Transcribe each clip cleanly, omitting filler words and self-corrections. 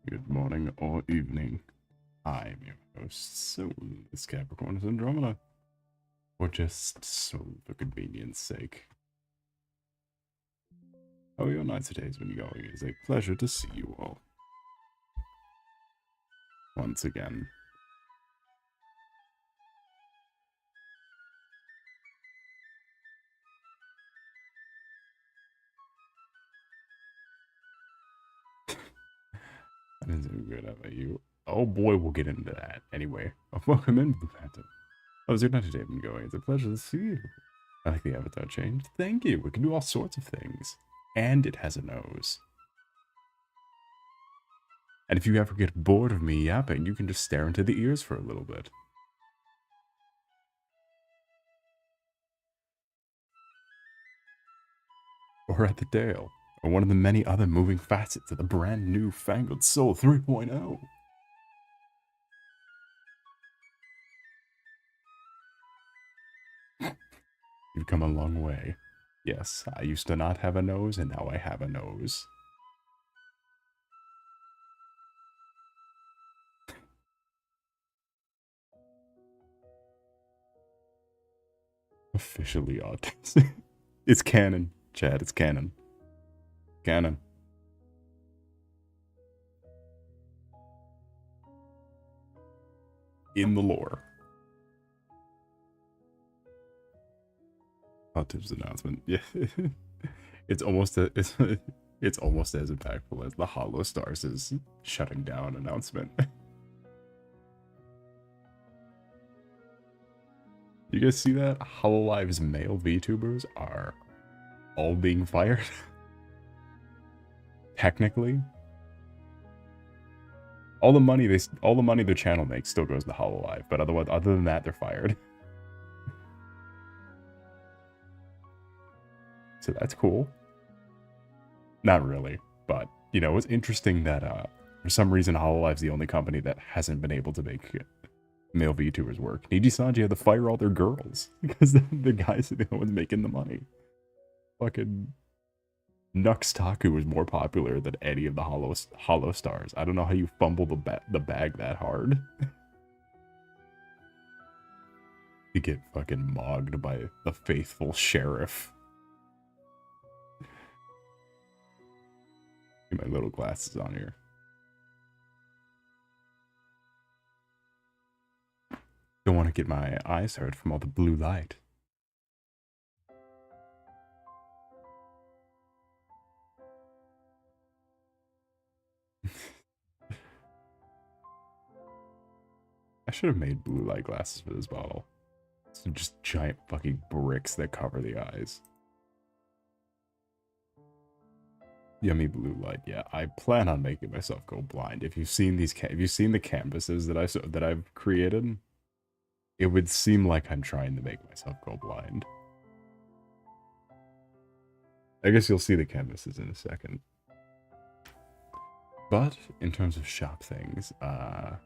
Good morning or evening. I'm your host, Solace Capricornus Andromeda. Or just Soul for convenience sake. How are your nights and days been going? It is a pleasure to see you all. Once again. That is good. How about you? Oh boy, we'll get into that. Anyway, welcome in, Blue Phantom. How's your night today been going? It's a pleasure to see you. I like the avatar change. Thank you. We can do all sorts of things. And it has a nose. And if you ever get bored of me yapping, you can just stare into the ears for a little bit. Or at the tail, or one of the many other moving facets of the brand new fangled Soul 3.0. You've come a long way. Yes, I used to not have a nose, and now I have a nose. Officially autistic. It's canon, Chad, it's canon. Canon. In the lore. Hot tips announcement. Yeah. it's almost it's almost as impactful as the Hollow Stars' shutting down announcement. You guys see that? Hololive's male VTubers are all being fired. Technically. All the money their channel makes still goes to Hololive, but other than that, they're fired. So that's cool. Not really, but you know, it's interesting that for some reason Hololive's the only company that hasn't been able to make male VTubers work. Niji Sanji had to fire all their girls because the guys are the ones making the money. Fucking Nux Taku was more popular than any of the Hollow Stars. I don't know how you fumble the bag that hard. You get fucking mogged by the faithful sheriff. Get my little glasses on here. Don't want to get my eyes hurt from all the blue light. I should have made blue light glasses for this bottle. So just giant fucking bricks that cover the eyes. Yummy blue light. Yeah, I plan on making myself go blind. If you've seen the canvases that I've created, it would seem like I'm trying to make myself go blind. I guess you'll see the canvases in a second. But in terms of shop things, our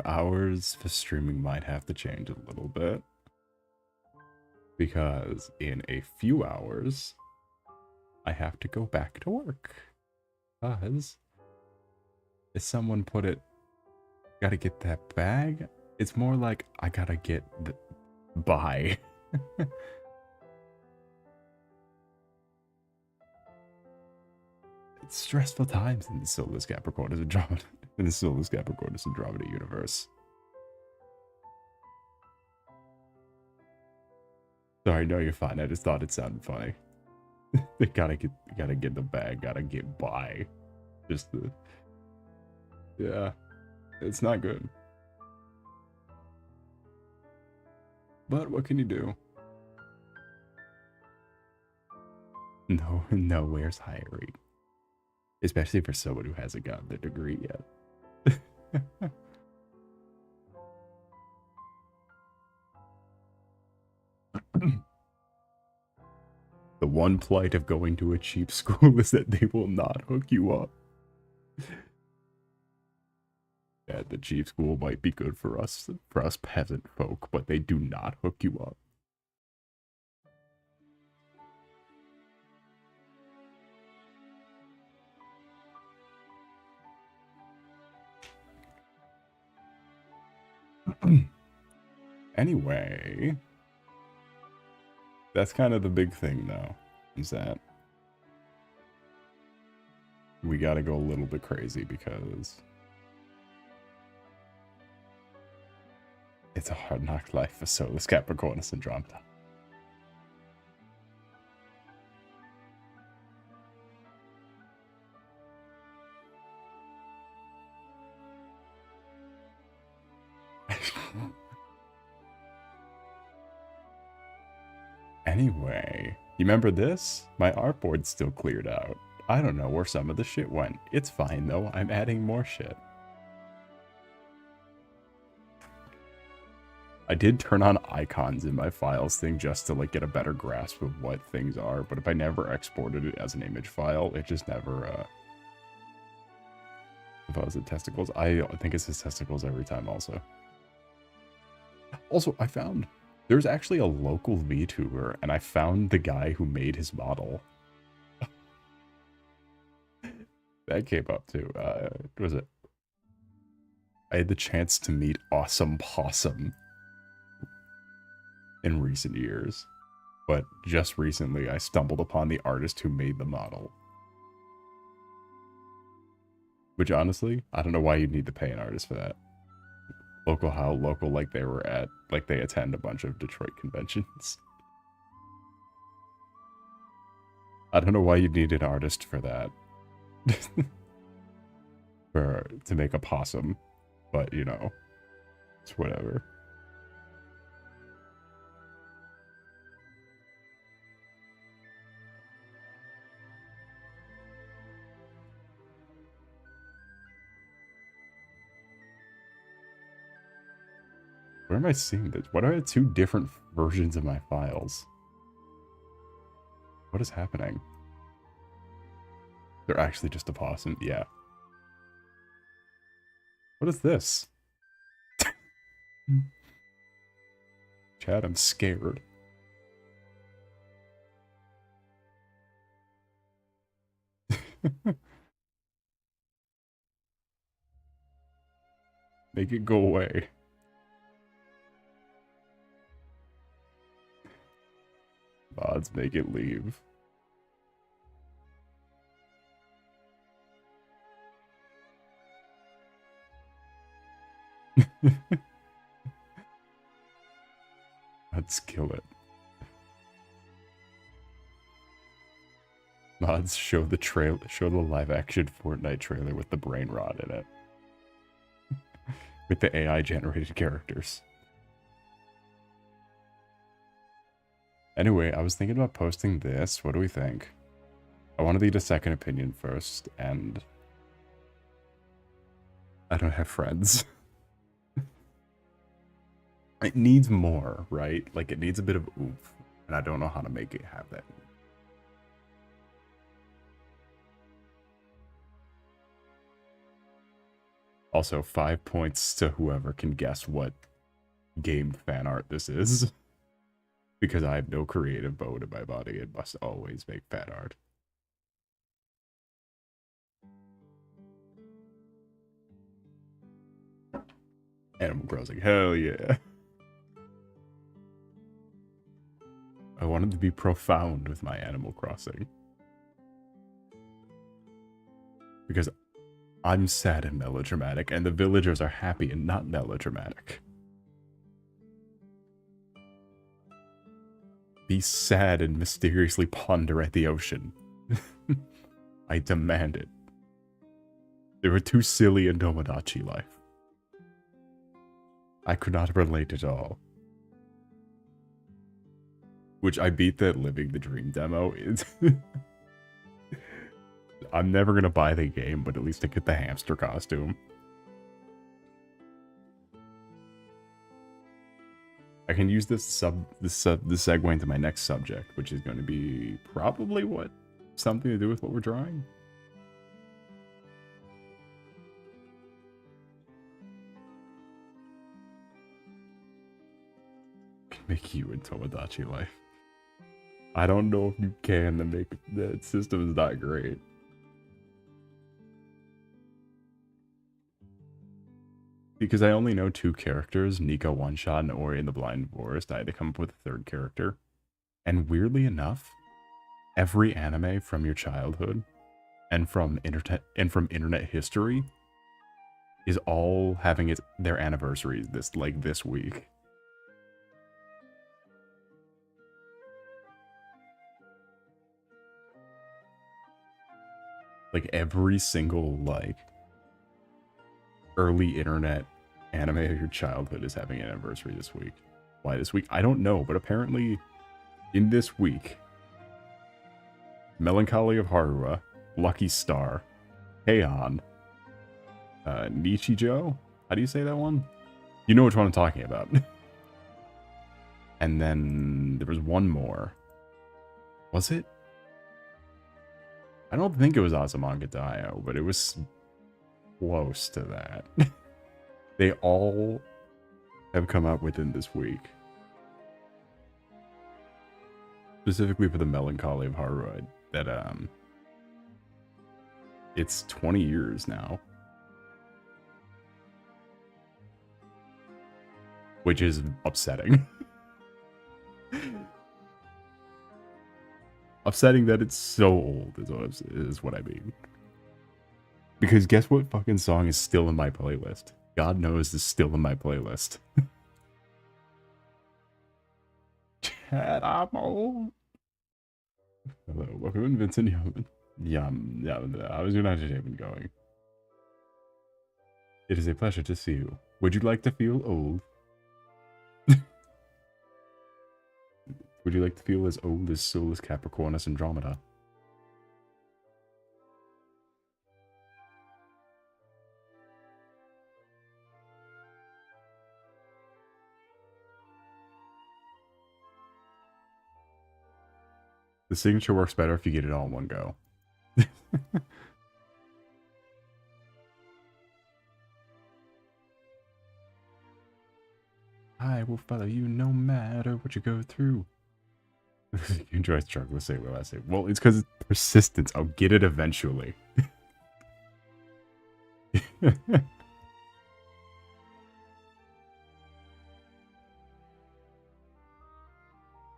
hours for streaming might have to change a little bit. Because in a few hours, I have to go back to work. Because, as someone put it, gotta get that bag. It's more like I gotta get the buy. It's stressful times in the Solace Capricornus Andromeda universe. Sorry, no, you're fine. I just thought it sounded funny. They gotta get the bag, gotta get by. Just the yeah, it's not good. But what can you do? Nowhere's hiring. Especially for someone who hasn't gotten the degree yet. The one plight of going to a cheap school is that they will not hook you up. Yeah, the cheap school might be good for us peasant folk, but they do not hook you up. Anyway, that's kind of the big thing, though, is that we gotta go a little bit crazy because it's a hard knock life for Solace, Capricornus, and Andromeda. Anyway, you remember this? My artboard's still cleared out. I don't know where some of the shit went. It's fine though, I'm adding more shit. I did turn on icons in my files thing just to like get a better grasp of what things are, but if I never exported it as an image file, it just never, if I was at testicles, I think it says testicles every time also. Also, I found there's actually a local VTuber, and I found the guy who made his model. That came up too. What was it? I had the chance to meet Awesome Possum in recent years, but just recently I stumbled upon the artist who made the model. Which honestly, I don't know why you'd need to pay an artist for that. Local how local like they were at, like they attend a bunch of Detroit conventions. I don't know why you'd need an artist for that. To make a possum, but you know, it's whatever. Where am I seeing this? What are the two different versions of my files? What is happening? They're actually just a possum. Yeah. What is this? Chad, I'm scared. Make it go away. Mods, make it leave. Let's kill it. Mods, show the live action Fortnite trailer with the brain rot in it. With the AI generated characters. Anyway, I was thinking about posting this. What do we think? I want to lead a second opinion first, and I don't have friends. It needs more, right? Like, it needs a bit of oomph, and I don't know how to make it have that. Also, 5 points to whoever can guess what game fan art this is. Because I have no creative bone in my body and must always make fan art. Animal Crossing, hell yeah. I wanted to be profound with my Animal Crossing. Because I'm sad and melodramatic, and the villagers are happy and not melodramatic. Be sad and mysteriously ponder at the ocean. I demand it. They were too silly in Tomodachi life. I could not relate at all. Which I beat that Living the Dream demo. I'm never gonna buy the game, but at least I get the hamster costume. I can use this segue into my next subject, which is going to be probably something to do with what we're drawing. Can make you in Tomodachi life. I don't know if you can. The system is not great. Because I only know two characters, Nico One Shot and Ori and the Blind Forest. I had to come up with a third character. And weirdly enough, every anime from your childhood and from internet history is all having their anniversaries this week. Like every single early internet anime of your childhood is having an anniversary this week. Why this week? I don't know, but apparently in this week, Melancholy of Haruha, Lucky Star, Heian, Nichijou? How do you say that one? You know which one I'm talking about. And then there was one more. Was it? I don't think it was Azumanga Daioh, but it was close to that. They all have come out within this week. Specifically for the Melancholy of Haruha, that it's 20 years now. Which is upsetting. Upsetting that it's so old is what I mean. Because guess what fucking song is still in my playlist? God knows is still in my playlist. Chat, I'm old. Hello, welcome in, Vincent. Yeah, I was gonna have to keep going. It is a pleasure to see you. Would you like to feel old? Would you like to feel as old as Solace, Capricornus, Andromeda? The signature works better if you get it all in one go. I will follow you no matter what you go through. You enjoy struggle, say what I say. Well, it's because it's persistence. I'll get it eventually.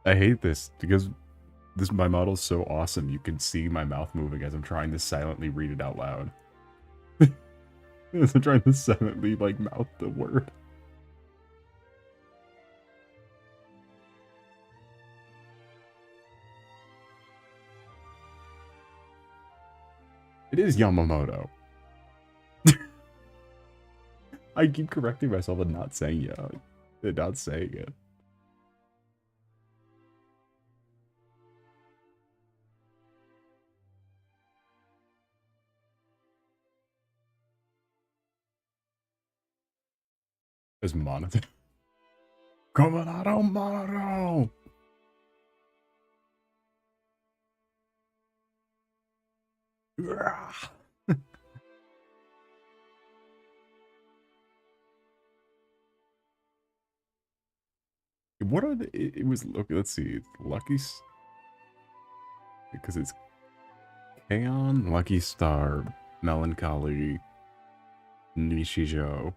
I hate this because my model's so awesome. You can see my mouth moving as I'm trying to silently read it out loud. As I'm trying to silently mouth the word. It is Yamamoto. I keep correcting myself and not saying it. It's Monotone. Comanado Monotone! What are the... It was... Okay, let's see. Lucky... Because it's... Kaon, Lucky Star, Melancholy, Nichijou.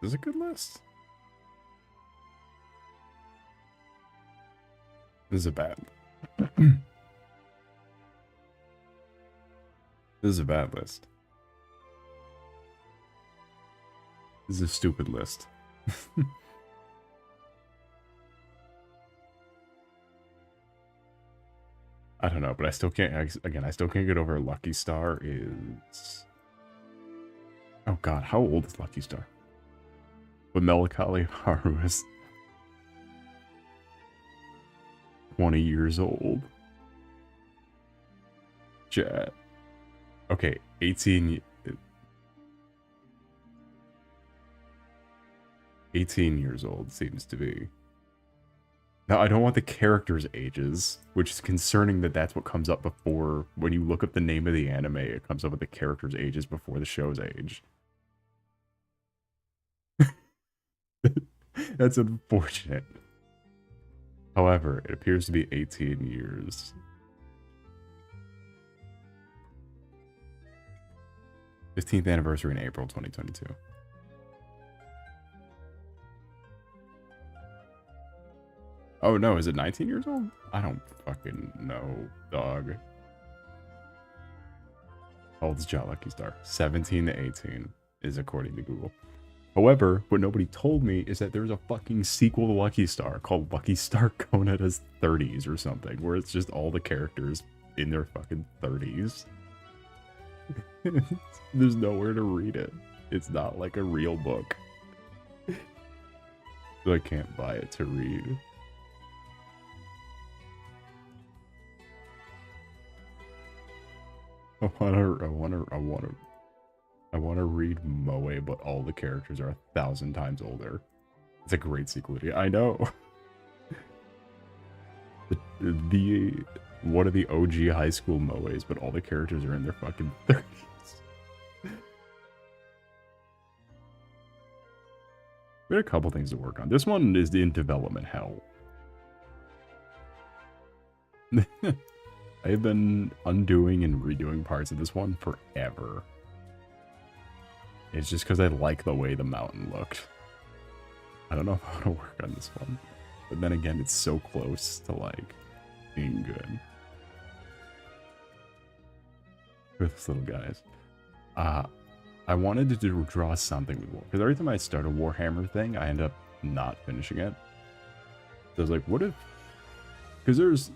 This is a good list. This is a bad. This is a bad list. This is a stupid list. I don't know, but I still can't. Again, I still can't get over Lucky Star is. Oh God, how old is Lucky Star? But Melancholy Haru is 20 years old. Chat. Okay, 18 years old seems to be. Now, I don't want the characters' ages, which is concerning that that's what comes up before. When you look up the name of the anime, it comes up with the characters' ages before the show's age. That's unfortunate. However, it appears to be 18 years. 15th anniversary in April 2022. Oh no, is it 19 years old? I don't fucking know, dog. How old is Ja Lucky Star? 17 to 18 is according to Google. However, what nobody told me is that there's a fucking sequel to Lucky Star called Lucky Star Konoda's 30s or something, where it's just all the characters in their fucking 30s. There's nowhere to read it. It's not like a real book. So I can't buy it to read. I wanna read Moe, but all the characters are 1,000 times older. It's a great sequel. I know. the one of the OG high school Moes, but all the characters are in their fucking 30s. We had a couple things to work on. This one is in development hell. I've been undoing and redoing parts of this one forever. It's just because I like the way the mountain looked. I don't know if I want to work on this one. But then again, it's so close to, like, being good. With this little guys. I wanted to draw something with War. Because every time I start a Warhammer thing, I end up not finishing it. So I was like, what if... Because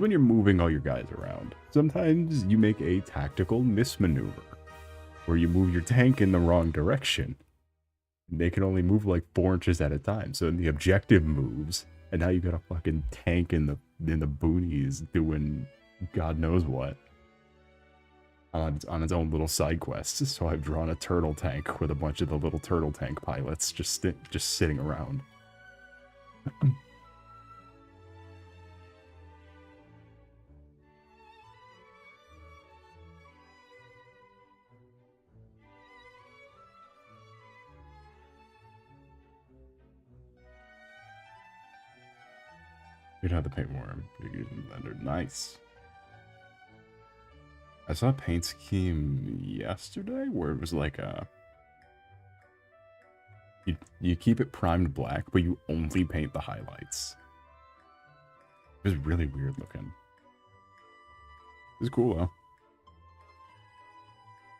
when you're moving all your guys around, sometimes you make a tactical mismaneuver. Where you move your tank in the wrong direction. They can only move like 4 inches at a time. So the objective moves, and now you got a fucking tank in the boonies doing God knows what. On its own little side quests. So I've drawn a turtle tank with a bunch of the little turtle tank pilots just sitting around. You'd have to paint more. Nice. I saw a paint scheme yesterday where it was like a... You keep it primed black, but you only paint the highlights. It was really weird looking. It was cool though.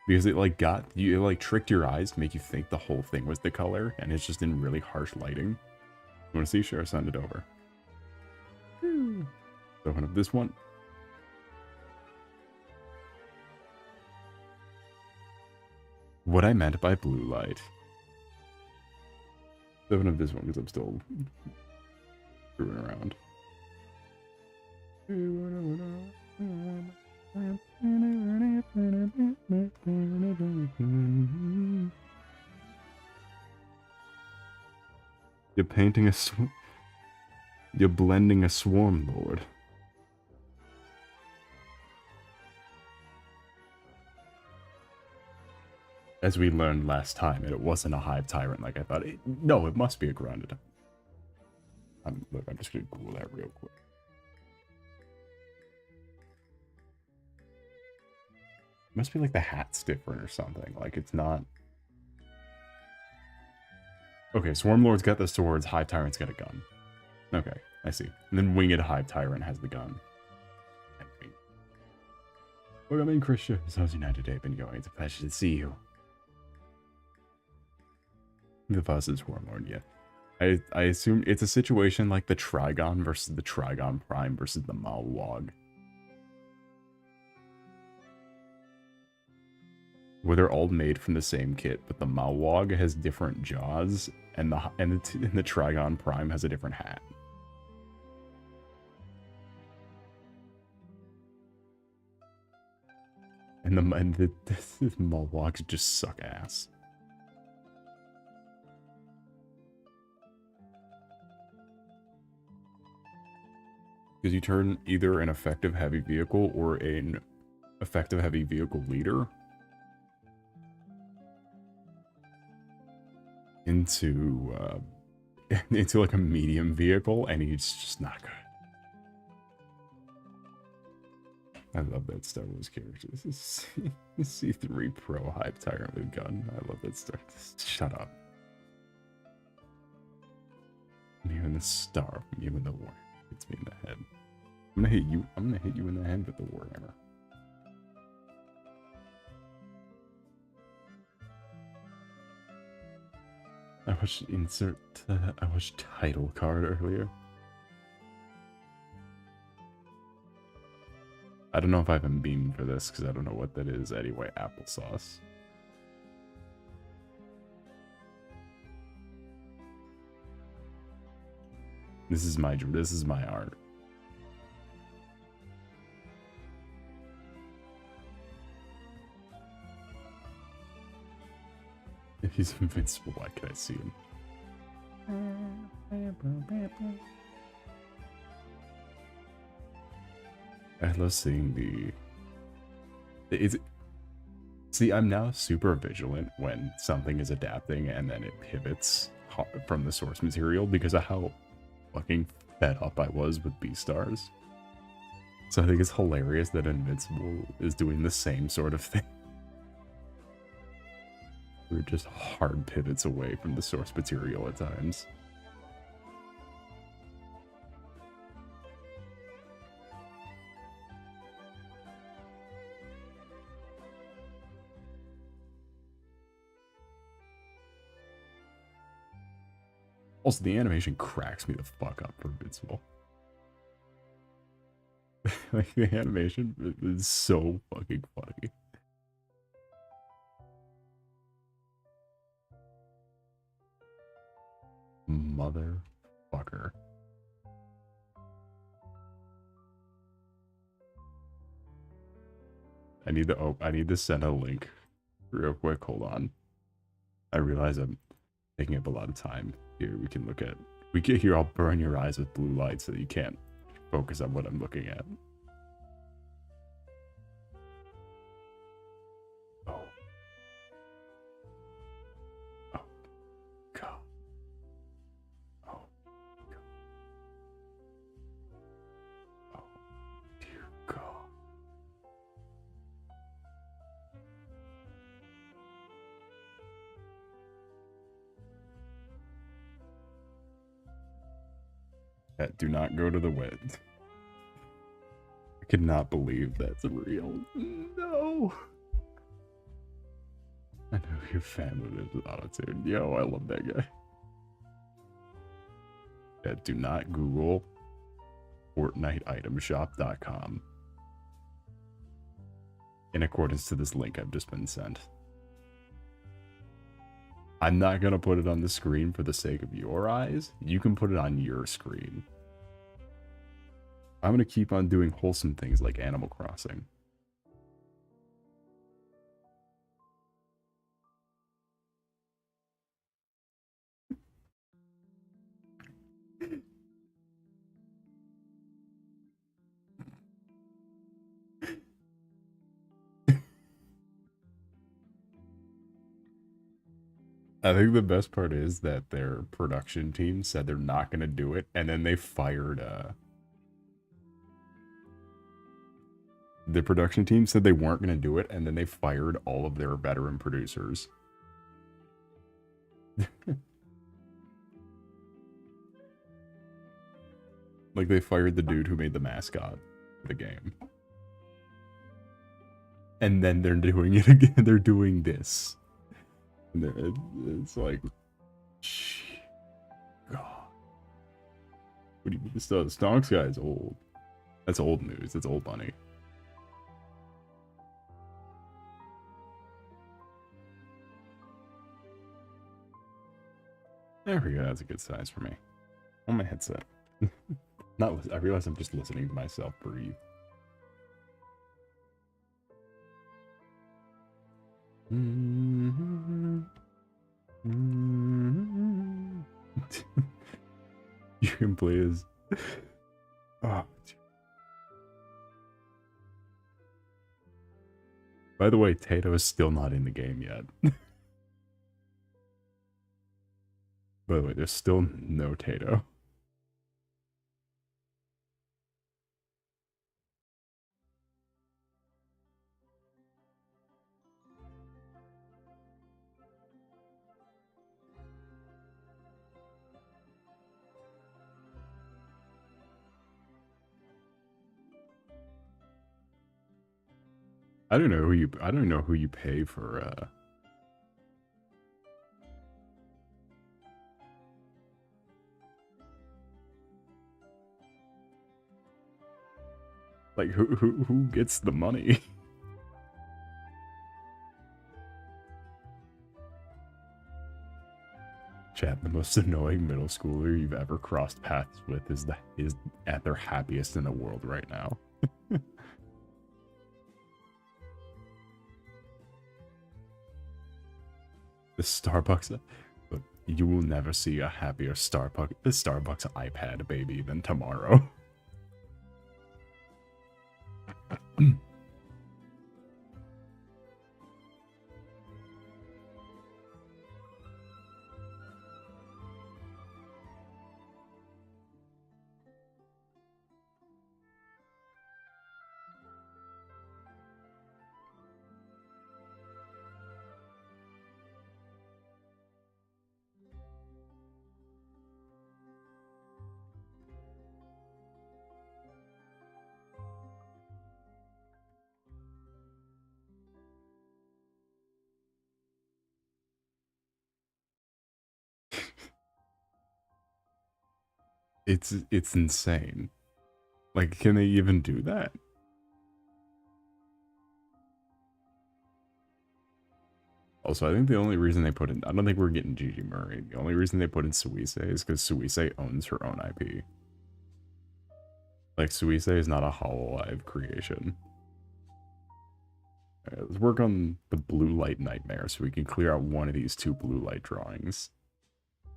Because it like it like tricked your eyes to make you think the whole thing was the color, and it's just in really harsh lighting. You wanna see? Sure, send it over. Open up this one. What I meant by blue light. Open up this one because I'm still screwing around. You're painting You're blending a swarm lord. As we learned last time, it wasn't a hive tyrant like I thought. No, it must be a grounded. Look, I'm just gonna Google that real quick. It must be like the hat's different or something. Like it's not. Okay, Swarm Lord's got the swords, Hive Tyrant's got a gun. Okay, I see. And then Winged Hive Tyrant has the gun. Welcome in, Christian. How's your night today been going? It's a pleasure to see you. The boss is Warlord, yeah. I assume it's a situation like the Trigon versus the Trigon Prime versus the Malwog. Where they're all made from the same kit, but the Malwog has different jaws, and the Trigon Prime has a different hat. And the Malwogs just suck ass. Because you turn either an effective heavy vehicle or an effective heavy vehicle leader into into like a medium vehicle, and he's just not good. I love that Star Wars character. This is C3 Pro Hype Tyrant with gun. I love that Star. Shut up. Me and the star, me and the war. Hits me in the head. I'm gonna hit you. I'm gonna hit you in the head with the warhammer. I watched insert. I watched title card earlier. I don't know if I have a meme for this because I don't know what that is. Anyway, applesauce. This is my art. If he's invincible, why can I see him? I love seeing see, I'm now super vigilant when something is adapting and then it pivots from the source material because of how fucking fed up I was with B-Stars. So I think it's hilarious that Invincible is doing the same sort of thing. We're just hard pivots away from the source material at times. Also, the animation cracks me the fuck up for Invincible. Like, the animation is so fucking funny. Motherfucker. I need to send a link real quick. Hold on. I realize I'm taking up a lot of time. Here, we can look at... Here, I'll burn your eyes with blue light so that you can't focus on what I'm looking at. Oh. Oh. God. Oh. God. Oh. Dear God. Do not go to the wet. I could not believe that's real. No. I know you're a fan of it, Autotune. Yo, I love that guy. Do not Google FortniteItemShop.com in accordance to this link I've just been sent. I'm not going to put it on the screen for the sake of your eyes. You can put it on your screen. I'm going to keep on doing wholesome things like Animal Crossing. I think the best part is that their production team said they're not going to do it, and then they fired the production team said they weren't going to do it, and then they fired all of their veteran producers. Like, they fired the dude who made the mascot for the game. And then they're doing it again. They're doing this. And it's like, God. What do you mean? The Stonks guy is old. That's old news. That's old money. There we go. That's a good size for me. On my headset. I realize I'm just listening to myself breathe. You can play as... Oh, By the way, Tato is still not in the game yet. By the way, there's still no Tato. I don't know who you pay for like who gets the money? Chat, the most annoying middle schooler you've ever crossed paths with is at their happiest in the world right now. The Starbucks, look, you will never see a happier Starbucks iPad baby than tomorrow. It's insane. Like, can they even do that? Also, I think the only reason they put in, I don't think we're getting Gigi Murray. The only reason they put in Suisse is because Suisse owns her own IP. Like, Suisse is not a Hololive creation. Alright, let's work on the blue light nightmare so we can clear out one of these two blue light drawings.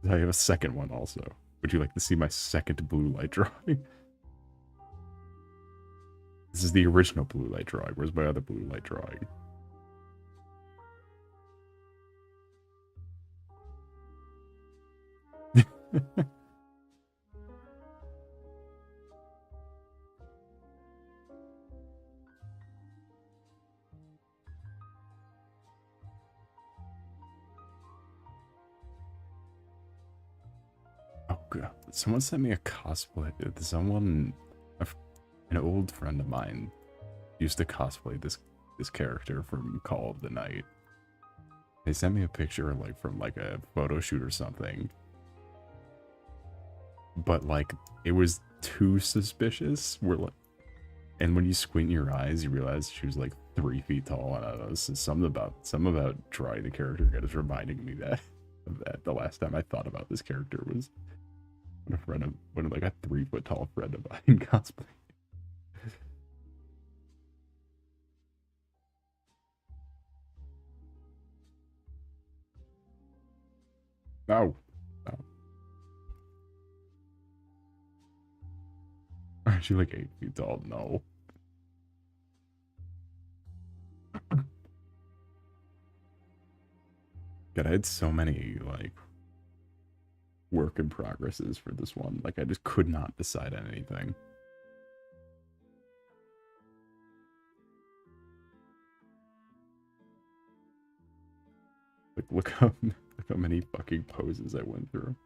I have a second one also. Would you like to see my second blue light drawing? This is the original blue light drawing. Where's my other blue light drawing? Oh god, someone sent me a cosplay. An old friend of mine used to cosplay this character from Call of the Night. They sent me a picture like from like a photo shoot or something. But like it was too suspicious. And when you squint your eyes, you realize she was like 3 feet tall. And I don't know, something about drawing the character that is reminding me of that. The last time I thought about this character was when like a 3 foot tall friend of mine cosplay. No. No. Aren't you like 8 feet tall? No. God, I had so many like work in progresses for this one. Like I just could not decide on anything. Like look how many fucking poses I went through.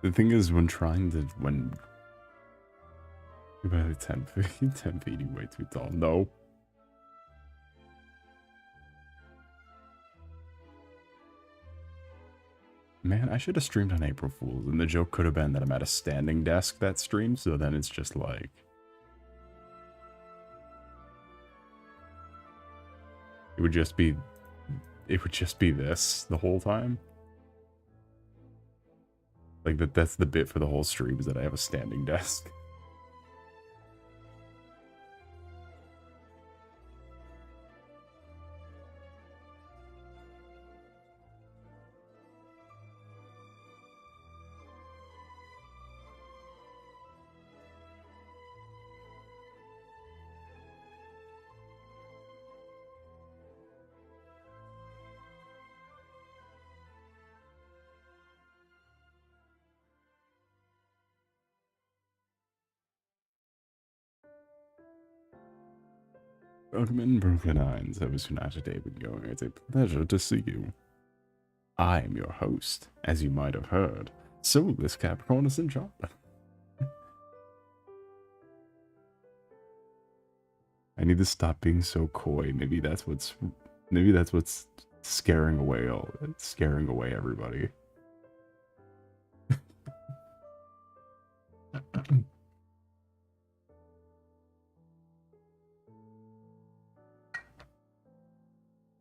The thing is, when 10 feet, you way too tall. No. Man, I should have streamed on April Fool's, and the joke could have been that I'm at a standing desk that stream, so then it's just like... It would just be it would just be this the whole time. Like, that's the bit for the whole stream, is that I have a standing desk. Welcome in, Brooklyn Nines. I was not today been going. It's a pleasure to see you. I am your host, as you might have heard, Solace, Capricornus, and Andromeda. I need to stop being so coy. Maybe that's what's scaring away everybody.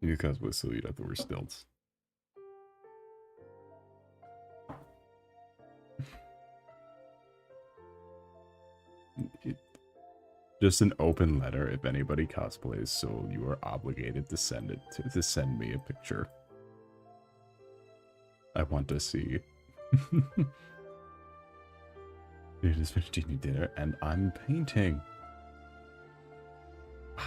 Because whistle, you'd have to wear stilts. Just an open letter. If anybody cosplays Soul, you are obligated to send me a picture. I want to see. It is finished eating dinner, and I'm painting. Wow.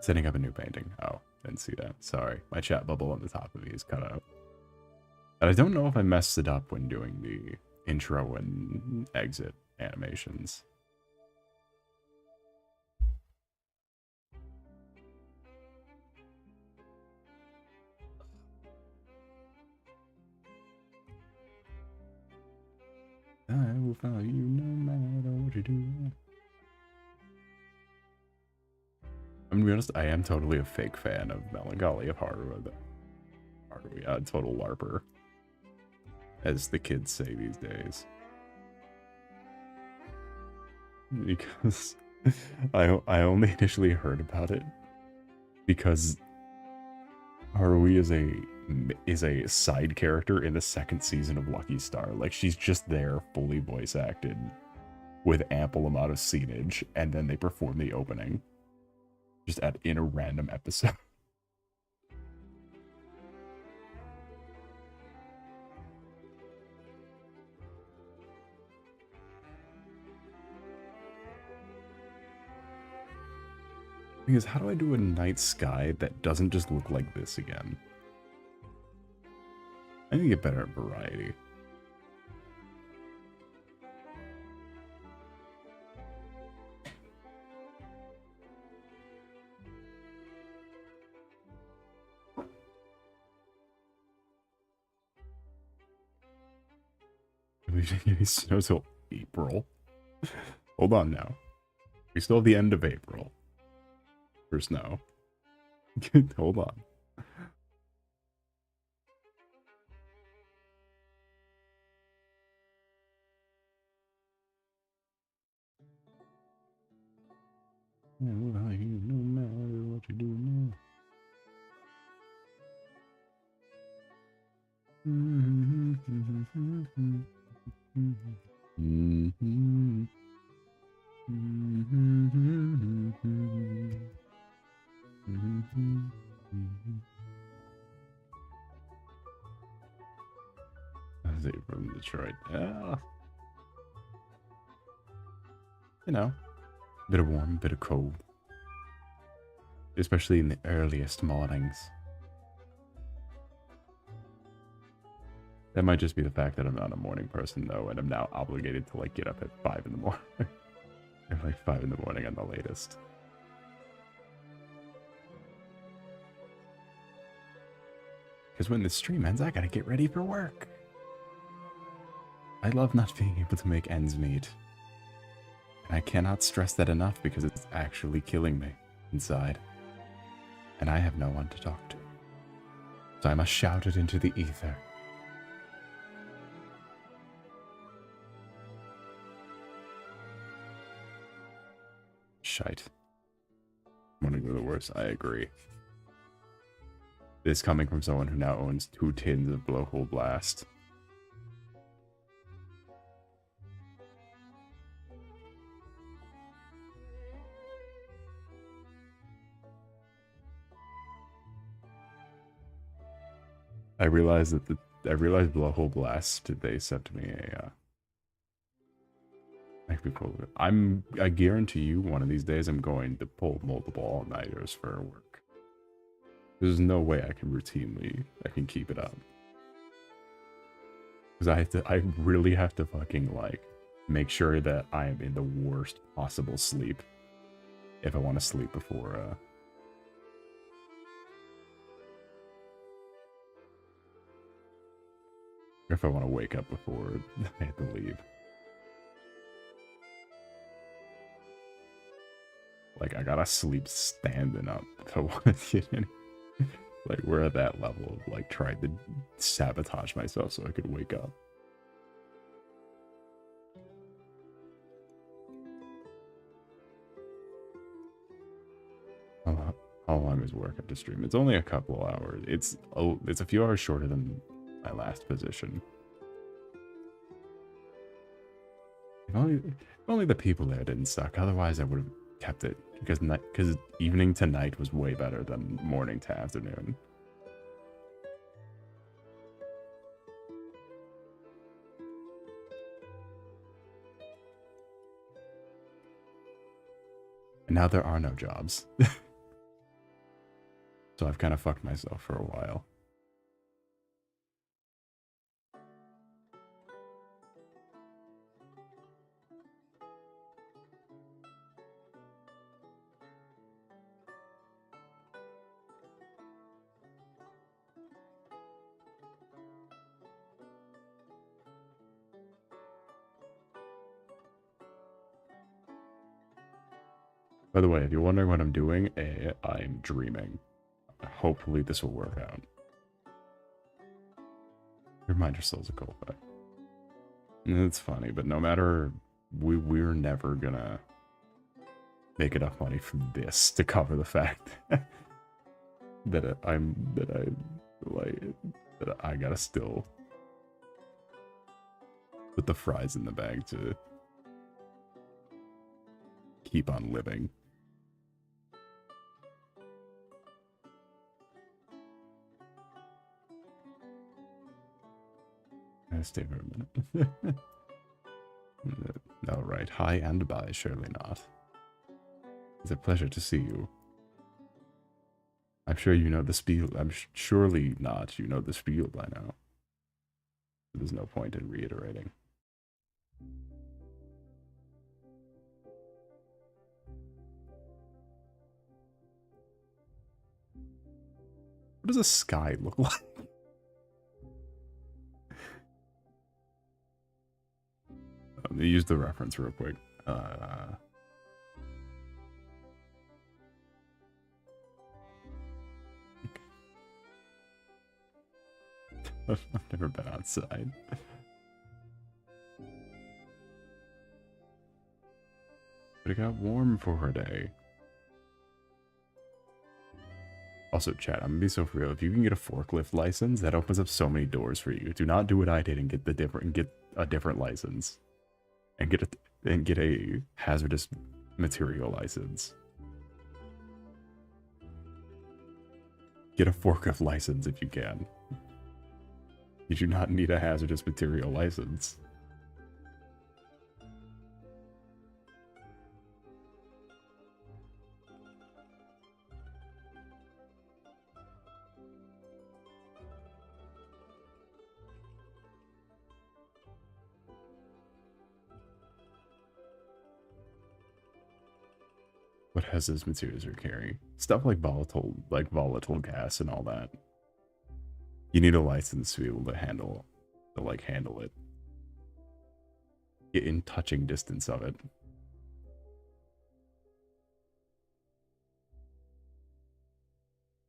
Setting up a new painting. Oh, didn't see that. Sorry, my chat bubble on the top of me is cut out. And I don't know if I messed it up when doing the intro and exit animations. I will follow you no matter what you do. I'm gonna be honest, I am totally a fake fan of Melancholy of Haru. A total LARPer, as the kids say these days. Because I only initially heard about it because Haru is a side character in the second season of Lucky Star. Like, she's just there, fully voice acted, with ample amount of scenage, and then they perform the opening, just in a random episode. Because how do I do a night sky that doesn't just look like this again? I need to get better at variety. We didn't get any snow till April. Hold on now. We still have the end of April for snow. Hold on. No matter what you do now. Is it from Detroit? Yeah. You know, bit of warm, bit of cold. Especially in the earliest mornings. That might just be the fact that I'm not a morning person, though, and I'm now obligated to, like, get up at 5 in the morning. Or, like, 5 in the morning on the latest. Because when the stream ends, I gotta get ready for work. I love not being able to make ends meet. And I cannot stress that enough because it's actually killing me inside. And I have no one to talk to. So I must shout it into the ether. Shite. Morning are the worst, I agree. This coming from someone who now owns 2 tins of Blowhole Blast. I realized Blowhole Blast, they sent me a I guarantee you one of these days I'm going to pull multiple all-nighters for work. There's no way I can keep it up. Because I really have to fucking, like, make sure that I am in the worst possible sleep if I want to sleep before, if I want to wake up before I have to leave. Like, I gotta sleep standing up if I want to get any. Like, we're at that level of, like, trying to sabotage myself so I could wake up. How long is work up to stream? It's only a couple of hours. It's a few hours shorter than my last position. If only the people there didn't suck. Otherwise, I would have kept it. Because evening to night was way better than morning to afternoon. And now there are no jobs. So I've kind of fucked myself for a while. By the way, if you're wondering what I'm doing, I'm dreaming. Hopefully this will work out. Reminder Soul's a cool fact. It's funny, but no matter, we're never gonna make enough money from this to cover the fact that I gotta still put the fries in the bag to keep on living. Stay for a minute. No, right. Hi and bye. Surely not. It's a pleasure to see you. I'm sure you know the spiel. Surely not. You know the spiel by now. There's no point in reiterating. What does a sky look like? Let me use the reference real quick. I've never been outside. But it got warm for a day. Also, chat, I'm gonna be so for real. If you can get a forklift license, that opens up so many doors for you. Do not do what I did and get a different license. And get a hazardous material license. Get a forklift license if you can. You do not need a hazardous material license. What hazardous materials are carrying? Stuff like volatile gas and all that. You need a license to be able to handle it. Get in touching distance of it.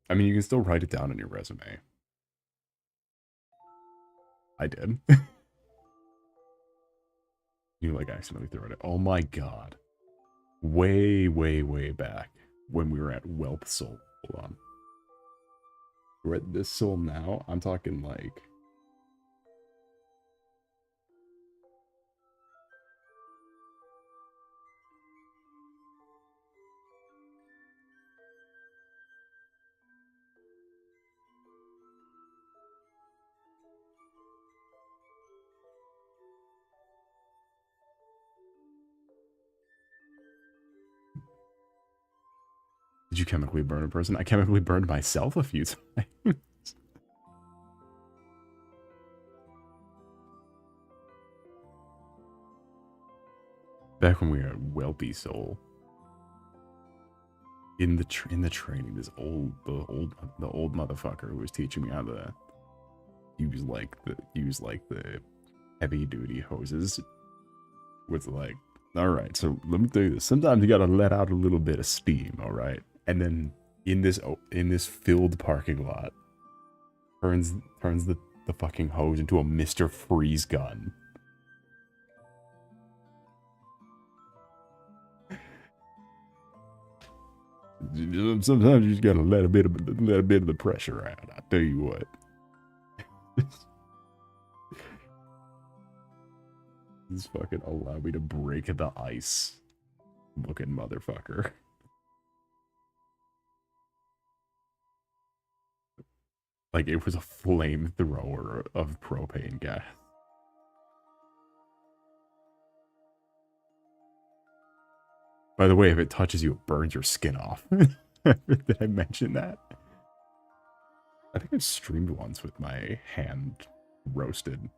I mean, you can still write it down in your resume. I did. You like accidentally threw it. Oh my god. Way, way, way back when we were at Wealth Soul. Hold on. We're at this soul now. I'm talking like... Did you chemically burn a person? I chemically burned myself a few times. Back when we were a wealthy soul. In the training, the old motherfucker who was teaching me how to use the heavy duty hoses was like, all right, so let me tell you this. Sometimes you gotta let out a little bit of steam, all right? And then in this filled parking lot, turns the fucking hose into a Mr. Freeze gun. Sometimes you just gotta let a bit of the pressure out. I tell you what. This fucking allow me to break the ice, looking motherfucker. Like it was a flamethrower of propane gas. By the way, if it touches you, it burns your skin off. Did I mention that? I think I streamed once with my hand roasted.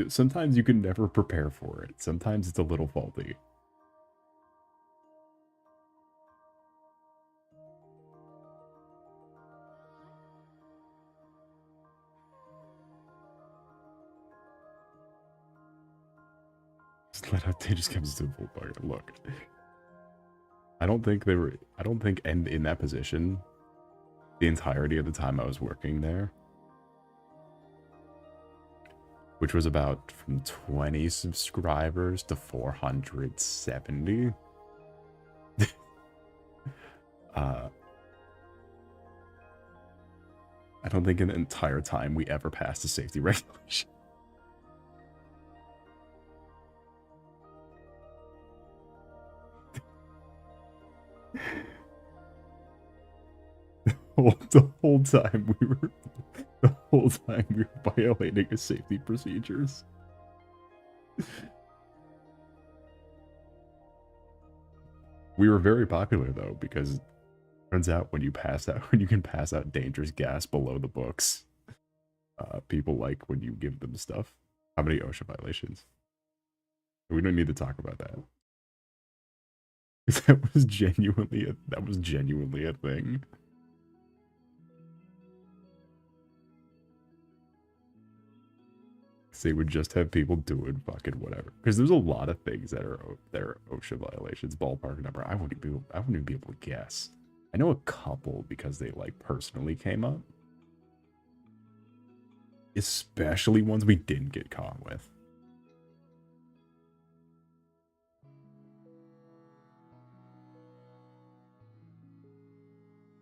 Sometimes you can never prepare for it. Sometimes it's a little faulty. They just comes to a full bucket. Look, I don't think in that position the entirety of the time I was working there, which was about from 20 subscribers to 470. I don't think in the entire time we ever passed a safety regulation. The whole time we were violating the safety procedures. We were very popular though, because it turns out when you can pass out dangerous gas below the books, people like when you give them stuff. How many OSHA violations? We don't need to talk about that. That was genuinely a thing. They would just have people doing fucking whatever. Because there's a lot of things that are OSHA violations. Ballpark number, I wouldn't even be able to guess. I know a couple because they like personally came up. Especially ones we didn't get caught with.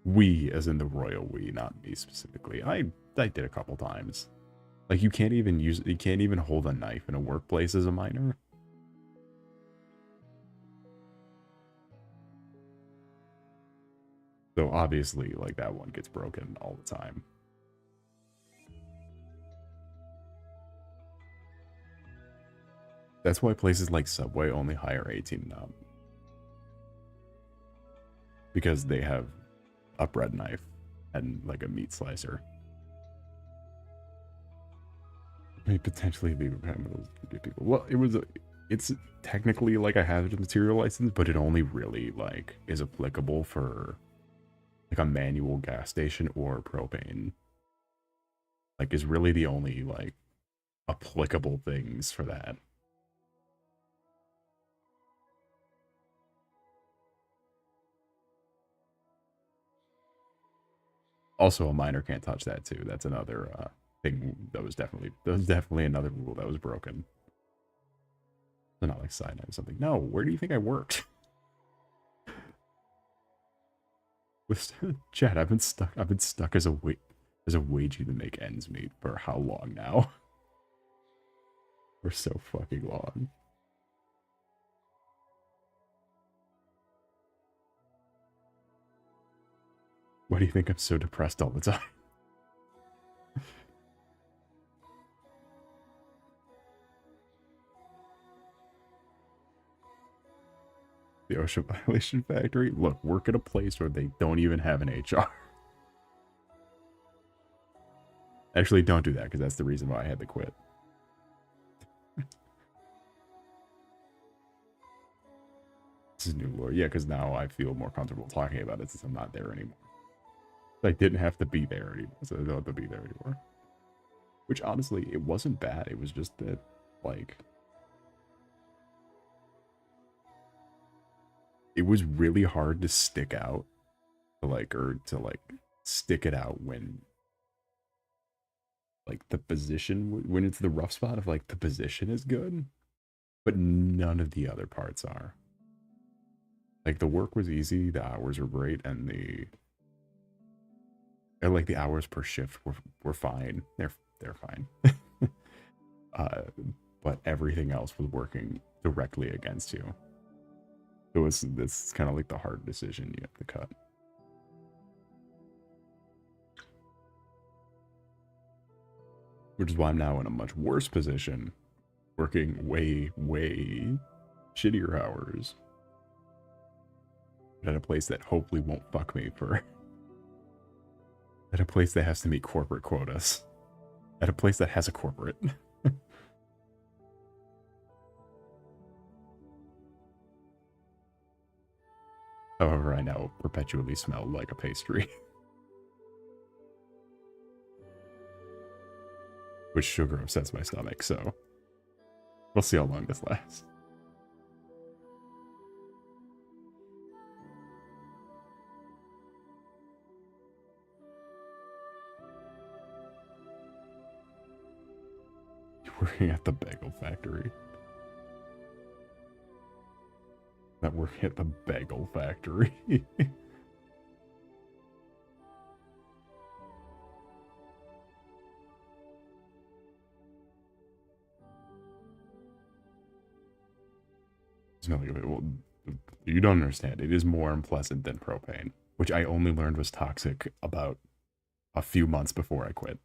We, as in the royal we, not me specifically. I did a couple times. Like you can't even hold a knife in a workplace as a minor. So obviously, like that one gets broken all the time. That's why places like Subway only hire 18 and up. Because they have a bread knife and like a meat slicer. May potentially be people. Well, it's technically like a hazardous material license, but it only really like is applicable for like a manual gas station or propane. Like is really the only like applicable things for that. Also, a minor can't touch that too. That's another thing that was definitely another rule that was broken. So not like side note or something. No, where do you think I worked? With Chad, I've been stuck. I've been stuck as a wagey to make ends meet for how long now? For so fucking long. Why do you think I'm so depressed all the time? The ocean violation factory? Look, work at a place where they don't even have an HR. Actually, don't do that, because that's the reason why I had to quit. This is new lore. Yeah, because now I feel more comfortable talking about it since I'm not there anymore. I didn't have to be there anymore, so I don't have to be there anymore. Which, honestly, it wasn't bad. It was just that, like... It was really hard to stick out. To stick it out when... Like, the position... When it's the rough spot of, like, the position is good. But none of the other parts are. Like, the work was easy, the hours were great, and the hours per shift were fine. They're fine. But everything else was working directly against you. So this is kind of like the hard decision you have to cut. Which is why I'm now in a much worse position, working way, way shittier hours. At a place that hopefully won't fuck me for... At a place that has to meet corporate quotas. At a place that has a corporate. However, I now perpetually smell like a pastry. Which sugar upsets my stomach, so... We'll see how long this lasts. Working at the bagel factory. Not working at the bagel factory. Well, you don't understand. It is more unpleasant than propane, which I only learned was toxic about a few months before I quit.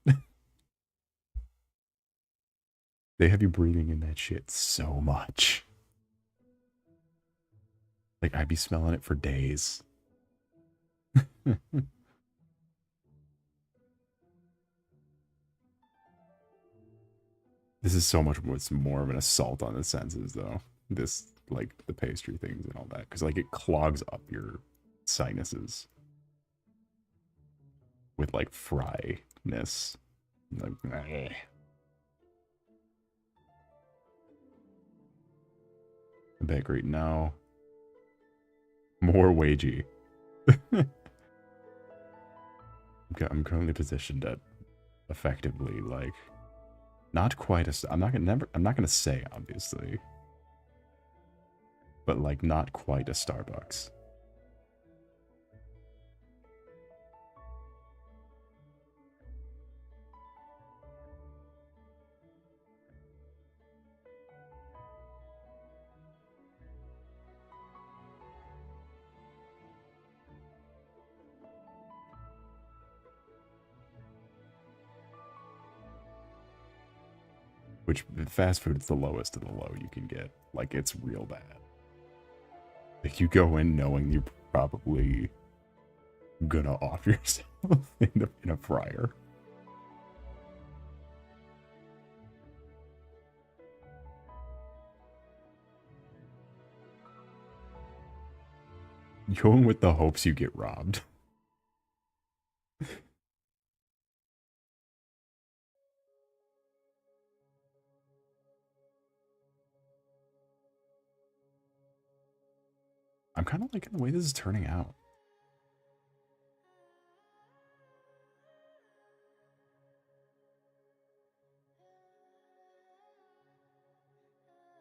They have you breathing in that shit so much. Like, I'd be smelling it for days. This is so much more of an assault on the senses, though. This, like, the pastry things and all that. Because, like, it clogs up your sinuses. With, like, fryness. Like, eh. The bakery, no. More wagey. I'm currently positioned at effectively, like, not quite a... I'm not gonna say, obviously. But, like, not quite a Starbucks. Which, fast food is the lowest of the low you can get. Like, it's real bad. Like, you go in knowing you're probably gonna off yourself in a fryer. You go in with the hopes you get robbed. I'm kind of liking the way this is turning out.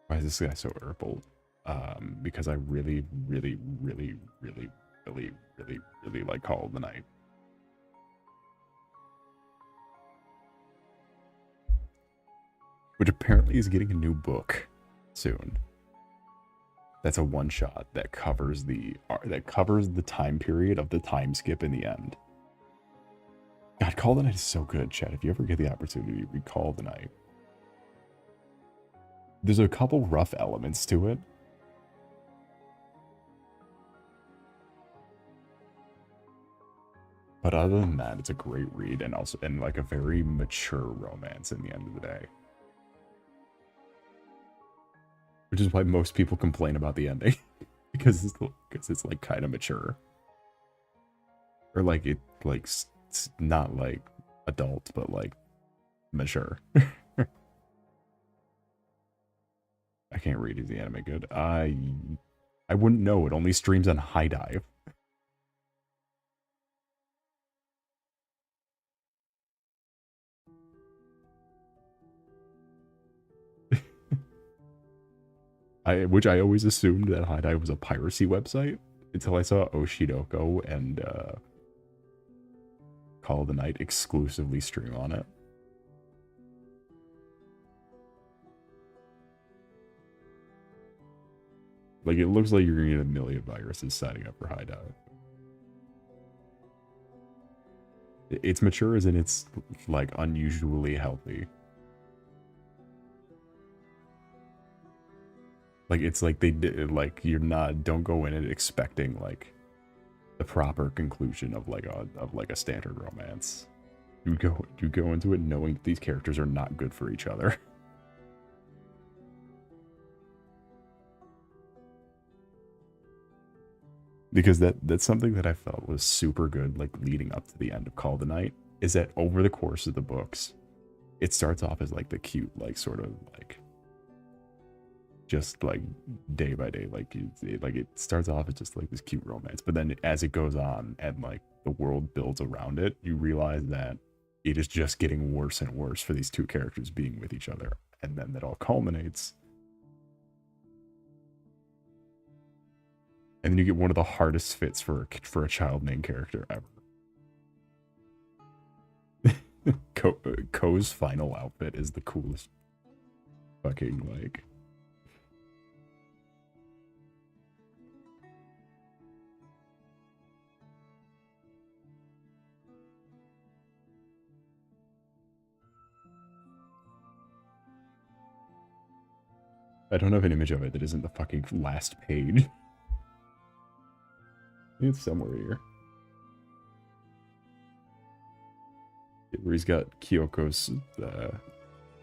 Why is this guy so purple? Because I really, really, really, really, really, really, really like Call of the Night. Which apparently is getting a new book soon. That's a one-shot that covers the time period of the time skip in the end. God, Call of the Night is so good, Chad. If you ever get the opportunity to read Call of the Night, there's a couple rough elements to it. But other than that, it's a great read and also like a very mature romance in the end of the day. Which is why most people complain about the ending. because it's like kind of mature. Or like it's not like adult, but like mature. I can't read. Is the anime good? I wouldn't know. It only streams on High Dive. Which I always assumed that High Dive was a piracy website until I saw Oshidoko and Call of the Night exclusively stream on it. Like, it looks like you're gonna get a million viruses signing up for High Dive. It's mature as in it's, like, unusually healthy. Like, it's like they did, like, don't go in it expecting, like, the proper conclusion of, like, a standard romance. You go into it knowing that these characters are not good for each other. Because that's something that I felt was super good, like, leading up to the end of Call of the Night, is that over the course of the books, it starts off as, like, the cute, like, sort of, like, just, like, day by day, like, it starts off as just, like, this cute romance, but then as it goes on, and, like, the world builds around it, you realize that it is just getting worse and worse for these two characters being with each other, and then that all culminates. And then you get one of the hardest fits for a child main character ever. Ko's final outfit is the coolest fucking, like... I don't have an image of it that isn't the fucking last page. It's somewhere here. Where he's got Kyoko's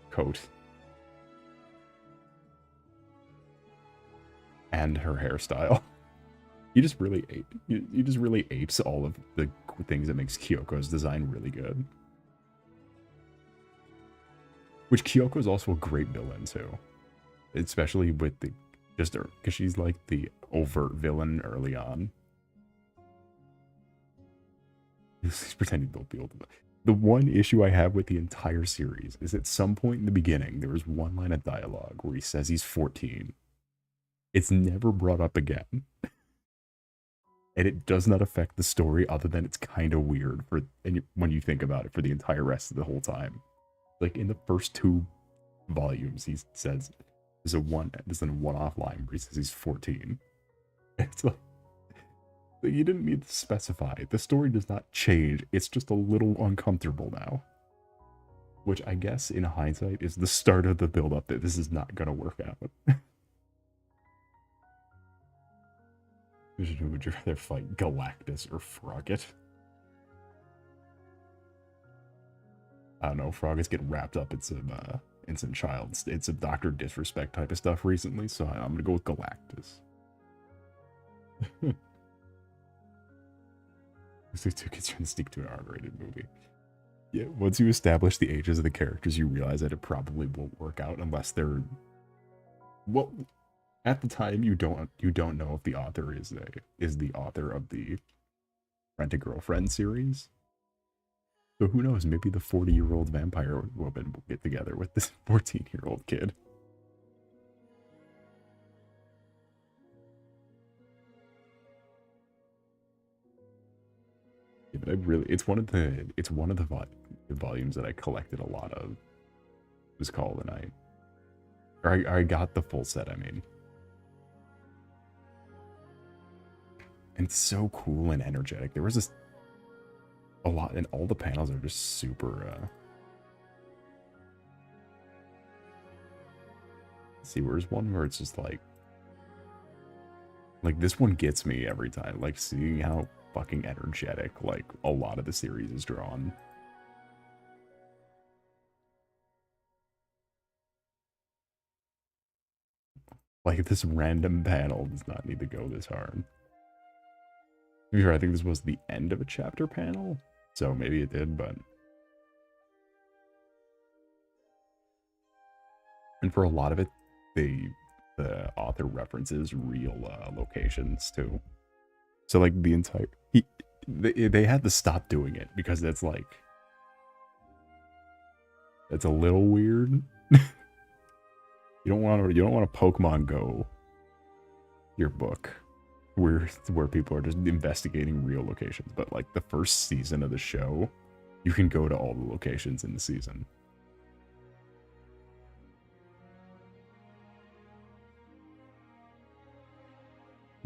coat. And her hairstyle. He just really apes all of the things that makes Kyoko's design really good. Which Kyoko's also a great villain too. Especially with the just her, because she's like the overt villain early on. He's pretending to be able to. The one issue I have with the entire series is at some point in the beginning, there was one line of dialogue where he says he's 14. It's never brought up again. And it does not affect the story other than it's kind of weird when you think about it for the entire rest of the whole time. Like in the first 2 volumes, he says there's a one-off line where he says he's 14. It's like, you didn't need to specify. The story does not change. It's just a little uncomfortable now. Which I guess, in hindsight, is the start of the build-up that this is not going to work out. Would you rather fight Galactus or Frogget? I don't know. Froggets get wrapped up in some Dr. Disrespect type of stuff recently, so I'm going to go with Galactus. These 2 kids trying to sneak to an R-rated movie. Yeah, once you establish the ages of the characters, you realize that it probably won't work out unless they're... Well, at the time, you don't know if the author is the author of the Rent-A-Girlfriend series. So who knows, maybe the 40-year-old vampire woman will get together with this 14-year-old kid. Yeah, but it's one of the volumes that I collected a lot of. It was called, and I got the full set, I mean. And it's so cool and energetic. There was a lot, and all the panels are just super, let's see, where's one where it's just like this one gets me every time, like seeing how fucking energetic, like, a lot of the series is drawn. Like, this random panel does not need to go this hard. To be fair, I think this was the end of a chapter panel, so maybe it did, but... And for a lot of it, the author references real locations, too. So, like, the entire... They had to stop doing it, because that's, like... That's a little weird. You don't want to Pokemon Go your book where people are just investigating real locations. But like the first season of the show, you can go to all the locations in the season.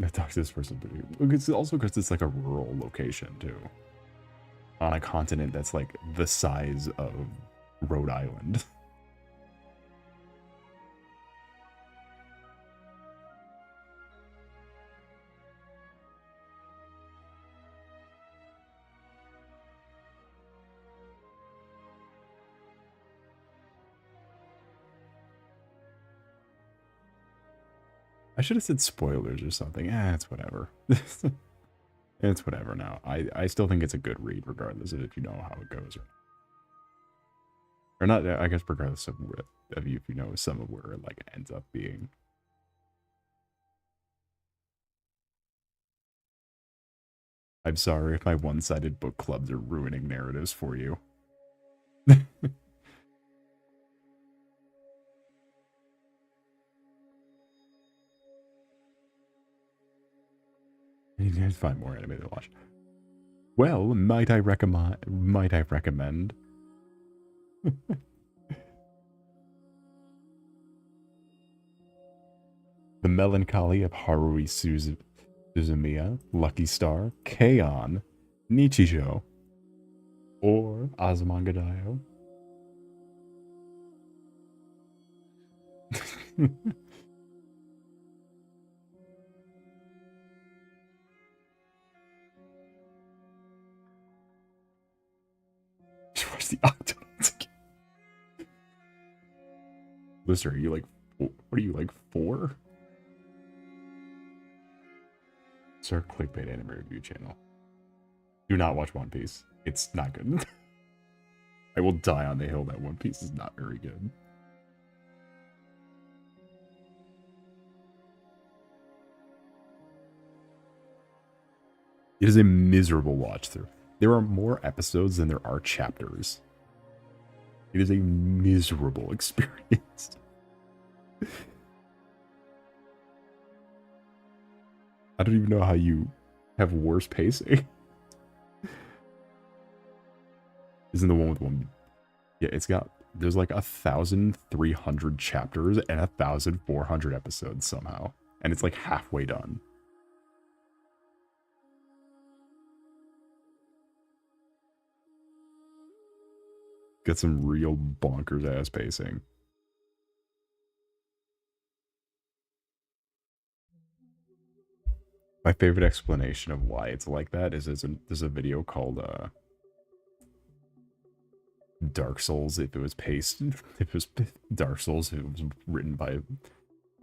I talk to this person, but it's also because it's like a rural location too, on a continent that's like the size of Rhode Island. I should have said spoilers or something. It's whatever. It's whatever now. I still think it's a good read, regardless of if you know how it goes or not. I guess regardless of if you know some of where it like ends up being. I'm sorry if my one-sided book clubs are ruining narratives for you. You can find more anime to watch. Well, might I recommend? The Melancholy of Haruhi Suzumiya, Lucky Star, K-On, Nichijou, or Azumangadayo. Watch the Octonauts again. Lister, are you like, what are you, like 4? Start clickbait anime review channel. Do not watch One Piece. It's not good. I will die on the hill that One Piece is not very good. It is a miserable watch through. There are more episodes than there are chapters. It is a miserable experience. I don't even know how you have worse pacing. Isn't the one with one? Yeah, there's like 1,300 chapters and 1,400 episodes somehow. And it's like halfway done. Got some real bonkers ass pacing. My favorite explanation of why it's like that is there's a video called Dark Souls. If it was Dark Souls, it was written by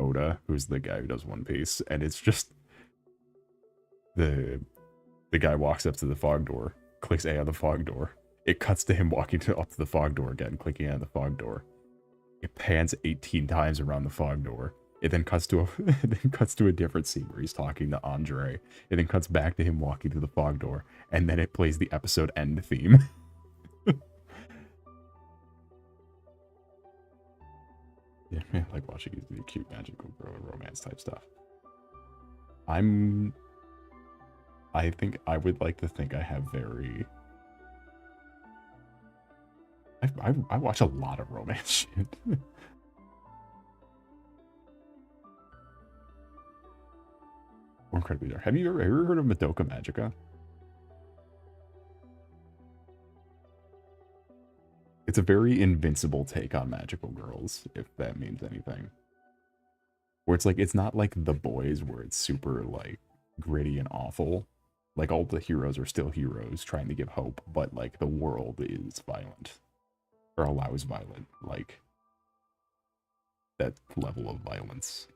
Oda, who's the guy who does One Piece, and it's just the guy walks up to the fog door, clicks A on the fog door. It cuts to him walking up to the fog door again, clicking on the fog door. It pans 18 times around the fog door. It then cuts to a different scene where he's talking to Andre. It then cuts back to him walking through the fog door, and then it plays the episode end theme. Yeah, I like watching the cute magical girl romance type stuff. I'm I think I would like to think I have very... I watch a lot of romance shit. Or incredibly dark. Have you ever heard of Madoka Magica? It's a very invincible take on magical girls, if that means anything. Where it's like, it's not like The Boys, where it's super, like, gritty and awful. Like, all the heroes are still heroes trying to give hope, but, like, the world is violent. Or allows violent, like, that level of violence.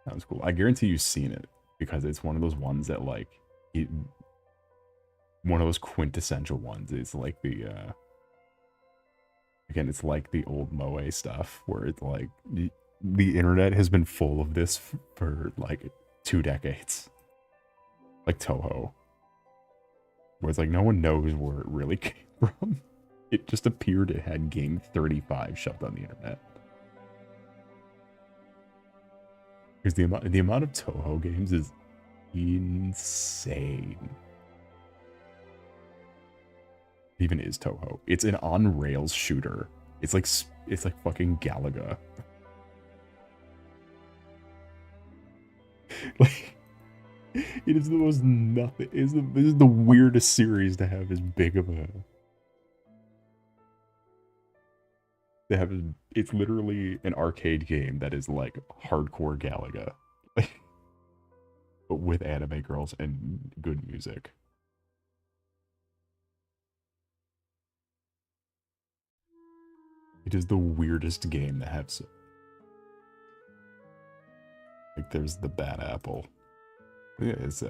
That was cool. I guarantee you've seen it, because it's one of those ones that, like, one of those quintessential ones. It's like the, again, it's like the old Moe stuff, where it's like, the internet has been full of this for, like, 2 decades. Like Toho. Where it's like, no one knows where it really came from. It just appeared it had Game 35 shoved on the internet. Because the amount of Toho games is insane. It even is Toho. It's an on-rails shooter. It's like fucking Galaga. Like, it is the most nothing. This is the weirdest series to have as big of a... It's literally an arcade game that is like hardcore Galaga. But with anime girls and good music. It is the weirdest game to have. Like, there's the Bad Apple. Yeah, it's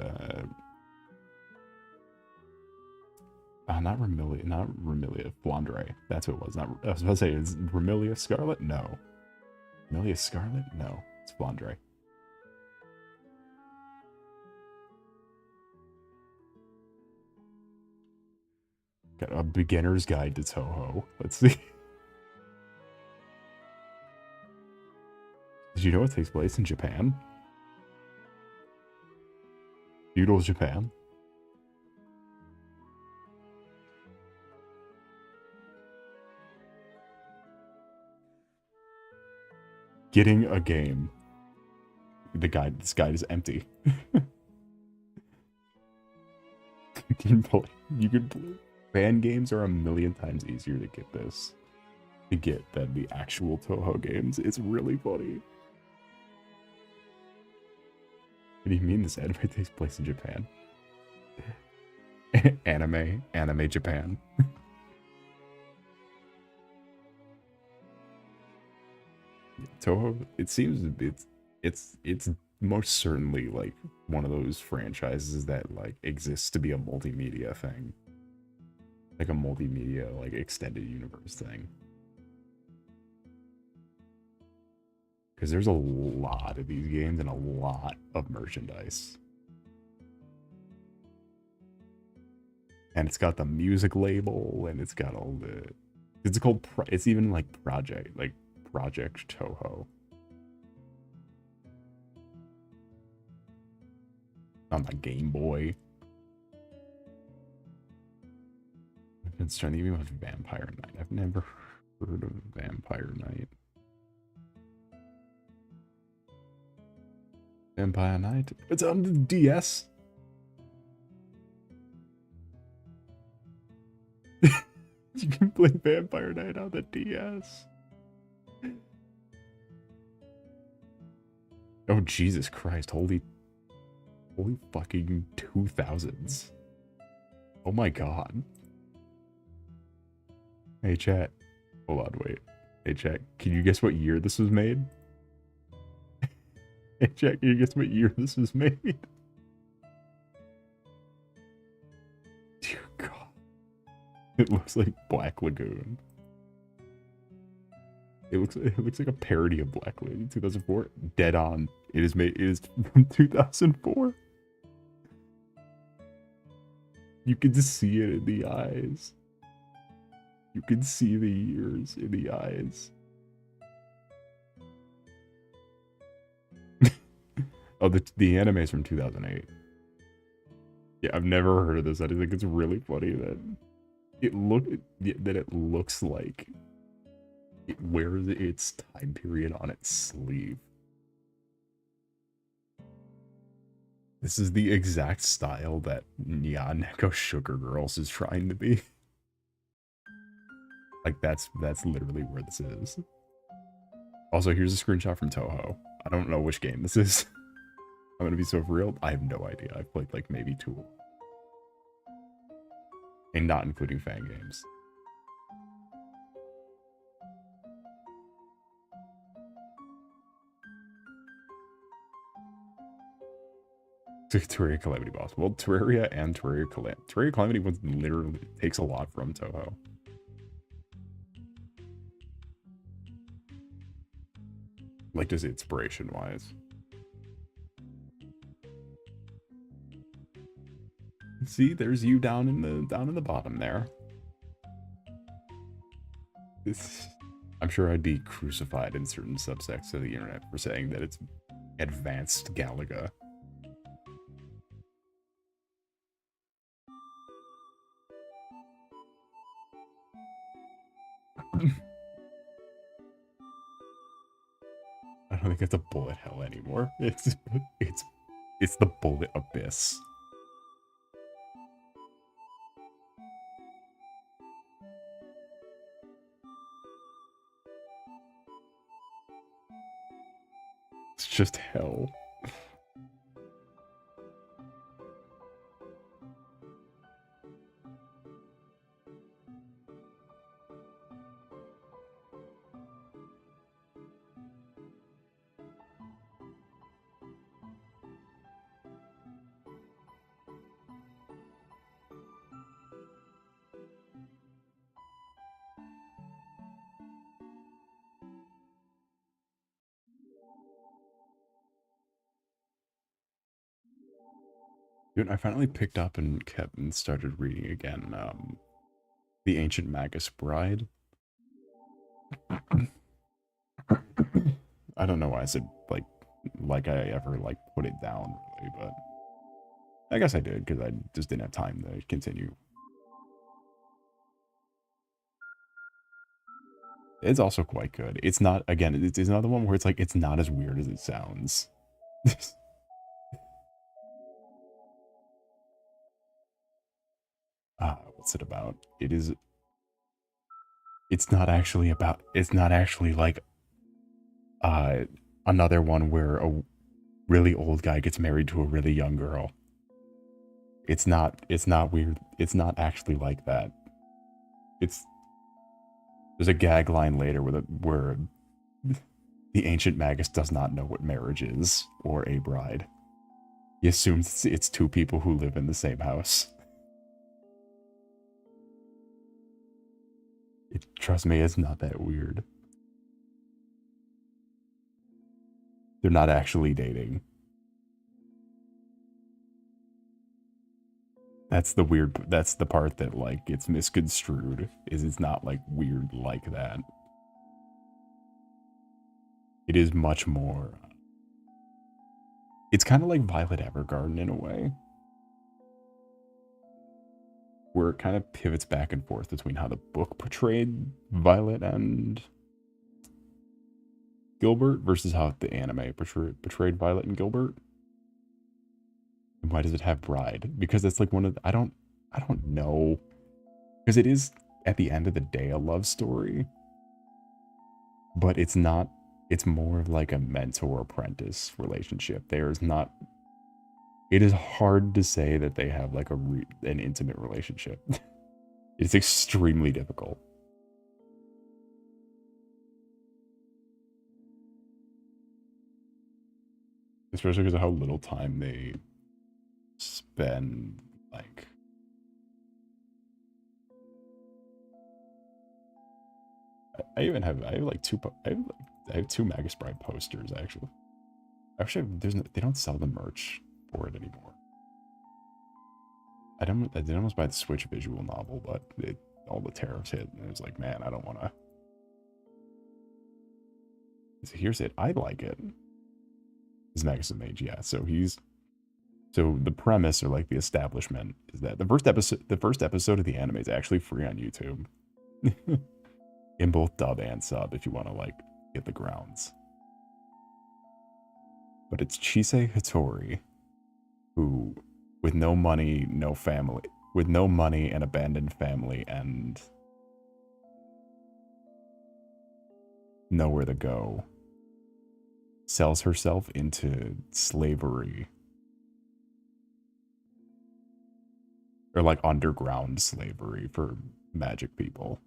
not Remilia, Flandre. That's what it was. I was about to say, is Remilia Scarlet? No. Remilia Scarlet? No. It's Flandre. Got a beginner's guide to Toho. Let's see. Did you know it takes place in Japan? Feudal Japan? Getting a game. This guide is empty. You can play. Fan games are a million times easier to get than the actual Toho games. It's really funny. What do you mean this anime takes place in Japan? Anime Japan. Toho, it seems it's most certainly like one of those franchises that like exists to be a multimedia thing. Like a multimedia, like extended universe thing. Because there's a lot of these games and a lot of merchandise. And it's got the music label, and it's got all the... It's called... It's even like Project Toho. On the Game Boy. I've been starting to think about Vampire Knight. I've never heard of Vampire Knight. Vampire Knight? It's on the DS. You can play Vampire Knight on the DS. Oh, Jesus Christ. Holy fucking 2000s. Oh my god. Hey, chat. Hold on, wait. Hey, chat. Can you guess what year this was made? Hey, chat. Can you guess what year this was made? Dear God. It looks like Black Lagoon. It looks like a parody of Black Lagoon. 2004. Dead on. It is from 2004. You can see it in the eyes. You can see the ears in the eyes. Oh, the anime is from 2008. Yeah, I've never heard of this. I just think it's really funny that it looks like it wears its time period on its sleeve. This is the exact style that Neko Sugar Girls is trying to be. Like that's literally where this is. Also, here's a screenshot from Toho. I don't know which game this is. I'm gonna be so real. I have no idea. I've played like maybe 2. And not including fan games. Terraria Calamity boss. Well, Terraria and Terraria Calamity was literally takes a lot from Toho. Like just inspiration wise. See, there's you down in the bottom there. I'm sure I'd be crucified in certain subsects of the internet for saying that it's advanced Galaga. I don't think it's a bullet hell anymore. It's the bullet abyss. It's just hell. Dude, I finally picked up and kept and started reading again, The Ancient Magus Bride. I don't know why I said like I ever like put it down really, but I guess I did because I just didn't have time to continue. It's also quite good. It's not, again, it's another one where it's like it's not as weird as it sounds. What's it about? It's not actually like another one where a really old guy gets married to a really young girl. It's not weird. It's not actually like that. There's a gag line later where the ancient magus does not know what marriage is or a bride. He assumes it's 2 people who live in the same house. Trust me, it's not that weird. They're not actually dating. That's the part that like gets misconstrued, is it's not like weird like that. It is much more. It's kind of like Violet Evergarden in a way, where it kind of pivots back and forth between how the book portrayed Violet and Gilbert versus how the anime portrayed Violet and Gilbert. And why does it have bride? Because it's like one of I don't know, because it is at the end of the day a love story, but it's not. It's more of like a mentor apprentice relationship. There's not. It is hard to say that they have like an intimate relationship. It's extremely difficult. Especially because of how little time they spend, like... I have 2 Magus Bride posters, actually. Actually, they don't sell the merch for it anymore. I did almost buy the Switch visual novel, but all the tariffs hit, and it was like, man, I don't want to. So here's it. I like it. His Magus Mage, yeah. So the premise or like the establishment is that the first episode of the anime is actually free on YouTube. In both dub and sub if you want to like get the grounds. But it's Chisei Hattori who with no money, no family, with no money and abandoned family and nowhere to go, sells herself into slavery. Or like underground slavery for magic people,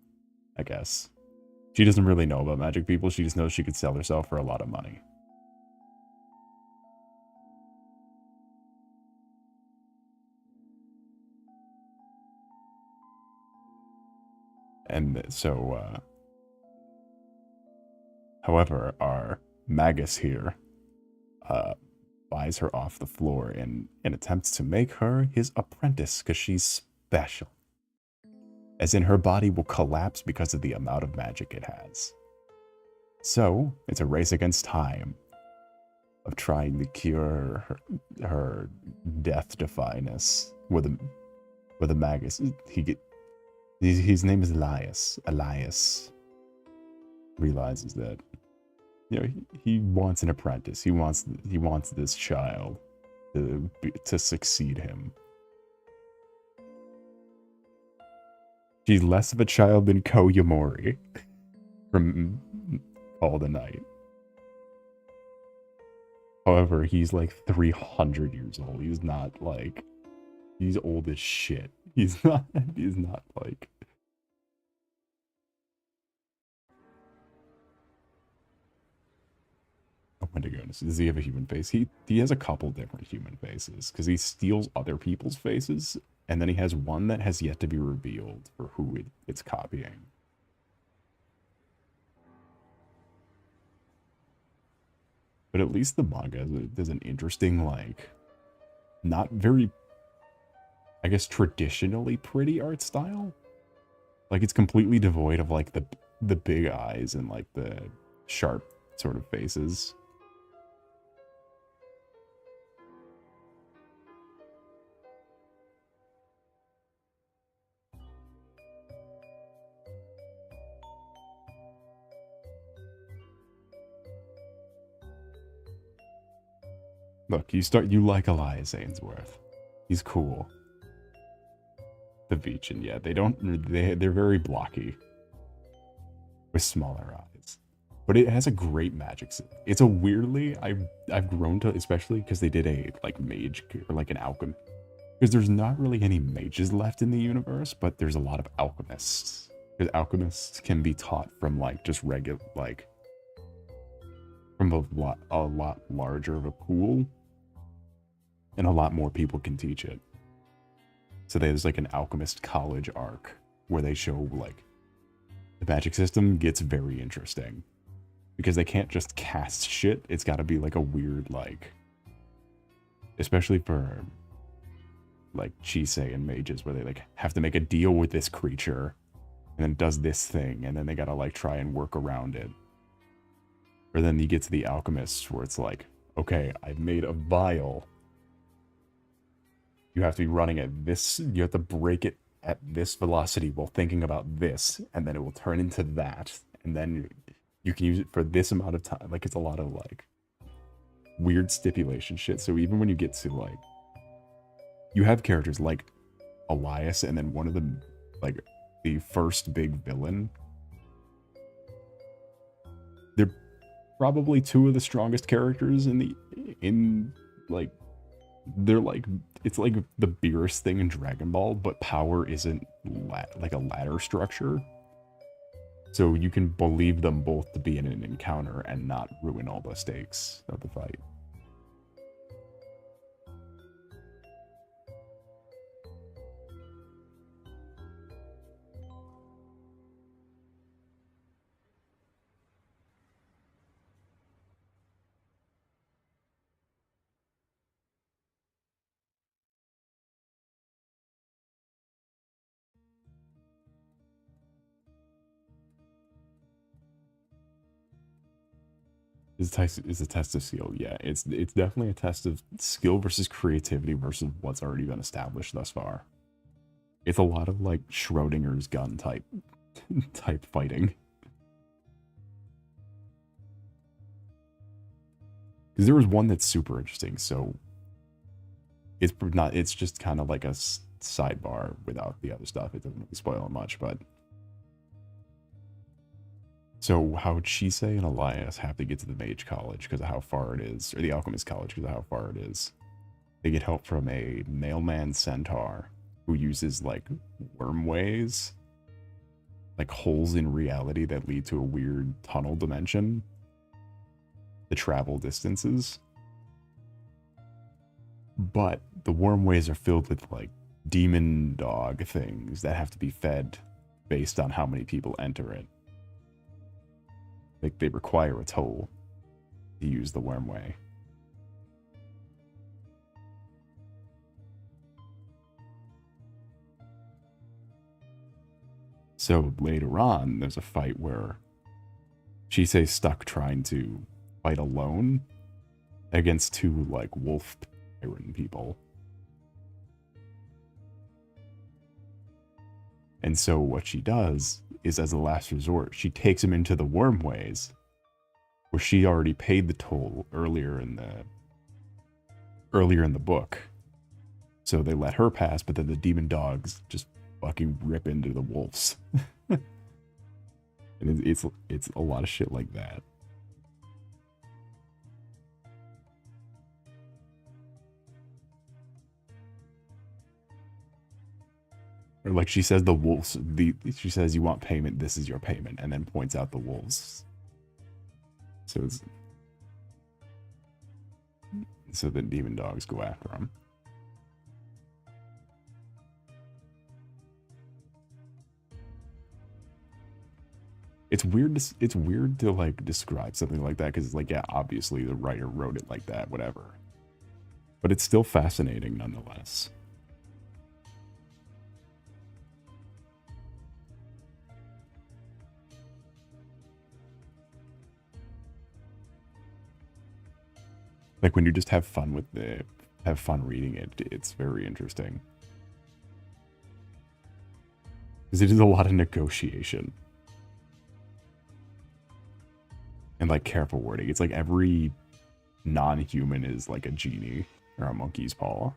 I guess. She doesn't really know about magic people, she just knows she could sell herself for a lot of money. And so, however, our Magus here buys her off the floor and attempts to make her his apprentice because she's special. As in, her body will collapse because of the amount of magic it has. So, it's a race against time of trying to cure her death-defyness with a Magus. His name is Elias. Elias realizes that he wants an apprentice. He wants this child to succeed him. She's less of a child than Ko Yamori from All the Night. However, he's like 300 years old. He's not like, he's old as shit. He's not like. Oh my goodness, does he have a human face? He has a couple different human faces because he steals other people's faces, and then he has one that has yet to be revealed for who it's copying. But at least the manga there's an interesting, like, not very, I guess, traditionally pretty art style. Like, it's completely devoid of like the big eyes and like the sharp sort of faces. Look, you like Elias Ainsworth. He's cool. The Veechan, yeah, they're very blocky with smaller eyes, but it has a great magic. It's a weirdly I've grown to, especially because they did a like mage or like an alchemy, because there's not really any mages left in the universe, but there's a lot of alchemists. Because alchemists can be taught from like just regular like from a lot larger of a pool, and a lot more people can teach it. So there's like an alchemist college arc where they show like the magic system gets very interesting because they can't just cast shit. It's got to be like a weird, like, especially for like Chisei and mages where they like have to make a deal with this creature and then it does this thing and then they got to like try and work around it. Or then you get to the alchemists where it's like, okay, I've made a vial. You have to be running at this, you have to break it at this velocity while thinking about this, and then it will turn into that, and then you can use it for this amount of time. Like, it's a lot of like weird stipulation shit. So even when you get to like, you have characters like Elias, and then one of them, like the first big villain, they're probably two of the strongest characters in like, they're like, it's like the Beerus thing in Dragon Ball, but power isn't like a ladder structure. So you can believe them both to be in an encounter and not ruin all the stakes of the fight. Is a test of skill. Yeah, it's definitely a test of skill versus creativity versus what's already been established thus far. It's a lot of like Schrodinger's gun type fighting. Because there was one that's super interesting. So it's just kind of like a sidebar without the other stuff. It doesn't really spoil much, but so how would Chise and Elias have to get to the Mage College because of how far it is, or the Alchemist College because of how far it is? They get help from a mailman centaur who uses like wormways, like holes in reality that lead to a weird tunnel dimension to travel distances. But the wormways are filled with like demon dog things that have to be fed based on how many people enter it. Like they require a toll to use the wormway. So later on, there's a fight where Chise's stuck trying to fight alone against two like wolf tyrant people. And so what she does is, as a last resort, she takes him into the wormways, where she already paid the toll earlier in the book. So they let her pass, but then the demon dogs just fucking rip into the wolves. And it's a lot of shit like that. Or like she says the wolves, she says, you want payment, this is your payment, and then points out the wolves. So the demon dogs go after him. It's weird to like describe something like that because it's like, yeah, obviously the writer wrote it like that, whatever. But it's still fascinating nonetheless. Like when you just have fun reading it, it's very interesting. Because it is a lot of negotiation. And like careful wording. It's like every non-human is like a genie or a monkey's paw.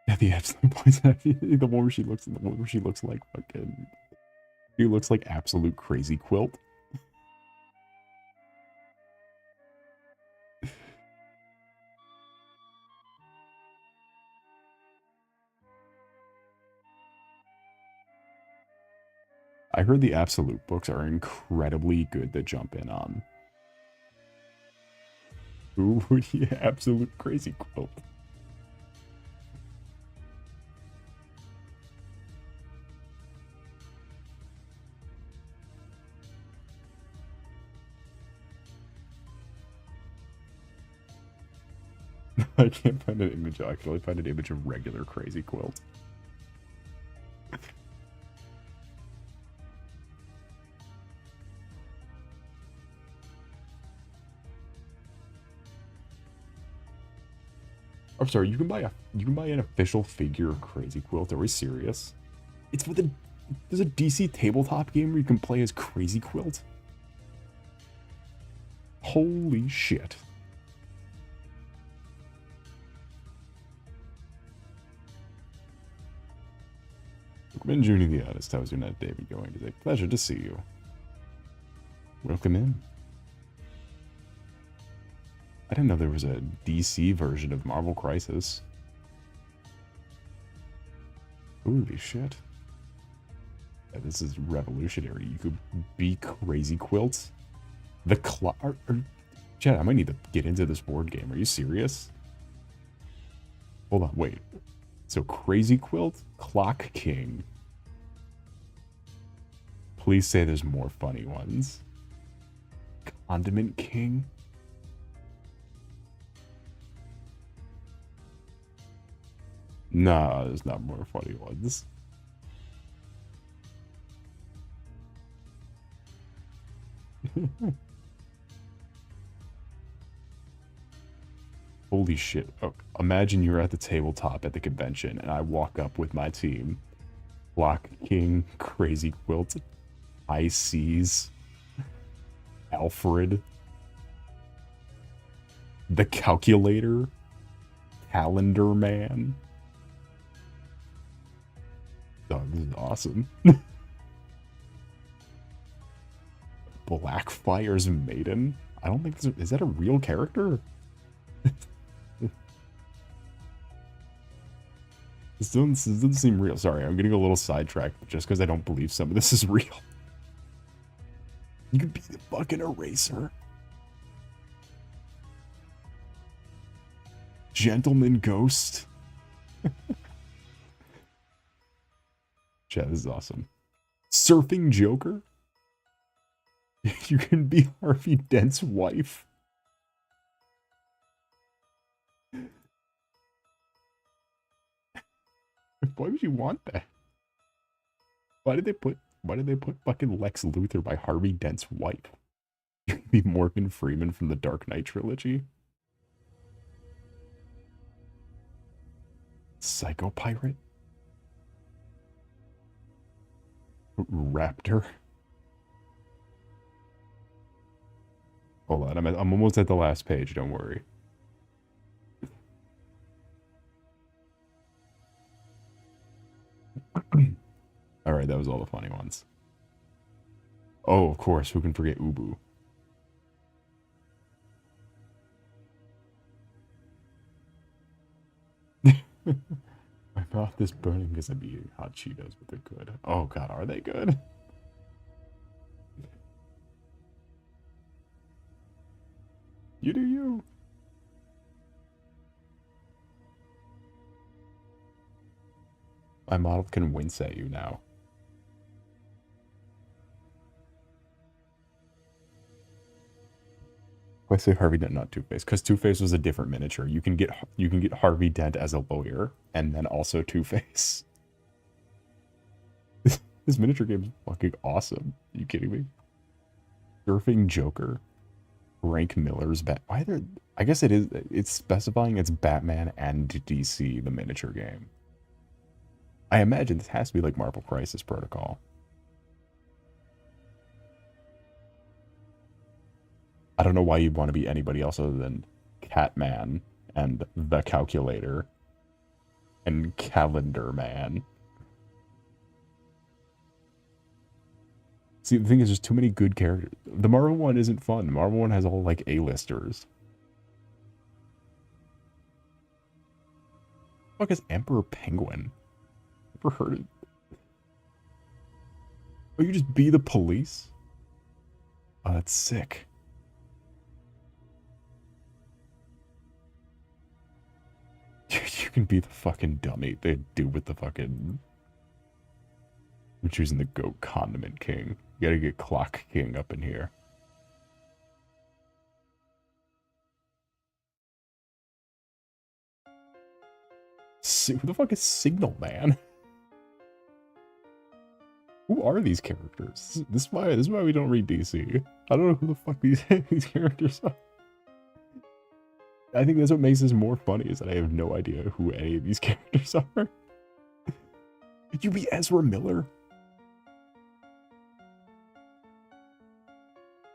Yeah, the absolute points. The one where she looks like fucking. She looks like absolute crazy quilt. I heard the absolute books are incredibly good to jump in on. Ooh, yeah, absolute crazy quilt. I can't find an image. I can only find an image of regular crazy quilt. I'm sorry, you can buy an official figure of Crazy Quilt. Are we serious? It's for there's a DC tabletop game where you can play as Crazy Quilt. Holy shit. Welcome in, Junie the Artist. How's your night, David, going today? Pleasure to see you. Welcome in. I didn't know there was a DC version of Marvel Crisis. Holy shit. Yeah, this is revolutionary. You could be Crazy Quilt. Chad, I might need to get into this board game. Are you serious? Hold on, wait. So Crazy Quilt, Clock King. Please say there's more funny ones. Condiment King. Nah, there's not more funny ones. Holy shit. Oh, imagine you're at the tabletop at the convention and I walk up with my team. Block King, Crazy Quilt, High Seas, Alfred, the Calculator, Calendar Man. Oh, this is awesome. Blackfire's Maiden? I don't think is that a real character? This doesn't seem real. Sorry, I'm getting a little sidetracked just because I don't believe some of this is real. You could be the fucking eraser. Gentleman Ghost. Chat, this is awesome. Surfing Joker? You can be Harvey Dent's wife. Why would you want that? Why did they put fucking Lex Luthor by Harvey Dent's wife? You can be Morgan Freeman from the Dark Knight trilogy. Psycho Pirate? Raptor? Hold on, I'm almost at the last page, don't worry. Alright, that was all the funny ones. Oh, of course, who can forget Ubu? My mouth is burning because I'm eating hot Cheetos, but they're good. Oh god, are they good? You do you. My model can wince at you now. Why say Harvey Dent, not Two-Face? Because Two-Face was a different miniature. You can get Harvey Dent as a lawyer, and then also Two-Face. This miniature game is fucking awesome. Are you kidding me? Surfing Joker. Frank Miller's Why are there... I guess it's specifying it's Batman and DC, the miniature game. I imagine this has to be like Marvel Crisis Protocol. I don't know why you'd want to be anybody else other than Catman and the Calculator and Calendar Man. See, the thing is, there's too many good characters. The Marvel one isn't fun. The Marvel one has all, like, A-listers. What the fuck is Emperor Penguin? Never heard of... Oh, you just be the police? Oh, that's sick. You can be the fucking dummy they do with the fucking... I'm choosing the Goat Condiment King. You gotta get Clock King up in here. Who the fuck is Signal Man? Who are these characters? This is why we don't read DC. I don't know who the fuck these characters are. I think that's what makes this more funny, is that I have no idea who any of these characters are. Could you be Ezra Miller?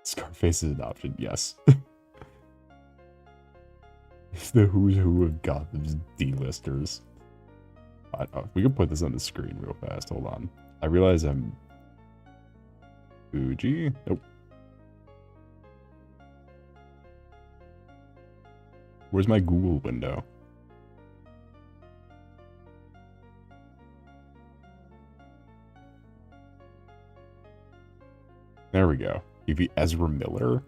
Scarface is an option, yes. It's the who's who of Gotham's D-listers. We can put this on the screen real fast. Hold on. I realize I'm... Fuji? Nope. Where's my Google window? There we go. You be Ezra Miller.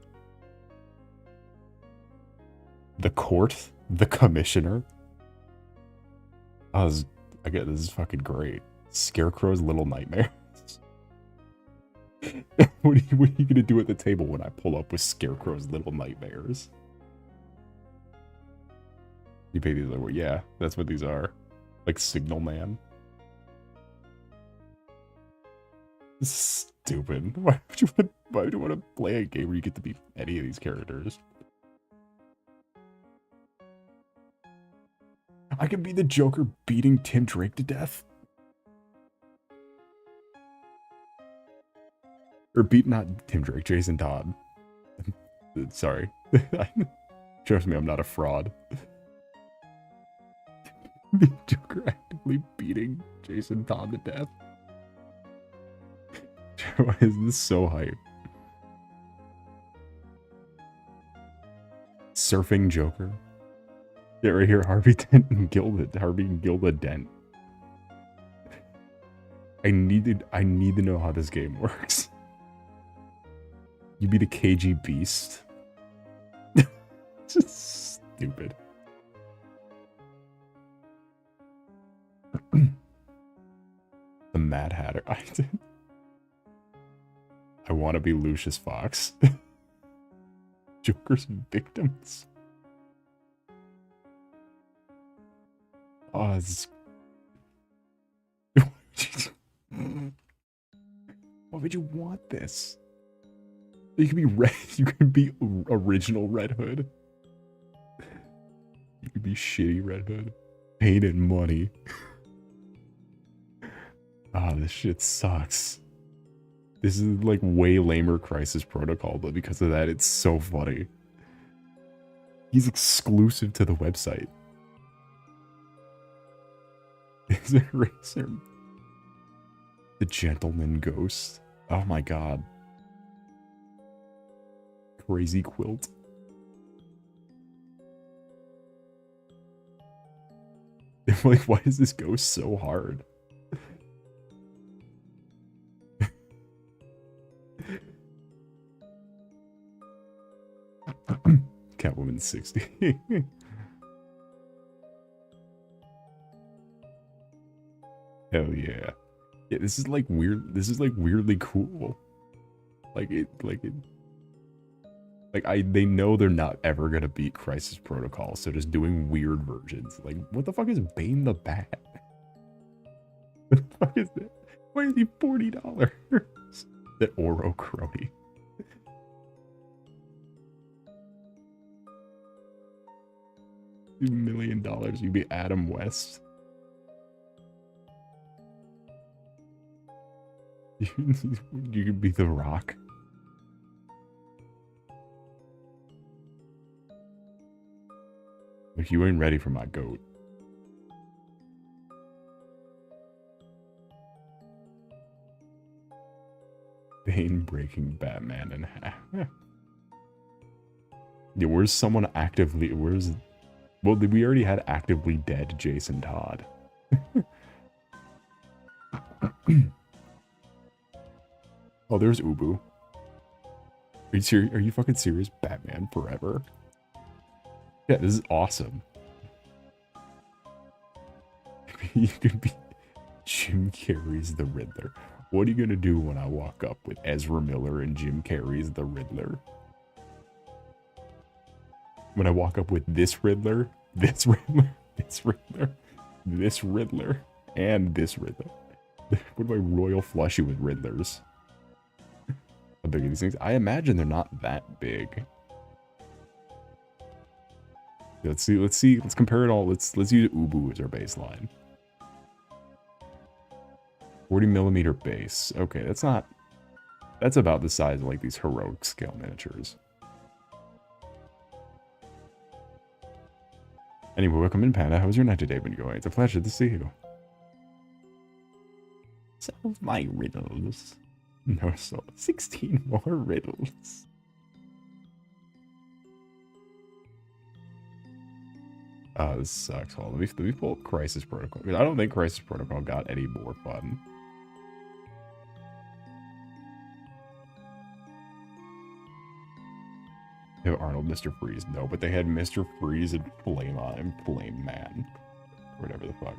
The Court. The Commissioner. Oh, this is fucking great. Scarecrow's Little Nightmares. What are you gonna do at the table when I pull up with Scarecrow's Little Nightmares? You pay these over. Yeah, that's what these are. Like Signal Man. This is stupid. Why would you want to play a game where you get to be any of these characters? I could be the Joker beating Tim Drake to death. Or beat not Tim Drake, Jason Todd. Sorry. Trust me, I'm not a fraud. The Joker actively beating Jason Todd to death. Why is this so hype? Surfing Joker. Yeah, right here, Harvey Dent and Gilda. Harvey and Gilda Dent. I need to know how this game works. You be the KG Beast. Just stupid. The Mad Hatter. I want to be Lucius Fox. Joker's victims. Oh, this is... Why would you want this? You can be red. You can be original Red Hood. You can be shitty Red Hood. Pain and money. Ah, this shit sucks. This is like way lamer Crisis Protocol, but because of that, it's so funny. He's exclusive to the website. Is it Racer? The Gentleman Ghost. Oh my god. Crazy Quilt. Like, why is this ghost so hard? Catwoman 60. Hell yeah. Yeah, this is like weird. This is like weirdly cool. They know they're not ever gonna beat Crisis Protocol, so just doing weird versions. Like, what the fuck is Bane the Bat? What the fuck is that? Why is he $40? That Oro Crony. $2 million, you'd be Adam West. You could be The Rock. If you ain't ready for my goat. Bane breaking Batman in half. Yeah, where's someone actively... Where's... Well, we already had actively dead Jason Todd. Oh, there's Ubu. Are you serious? Are you fucking serious? Batman Forever? Yeah, this is awesome. You could be Jim Carrey's the Riddler. What are you gonna do when I walk up with Ezra Miller and Jim Carrey's the Riddler? When I walk up with this Riddler, this Riddler, this Riddler, this Riddler, and this Riddler. What do I royal flush you with Riddlers? How big are these things? I imagine they're not that big. Let's compare it all. Let's use Ubu as our baseline. 40mm base. Okay, that's about the size of like these heroic scale miniatures. Anyway, welcome in, Panda. How's your night today been going? It's a pleasure to see you. Solve my riddles. No, so 16 more riddles. Oh, this sucks. Hold on, let me pull up Crisis Protocol. I don't think Crisis Protocol got any more fun. They have Arnold, Mr. Freeze. No, but they had Mr. Freeze and Flame on him. Flame Man. Or whatever the fuck.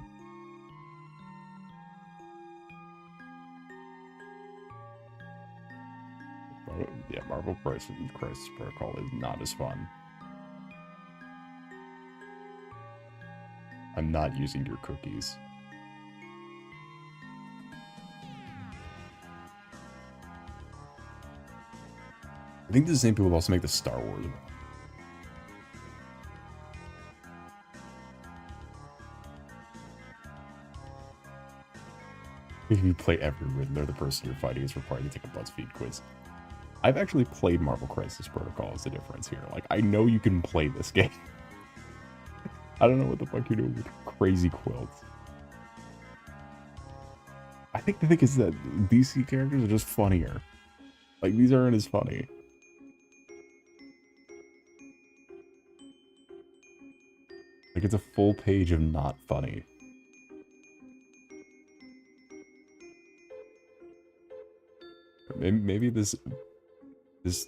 Yeah, Marvel Crisis Protocol is not as fun. I'm not using your cookies. I think the same people also make the Star Wars one. If you play every Riddler, the person you're fighting is required to take a BuzzFeed quiz. I've actually played Marvel Crisis Protocol is the difference here. Like, I know you can play this game. I don't know what the fuck you're doing with crazy quilts. I think the thing is that DC characters are just funnier. Like, these aren't as funny. Like, it's a full page of not funny. Maybe this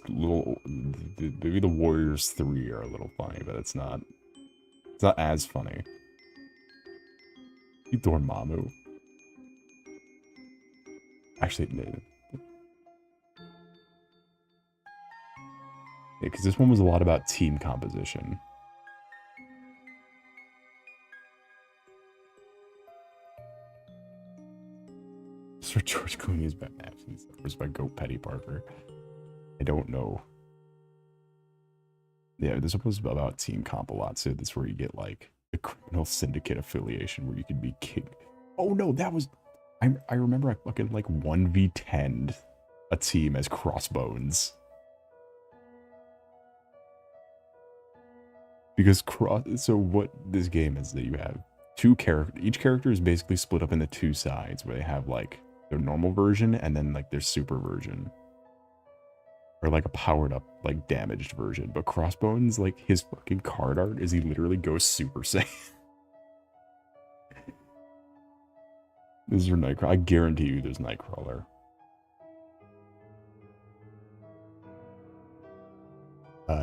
little, maybe the Warriors 3 are a little funny, but it's not as funny. Dormammu. Actually, no. Yeah, because this one was a lot about team composition. Sir George Clooney's Batman. Where's my goat Petty Parker? I don't know. Yeah, this one was about team comp a lot, so that's where you get like the criminal syndicate affiliation where you could be king. Oh no, that was I remember I fucking like 1v10'd a team as Crossbones. Because so what this game is that you have two characters. Each character is basically split up into two sides where they have like their normal version and then like their super version. Or like a powered up, like damaged version. But Crossbones, like his fucking card art is he literally goes Super Saiyan. This is your Nightcrawler. I guarantee you there's Nightcrawler.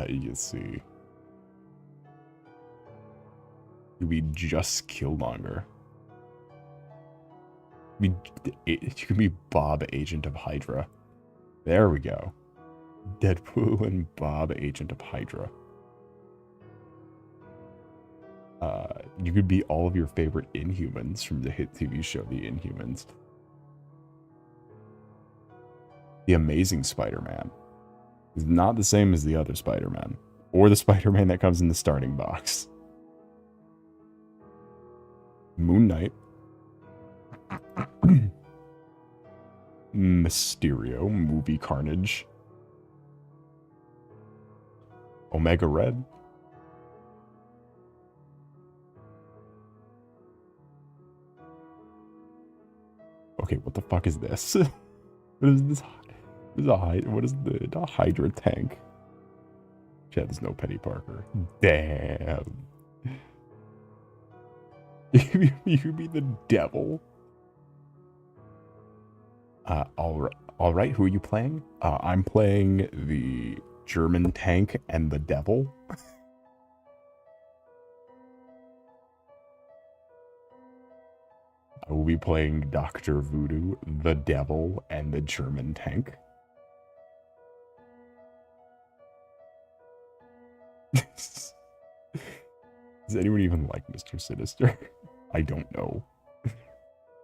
You see. You'll be just Killmonger. You can be Bob, Agent of Hydra. There we go. Deadpool and Bob, Agent of Hydra. You could be all of your favorite Inhumans from the hit TV show The Inhumans. The Amazing Spider-Man is not the same as the other Spider-Man, or the Spider-Man that comes in the starting box. Moon Knight. Mysterio, Movie Carnage. Omega Red. Okay, what the fuck is this? What is this? What is the Hydra tank? Chad, there's no Petty Parker. Damn. You could be the devil. All right. Who are you playing? I'm playing the German tank and the devil. I will be playing Dr. Voodoo, the devil, and the German tank. Does anyone even like Mr. Sinister? I don't know.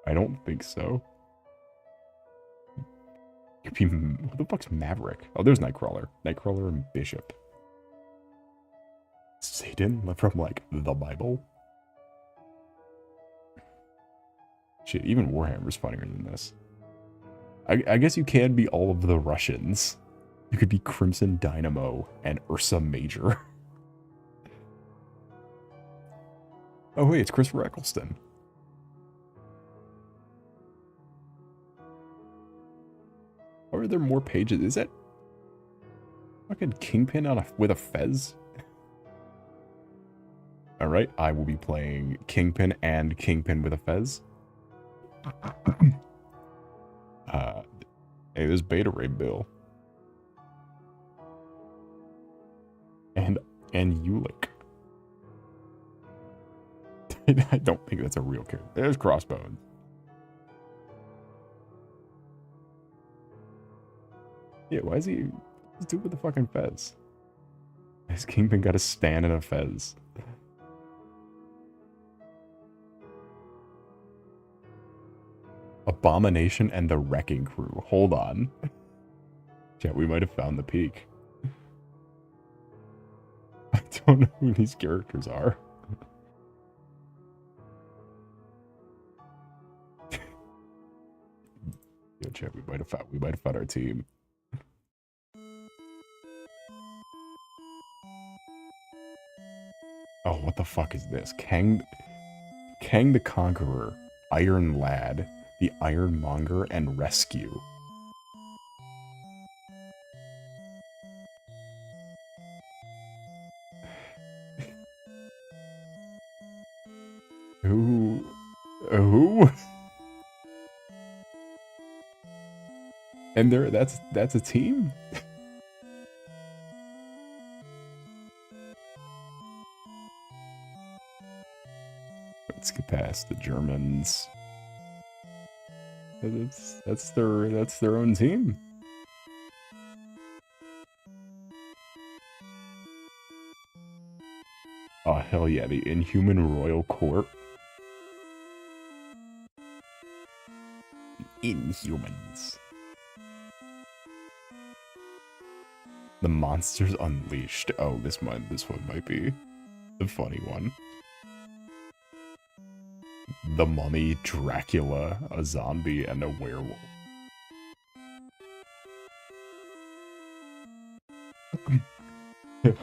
I don't think so. Who the fuck's Maverick? Oh, there's Nightcrawler. Nightcrawler and Bishop. Satan from, like, the Bible? Shit, even Warhammer's funnier than this. I guess you can be all of the Russians. You could be Crimson Dynamo and Ursa Major. Oh, wait, it's Christopher Eccleston. Or are there more pages? Is that fucking Kingpin with a fez? Alright, I will be playing Kingpin and Kingpin with a fez. Hey, there's Beta Ray Bill. And Ulick. I don't think that's a real character. There's Crossbones. Yeah, why is he... What's dude with the fucking fez? His Kingpin got a stand and a fez. Abomination and the Wrecking Crew. Hold on. Chat, we might have found the peak. I don't know who these characters are. Yo, chat, we might have found our team. Oh, what the fuck is this? Kang the Conqueror, Iron Lad, the Ironmonger, and Rescue. Who? And that's a team? Let's get past the Germans. That's their own team. Oh hell yeah, the Inhuman Royal Court. Inhumans. The Monsters Unleashed. Oh, this one might be the funny one. The Mummy, Dracula, a zombie, and a werewolf.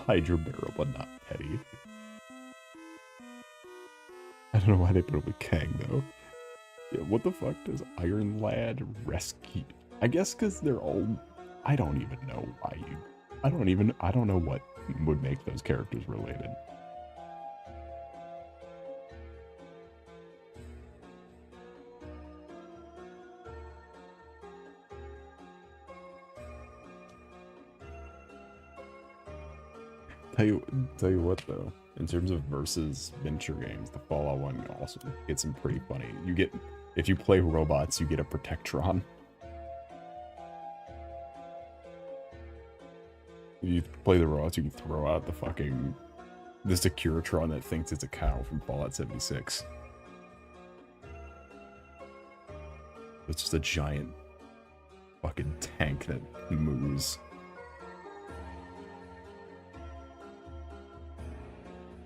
Hydra barrel, but not petty. I don't know why they put it with Kang though. Yeah, what the fuck does Iron Lad rescue? I guess because they're all. I don't even know why you. I don't know what would make those characters related. Tell you what though, in terms of versus miniature games, the Fallout one also gets some pretty funny. If you play robots, you get a Protectron. If you play the robots, you can throw out the Securitron that thinks it's a cow from Fallout 76. It's just a giant fucking tank that moves.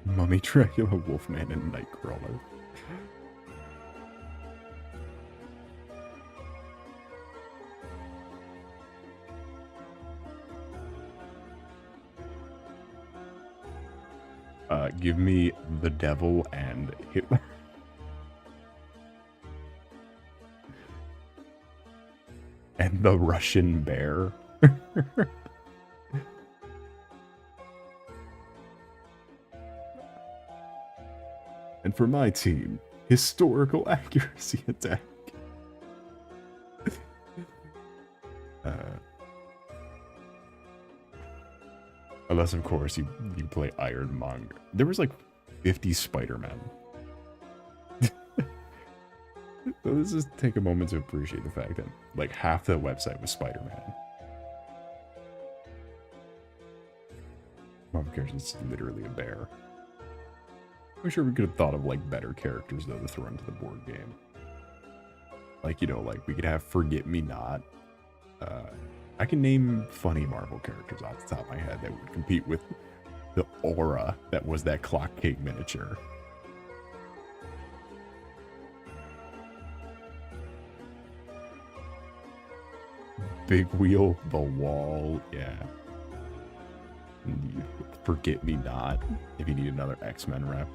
Mummy, Dracula, Wolfman, and Nightcrawler. Give me the Devil and Hitler. And the Russian Bear. And for my team, historical accuracy attack. Unless, of course, you play Ironmonger. There was like 50 Spider-Men. So let's just take a moment to appreciate the fact that like half the website was Spider-Man. Of course, it's literally a bear. I'm sure we could have thought of like better characters though to throw into the board game. Like, you know, like we could have Forget Me Not. I can name funny Marvel characters off the top of my head that would compete with the aura that was that Clock Cake miniature. Big Wheel, The Wall, yeah. Forget Me Not, if you need another X-Men rep.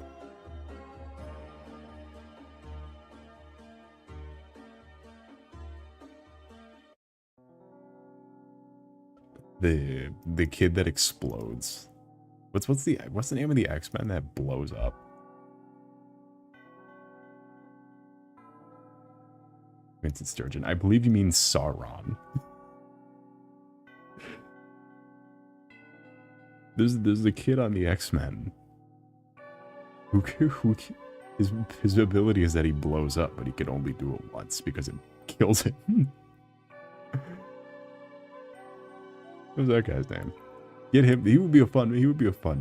The kid that explodes. What's the name of the X-Men that blows up? Vincent Sturgeon. I believe you mean Sauron. There's the kid on the X-Men who his ability is that he blows up, but he can only do it once because it kills him. What was that guy's name? Get him. He would be a fun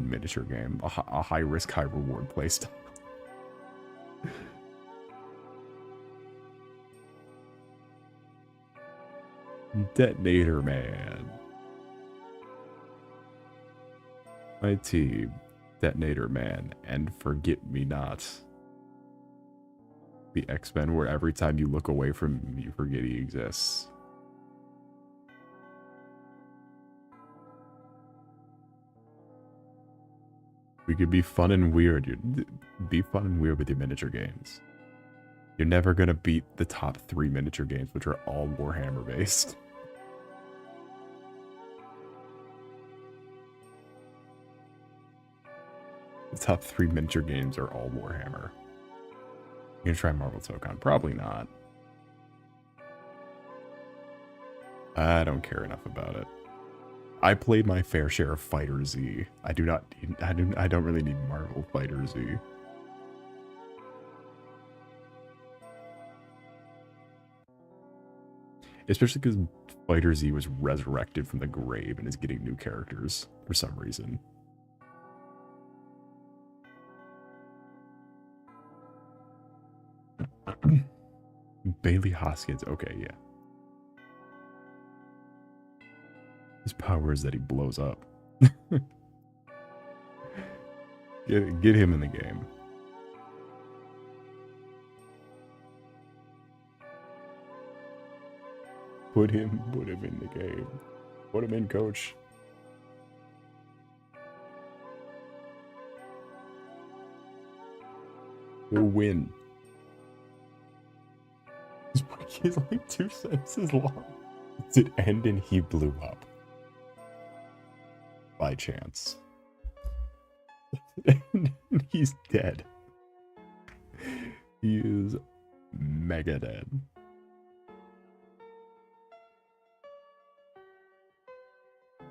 miniature game. A high risk, high reward playstyle. Detonator Man. My team. Detonator Man and Forget Me Not. The X-Men where every time you look away from him, you forget he exists. We could be fun and weird. Be fun and weird with your miniature games. You're never gonna beat the top 3 miniature games, which are all Warhammer based. The top 3 miniature games are all Warhammer. You gonna try Marvel Tokon? Probably not. I don't care enough about it. I played my fair share of Fighter Z. I don't really need Marvel Fighter Z. Especially because Fighter Z was resurrected from the grave and is getting new characters for some reason. Bailey Hoskins. Okay, yeah. His power is that he blows up. Get him in the game. Put him in the game. Put him in, coach. We'll win. He's like 2 sentences long. It end and he blew up. By chance. And he's dead. He is mega dead.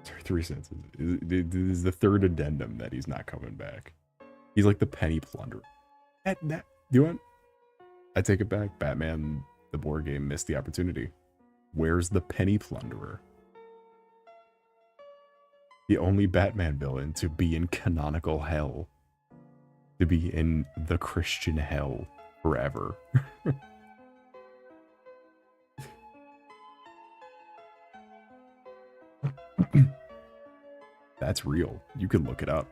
Sorry, 3 sentences. This is the 3rd addendum that he's not coming back. He's like the penny plunderer. Do you want? I take it back. Batman, the board game, missed the opportunity. Where's the penny plunderer? The only Batman villain to be in canonical hell. To be in the Christian hell forever. That's real. You can look it up.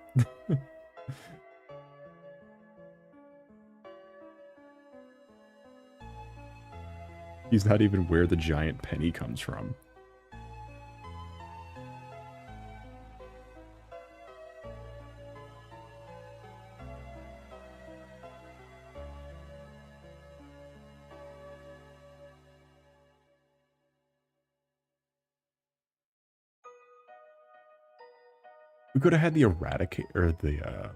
He's not even where the giant penny comes from. We could have had the Eradicator, or the,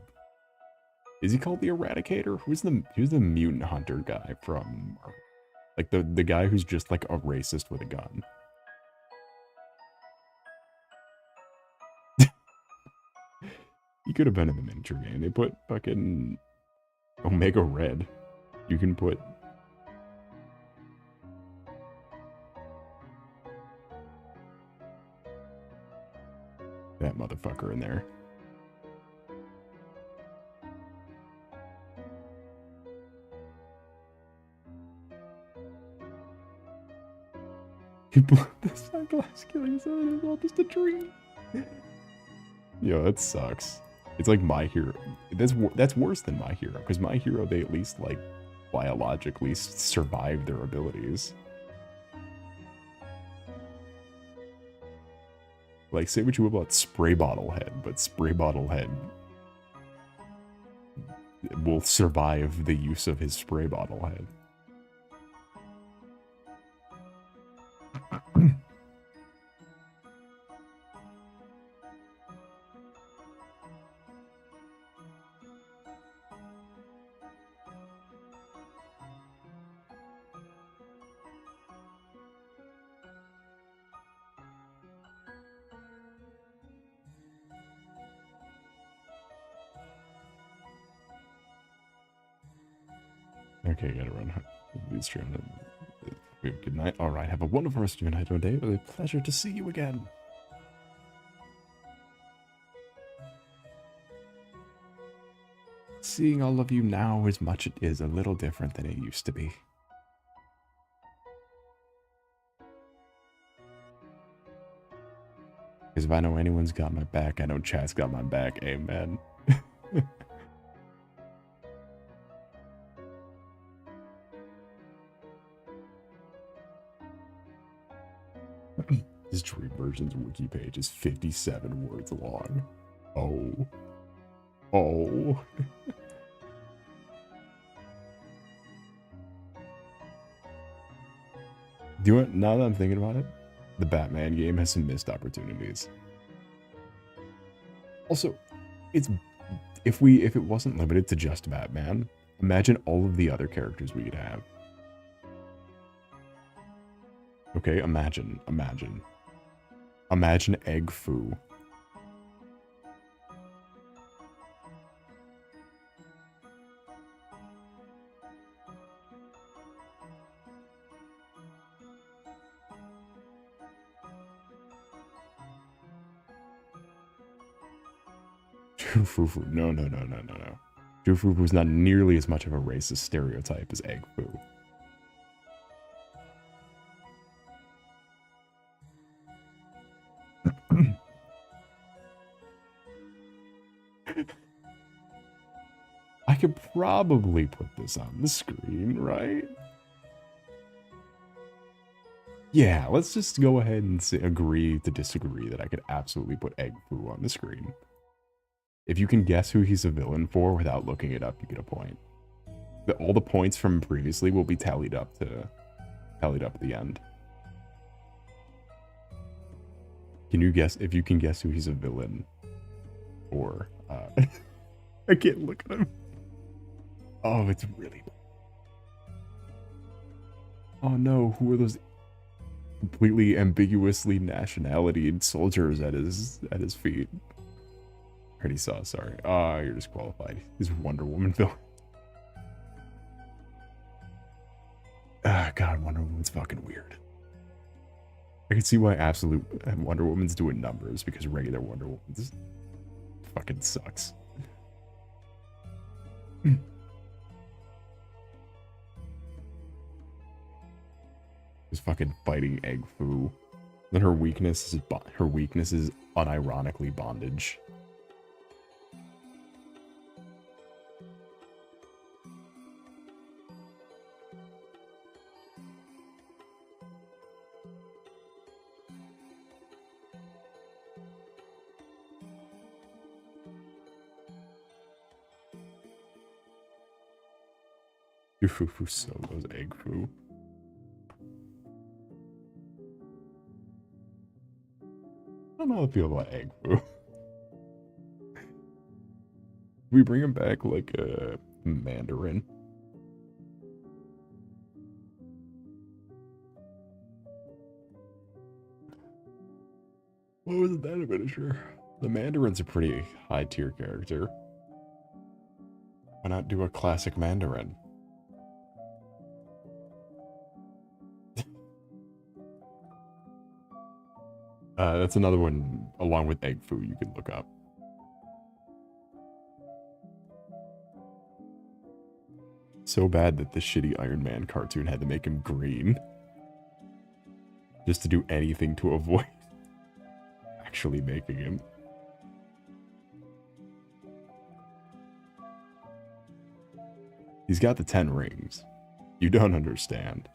is he called the Eradicator? Who's the mutant hunter guy from, like, the guy who's just, like, a racist with a gun? He could have been in the miniature game. They put fucking Omega Red. You can put... that motherfucker in there. He blew the sunglass killing someone. It was all just a dream. Yo, that sucks. It's like My Hero. That's worse than My Hero, because My Hero, they at least, like, biologically survive their abilities. Like, say what you will about Spray Bottle Head, but Spray Bottle Head will survive the use of his Spray Bottle Head. Okay, gotta run. Good night. All right, have a wonderful rest of your night or day. It was a pleasure to see you again. Seeing all of you now is much it is a little different than it used to be. Because if I know anyone's got my back, I know chat's got my back. Amen. This Dream Version's wiki page is 57 words long. Oh. Oh. Do you know what? Now that I'm thinking about it, the Batman game has some missed opportunities. Also, it's if it wasn't limited to just Batman, imagine all of the other characters we could have. Okay, imagine Egg Foo. Fufu. No. Fufu is not nearly as much of a racist stereotype as Egg Foo. I could probably put this on the screen, right? Yeah, let's just go ahead and agree to disagree that I could absolutely put Egg Foo on the screen. If you can guess who he's a villain for without looking it up, you get a point. All the points from previously will be tallied up at the end. Can you guess if you can guess who he's a villain for? I can't look at him. Oh, it's really. Oh no, who are those completely ambiguously nationality soldiers at his feet? Already saw, sorry. Ah, you're disqualified. He's Wonder Woman villain. Ah, God, Wonder Woman's fucking weird. I can see why absolute Wonder Woman's doing numbers, because regular Wonder Woman's fucking sucks. Just fucking fighting Egg Foo. Then her weakness is unironically bondage. Foo solos Egg Foo. I don't know how I feel about Egg Foo. We bring him back like a Mandarin. What was that adventure? The Mandarin's a pretty high tier character. Why not do a classic Mandarin? That's another one, along with Egg Foo, you can look up. So bad that the shitty Iron Man cartoon had to make him green. Just to do anything to avoid actually making him. He's got the 10 rings. You don't understand.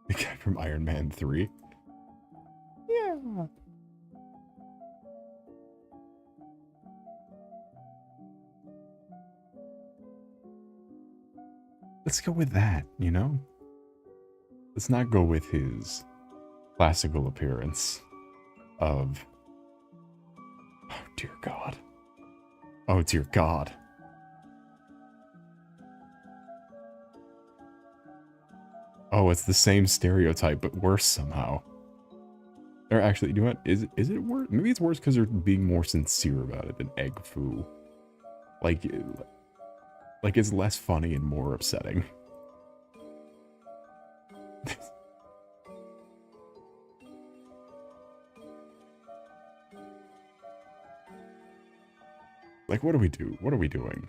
The guy from Iron Man 3. Yeah. Let's go with that, you know? Let's not go with his classical appearance of... Oh, dear God. Oh, dear God. Oh, it's the same stereotype, but worse somehow. Or actually, you know what? Is it worse? Maybe it's worse because they're being more sincere about it than Egg Foo. Like it's less funny and more upsetting. Like, what do we do? What are we doing?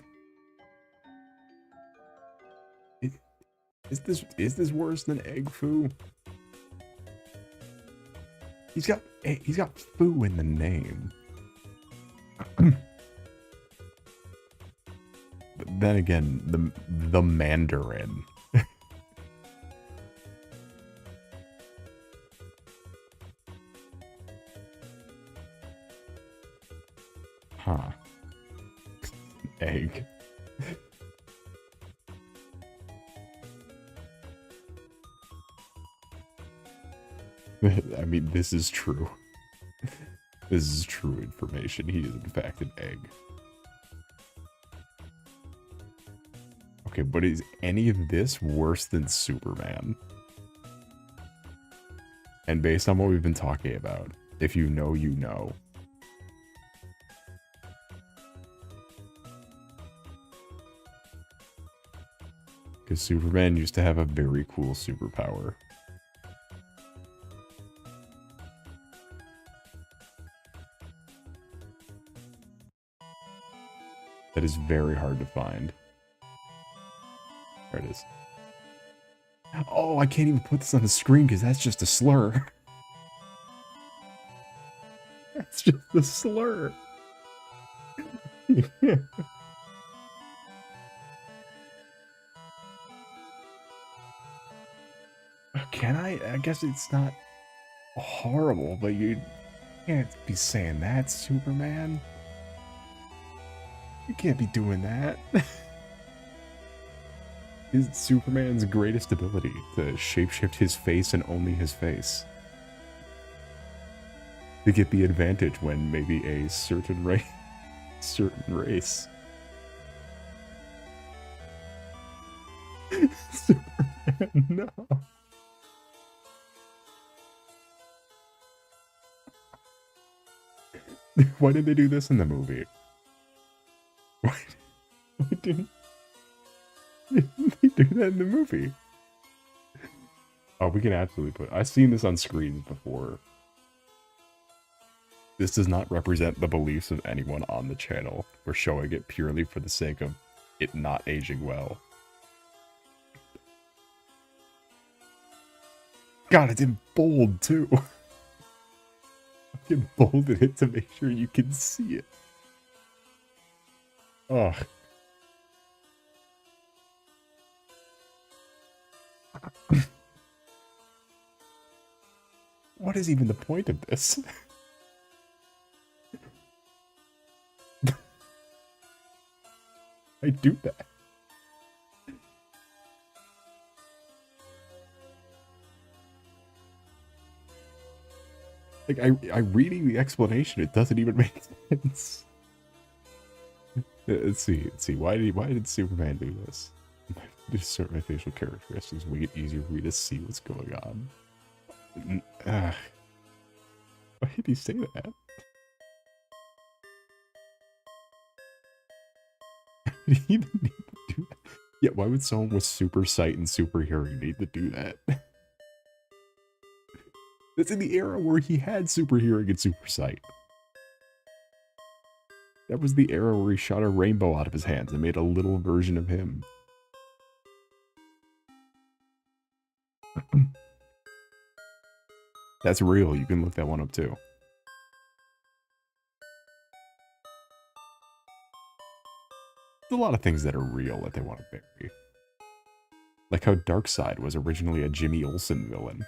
Is this worse than egg foo? He's got foo in the name. But then again, the Mandarin. Huh. Egg. I mean, this is true. This is true information. He is, in fact, an egg. Okay, but is any of this worse than Superman? And based on what we've been talking about, if you know, you know. Because Superman used to have a very cool superpower. That is very hard to find. There it is. Oh, I can't even put this on the screen because that's just a slur. That's just a slur. Can I? I guess it's not horrible, but you can't be saying that, Superman. You can't be doing that. Is Superman's greatest ability to shapeshift his face and only his face. To get the advantage when maybe a certain race. Superman, no. Why did they do this in the movie? Why didn't they do that in the movie? Oh, we can absolutely put... I've seen this on screens before. This does not represent the beliefs of anyone on the channel. We're showing it purely for the sake of it not aging well. God, it's in bold, too. I bolded it to make sure you can see it. Ugh. What is even the point of this? I do that. Like, I'm reading the explanation, it doesn't even make sense. Let's see. Why did Superman do this? Just certain facial characteristics make it easier for me to see what's going on. Why did he say that? Did he even need to do that? Yeah, why would someone with super sight and super hearing need to do that? That's in the era where he had super hearing and super sight. That was the era where he shot a rainbow out of his hands and made a little version of him. That's real. You can look that one up too. There's a lot of things that are real that they want to bury. Like how Darkseid was originally a Jimmy Olsen villain.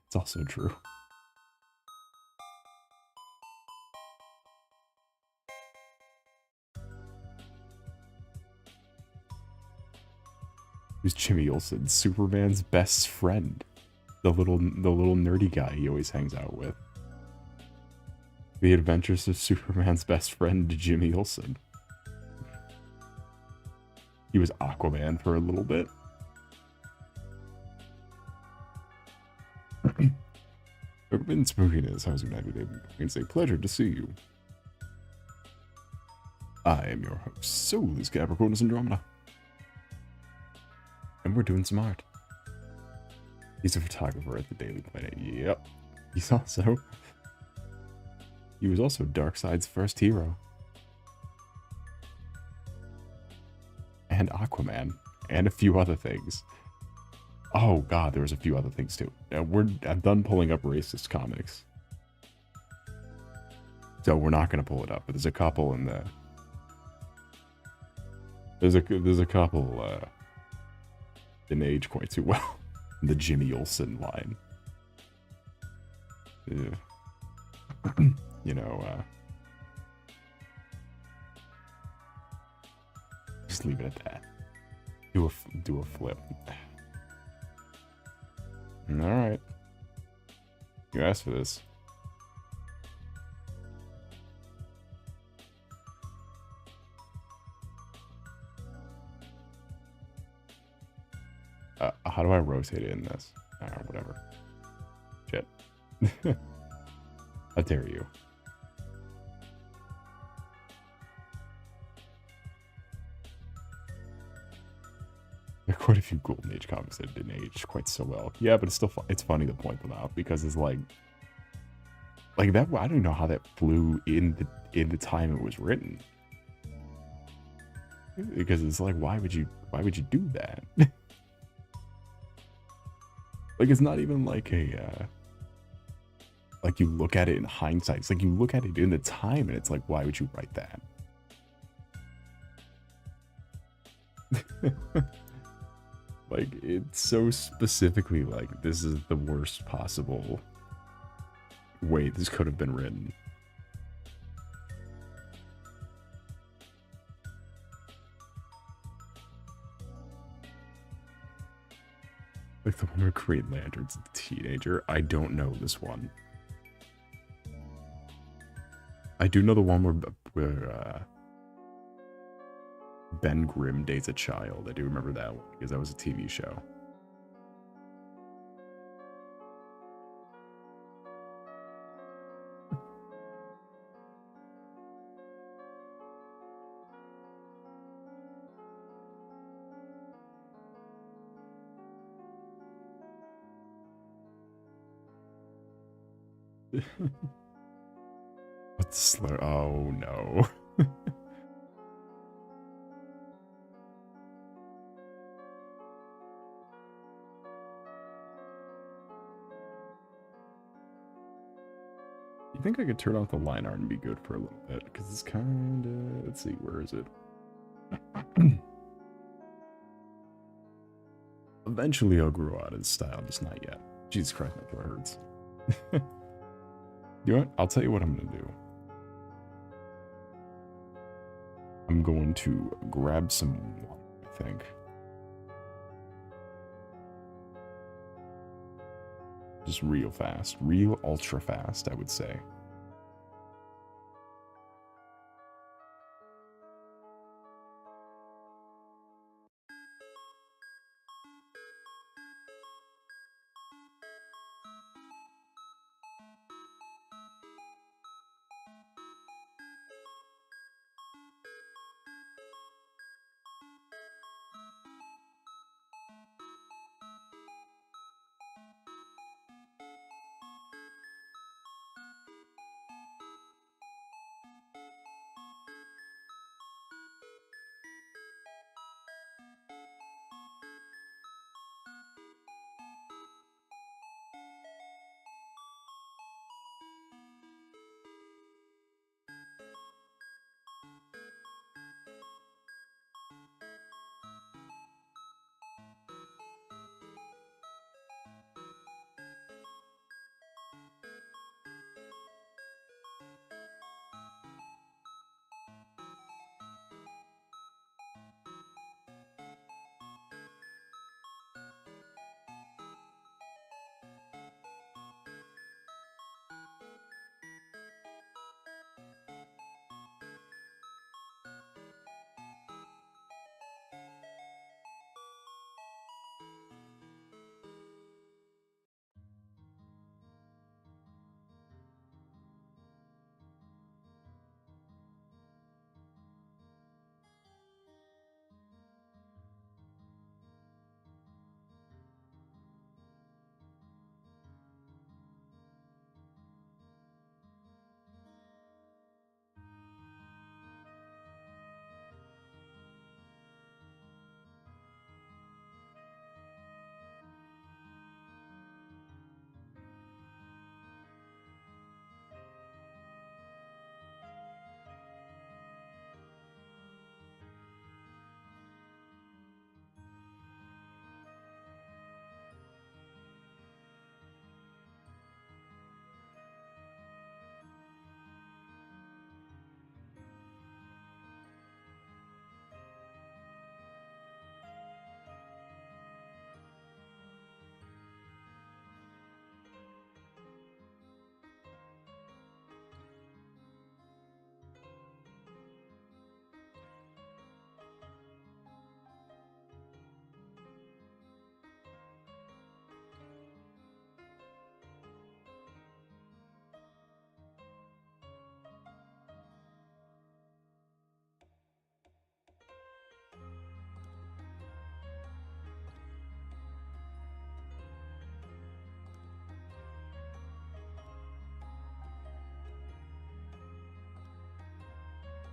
It's also true. Who's Jimmy Olsen? Superman's best friend. The little nerdy guy he always hangs out with. The Adventures of Superman's best friend, Jimmy Olsen. He was Aquaman for a little bit. Urban Spookiness, how's your night today? It's a pleasure to see you. I am your host, Solace, Capricornus, Andromeda. And we're doing some art. He's a photographer at the Daily Planet. Yep. He was also Darkseid's first hero. And Aquaman. and a few other things. Oh god, there was a few other things too. I'm done pulling up racist comics. So we're not gonna pull it up, but there's a couple in the... There's a couple didn't age quite too well. The Jimmy Olsen line. Yeah. You know, just leave it at that. Do a flip. Alright. You asked for this. How do I rotate it in this? Whatever. Shit. How dare you? There are quite a few Golden Age comics that didn't age quite so well. Yeah, but it's still it's funny to point them out because it's like that. I don't know how that flew in the time it was written. Because it's like, why would you do that? Like, it's not even like a like you look at it in hindsight. It's like you look at it in the time and it's like, why would you write that? Like, it's so specifically like, this is the worst possible way this could have been written. Like the one where Green Lantern's a teenager. I don't know this one. I do know the one where Ben Grimm dates a child. I do remember that one because that was a TV show. What's slur? Oh no. You think I could turn off the line art and be good for a little bit? Because it's kind of... Let's see, where is it? Eventually I'll grow out of this style, just not yet. Jesus Christ, my throat hurts. You know what? I'll tell you what I'm going to do. I'm going to grab some water, I think. Just real fast. Real ultra fast, I would say.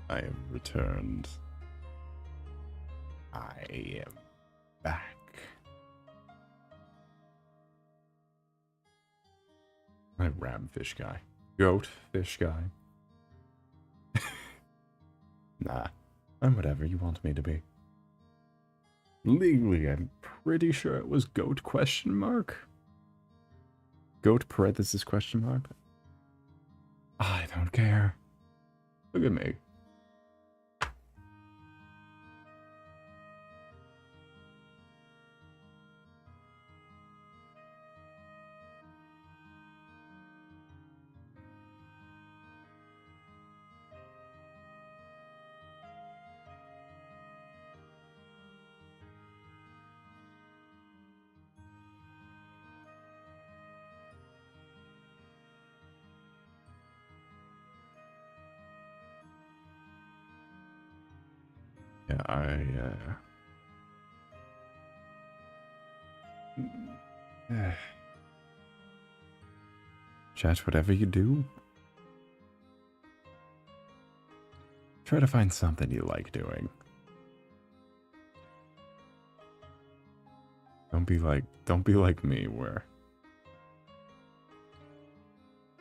I have returned. I am back. My ram fish guy. Goat fish guy. Nah, I'm whatever you want me to be. Legally, I'm pretty sure it was goat question mark. Goat parenthesis question mark. I don't care. Look at me. Yeah, chat, whatever you do, try to find something you like doing. Don't be like me, where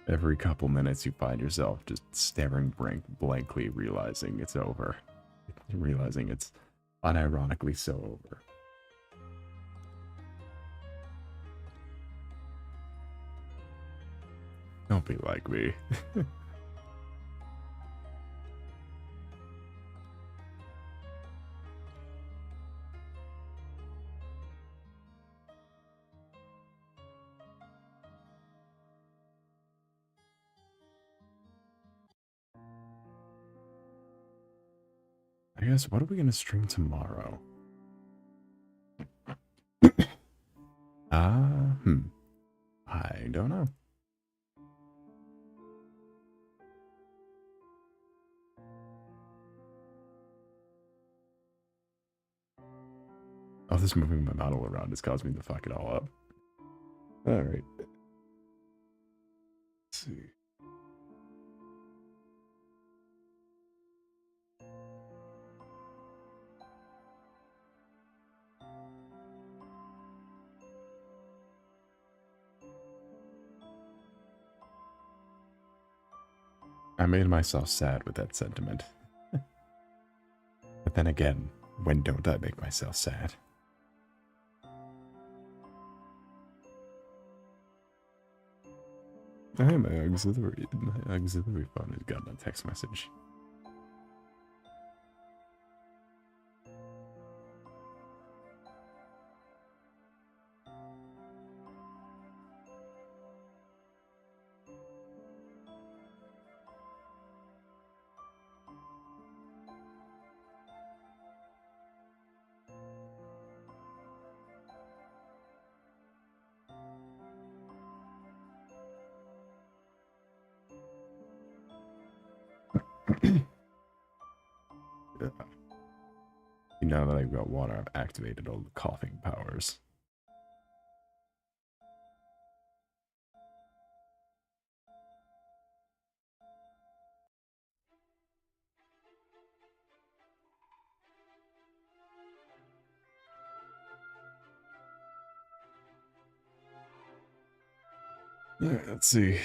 every couple minutes you find yourself just staring blankly, realizing it's over. Realizing it's unironically so over. Don't be like me. I guess, what are we going to stream tomorrow? I don't know. Oh, this moving my model around has caused me to fuck it all up. Alright. Let's see. I made myself sad with that sentiment. But then again, when don't I make myself sad? Hey, my auxiliary phone has gotten a text message. Yeah. Now that I've got water, I've activated all the coughing powers. Alright, let's see.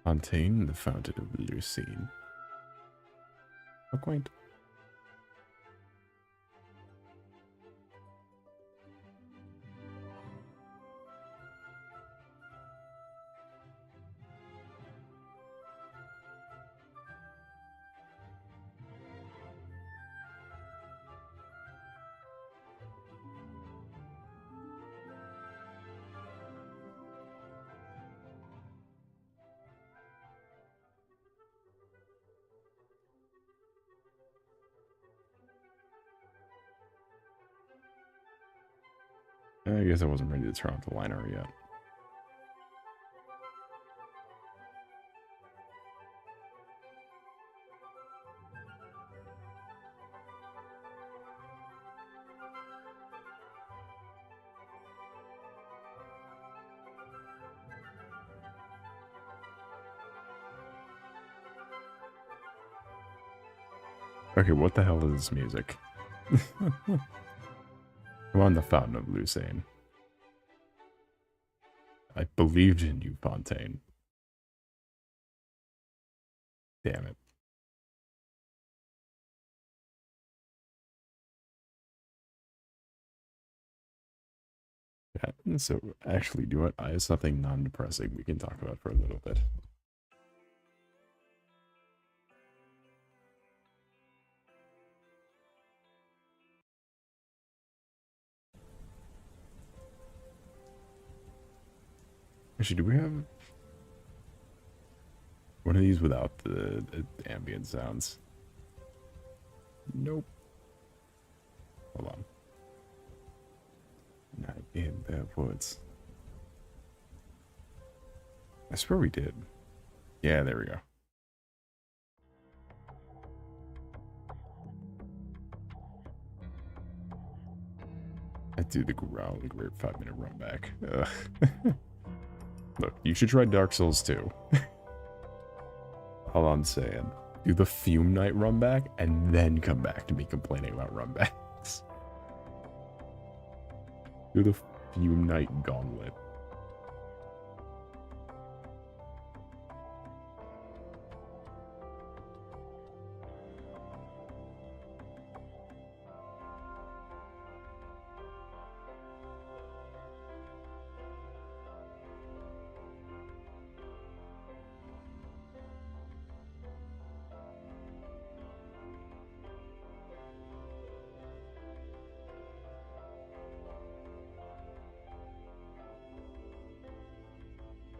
Fontaine, the Fountain of Lucine. How quaint. I guess I wasn't ready to turn off the liner yet. Okay, what the hell is this music? Come on, the Fountain of Lucerne. I believed in you, Fontaine. Damn it. Yeah, so, actually, do it. I have something non-depressing we can talk about for a little bit. Actually, do we have one of these without the ambient sounds? Nope. Hold on. Not in the woods. I swear we did. Yeah, there we go. I do the growling weird 5-minute run back. Look, you should try Dark Souls 2. All I'm saying. Do the Fume Night run back and then come back to me complaining about run backs. Do the Fume Night Gauntlet.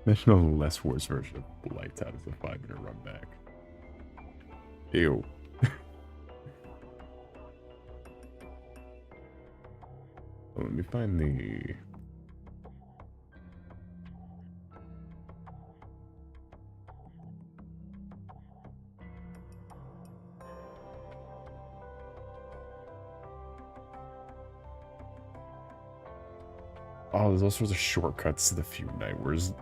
Mention a less worse version of Lights Out as a 5-minute run back. Ew. Well, let me find the... Oh, there's all sorts of shortcuts to the Fume Night. Where's...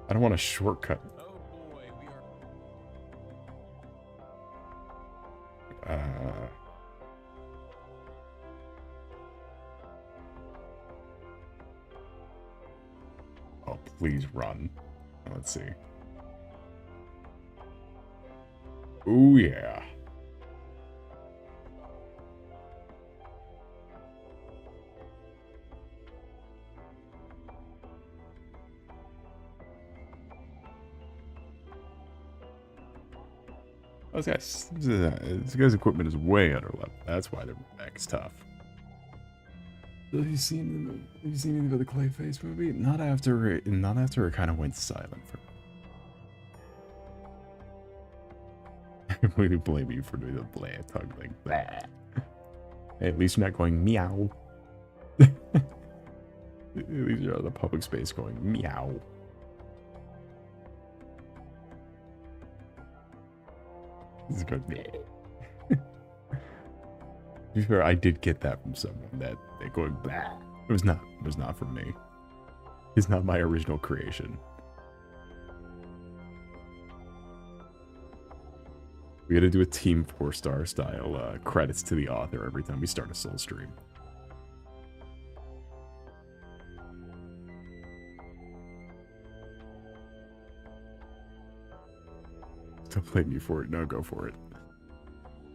I don't want a shortcut. Oh boy, we are... Oh, please run. Let's see. Ooh, yeah. Oh, this guy's equipment is way under level. That's why the back's tough. Have you seen any of the Clayface movie? Not after it kind of went silent for me. I completely blame you for doing the bland tongue thing. Blah. Hey, at least you're not going meow. At least you're out of the public space going meow. This is good. To be fair, I did get that from someone that going blah. It was not from me. It's not my original creation. We gotta do a Team 4-star style credits to the author every time we start a Soul stream. Don't blame me for it. No, go for it.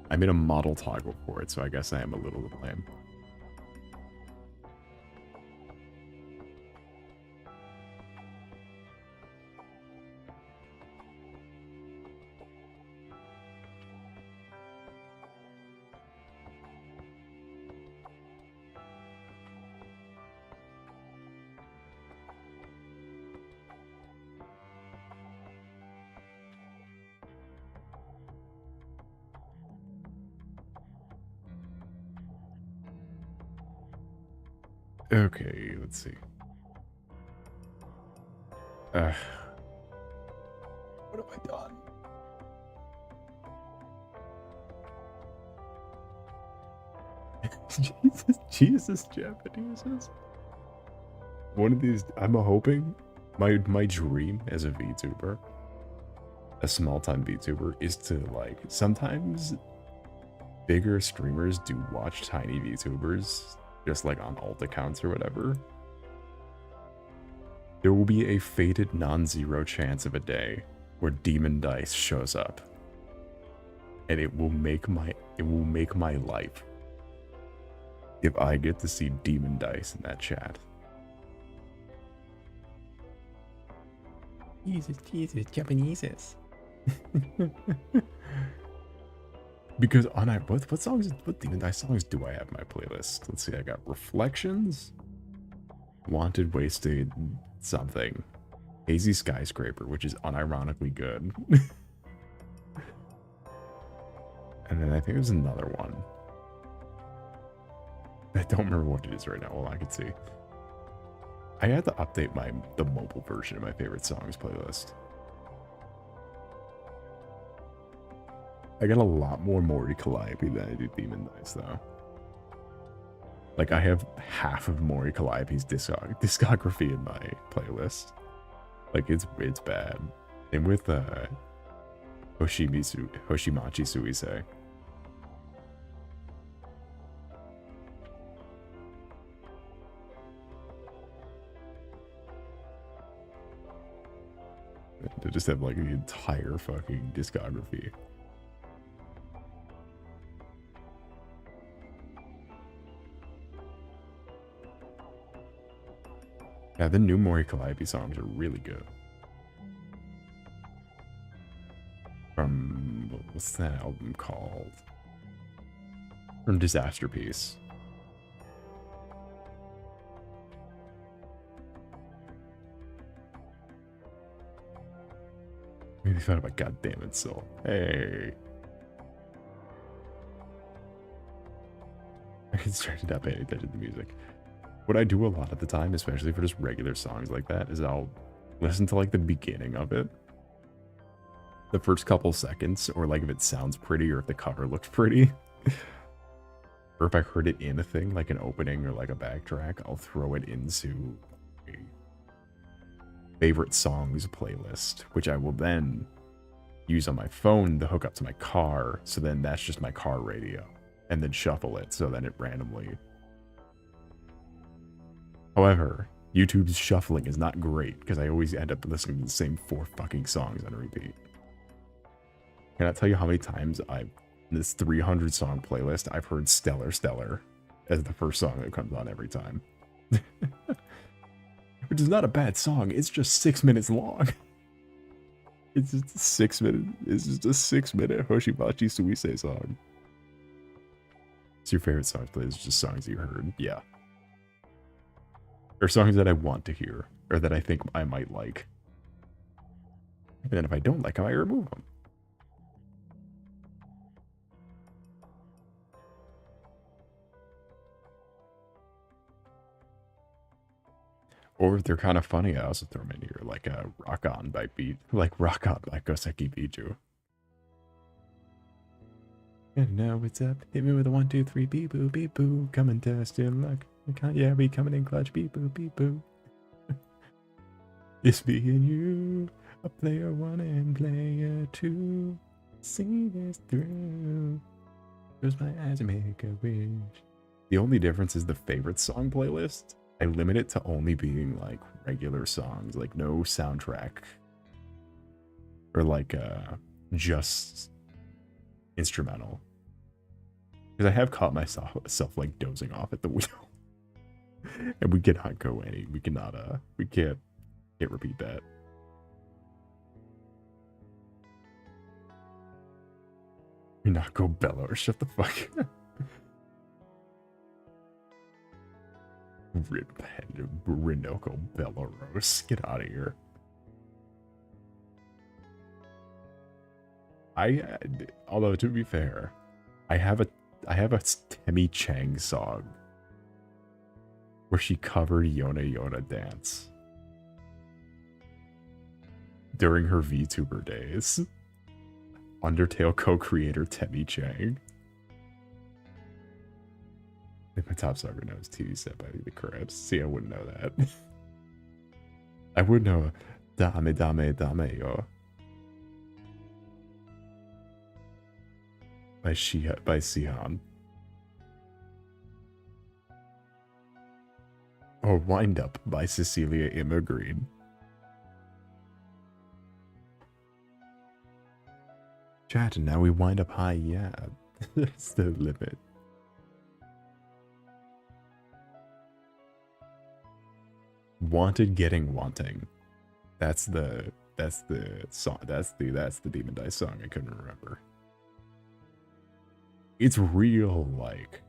I made a model toggle for it, so I guess I am a little to blame. Okay, let's see. What have I done? Jesus, Japanese. One of these, I'm hoping, my dream as a VTuber, a small time VTuber, is to like, sometimes bigger streamers do watch tiny VTubers, just like on alt accounts or whatever. There will be a fated non-zero chance of a day where Demon Dice shows up. And it will make my life if I get to see Demon Dice in that chat. Jesus, Japanese. Because on what Demon Dice songs do I have in my playlist? Let's see, I got Reflections, Wanted, Wasted, something, Hazy Skyscraper, which is unironically good. And then I think there's another one. I don't remember what it is right now. Well, I can see. I had to update the mobile version of my favorite songs playlist. I got a lot more Mori Calliope than I do Demon Dice, though. Like, I have half of Mori Calliope's discography in my playlist. Like, it's bad. Same with Hoshimachi Suisei. To just have like the entire fucking discography. Yeah, the new Mori Calliope songs are really good. From, what's that album called? From Disaster Piece. Maybe thought about goddamn it, Soul. Hey. I can start to not pay any attention to music. What I do a lot of the time, especially for just regular songs like that, is I'll listen to like the beginning of it. The first couple seconds, or like if it sounds pretty or if the cover looks pretty. Or if I heard it in a thing, like an opening or like a backtrack, I'll throw it into a favorite songs playlist, which I will then use on my phone to hook up to my car. So then that's just my car radio, and then shuffle it. So then it randomly. However, YouTube's shuffling is not great because I always end up listening to the same 4 fucking songs on repeat. Can I tell you how many times in this 300 song playlist, I've heard Stellar Stellar as the first song that comes on every time. Which is not a bad song, it's just 6 minutes long. It's just a 6 minute, it's just a 6 minute Hoshimachi Suisei song. It's your favorite songs playlist, just songs you heard, yeah. Or songs that I want to hear, or that I think I might like. And then if I don't like them, I remove them. Or if they're kind of funny, I also throw them in here, like a Rock On by Rock On by Goseki Biju. And now it's up, hit me with a 1, 2, 3, beep boo, come and test your luck. Yeah, we coming in clutch, beep boo. It's me and you, a player 1 and player 2. See this through. Close my eyes and make a wish. The only difference is the favorite song playlist. I limit it to only being like regular songs, like no soundtrack. Or like just instrumental. Because I have caught myself like dozing off at the wheel. And we cannot go we can't repeat that. You're not go bellow, shut the fuck up. Rinoko Belarus, get out of here. Although to be fair, I have a Temi Chang song where she covered Yona Yona Dance during her VTuber days. Undertale co-creator Temi Chang. I think my top song right now is TV set by the Crabs. See, I wouldn't know that. I would know. Dame, dame, dame, yo. By Sihan. Or Wind Up by Cecilia Immergreen. Chat, and now we wind up high, yeah. That's the limit. Wanted Getting Wanting. That's the song. That's the Demon Dice song I couldn't remember. It's real like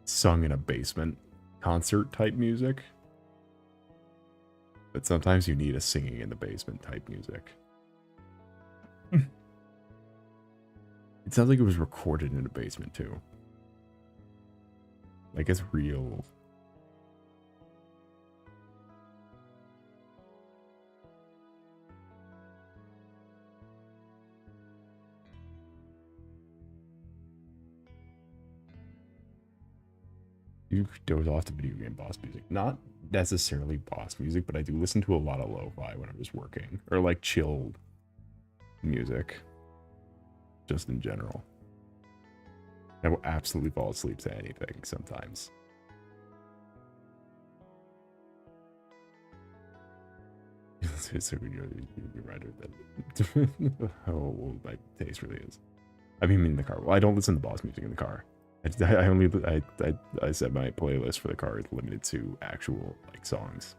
sung in a basement concert type music. But sometimes you need a singing in the basement type music. It sounds like it was recorded in a basement too. Like it's real. You doze off to video game boss music. Not necessarily boss music, but I do listen to a lot of lo-fi when I'm just working. Or like chill music. Just in general. I will absolutely fall asleep to anything sometimes. It's so you're right that how old my taste really is. I mean in the car. Well, I don't listen to boss music in the car. I set my playlist for the car is limited to actual like songs.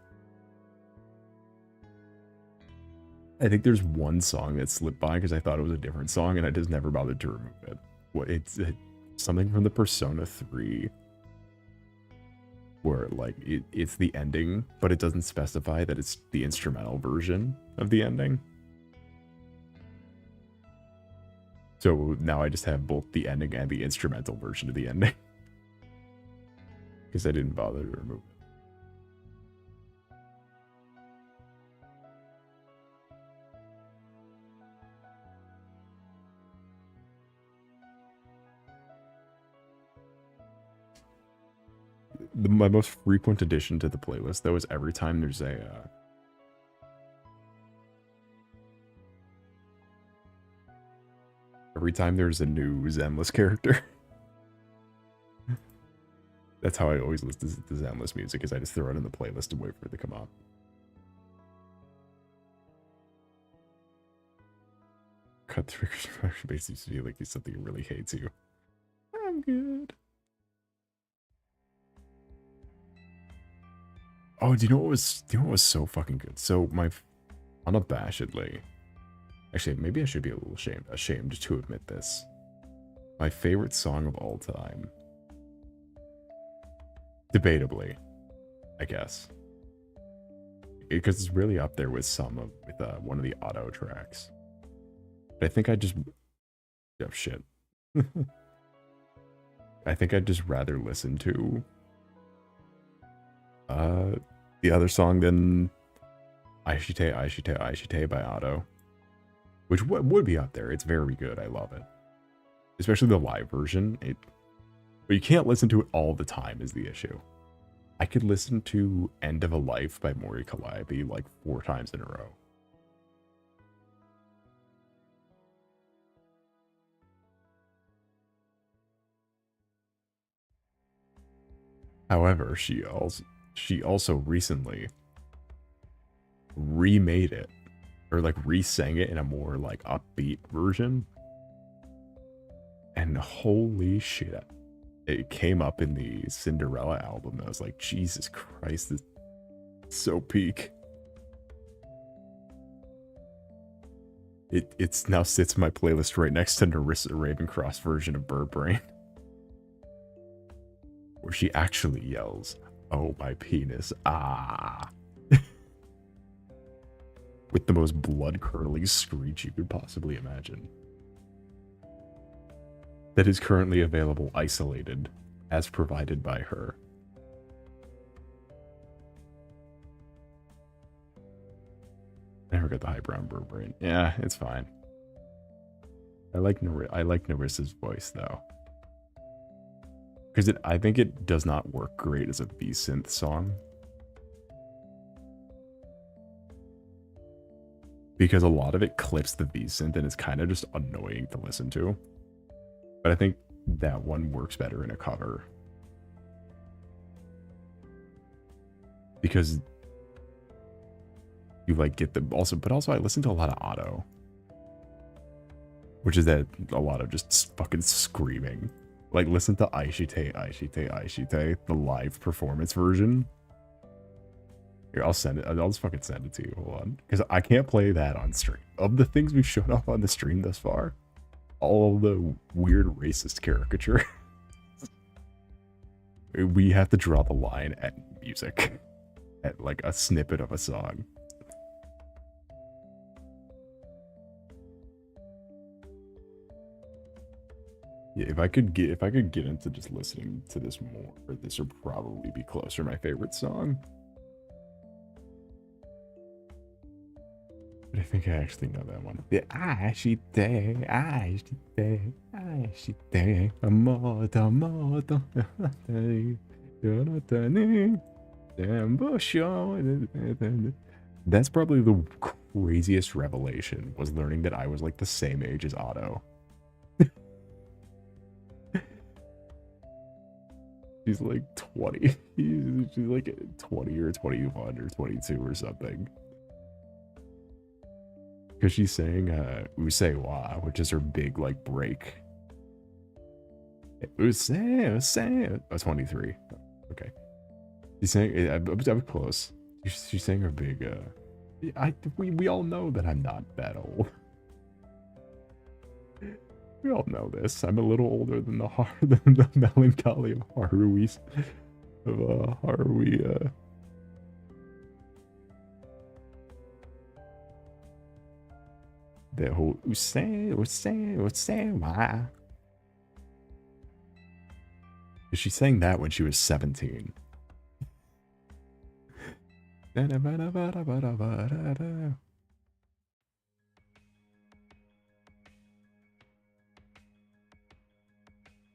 I think there's one song that slipped by because I thought it was a different song and I just never bothered to remove it. What it's something from the Persona 3 where like it's the ending, but it doesn't specify that it's the instrumental version of the ending. So now I just have both the ending and the instrumental version of the ending. Because I didn't bother to remove it. My most frequent addition to the playlist, though, is every time there's a... every time there's a new Zenless character. That's how I always listen to the Zenless music, is I just throw it in the playlist and wait for it to come up. Cut through basically to feel like he's something he really hates you. I'm good. Oh, do you know what was so fucking good? So unabashedly, actually, maybe I should be a little ashamed to admit this. My favorite song of all time, debatably, I guess, because it's really up there with one of the auto tracks. But I think I just, oh shit. I think I'd just rather listen to the other song than Aishite, Aishite, Aishite by Otto. Which would be up there. It's very good. I love it. Especially the live version. But you can't listen to it all the time is the issue. I could listen to End of a Life by Mori Calliope like 4 times in a row. However, she also recently remade it, or like re-sang it in a more like upbeat version. And holy shit, it came up in the Cinderella album. And I was like, Jesus Christ, this is so peak. It's now sits in my playlist right next to Narissa Ravencroft's version of Bird Brain, where she actually yells, "Oh, my penis, ah." With the most blood-curdling screech you could possibly imagine. That is currently available isolated, as provided by her. I never got the high brown Bird Brain. Yeah, it's fine. I like Narissa's voice though, because I think it does not work great as a V-synth song. because a lot of it clips the V-synth and it's kind of just annoying to listen to. But I think that one works better in a cover. Because you like get the but also I listen to a lot of auto. Which is that a lot of just fucking screaming. Like listen to Aishite, Aishite, Aishite, the live performance version. Here, I'll send it. I'll just fucking send it to you. Hold on. Because I can't play that on stream. Of the things we've shown off on the stream thus far, all the weird racist caricature. We have to draw the line at music. At like a snippet of a song. Yeah, if I could get into just listening to this more, this would probably be closer to my favorite song. But I think I actually know that one. The Aishite, Aishite, Aishite, Amoto, Moto, That's probably the craziest revelation, was learning that I was like the same age as Otto. She's like 20. She's like 20 or 21 or 22 or something. Because she's saying Usewa, which is her big like break. Use. Oh, 23. Okay. She's saying, I was close. She's saying her big, we all know that I'm not that old. We all know this. I'm a little older than the melancholy of Harui's, Harui, the whole Usewa. She sang that when she was 17. It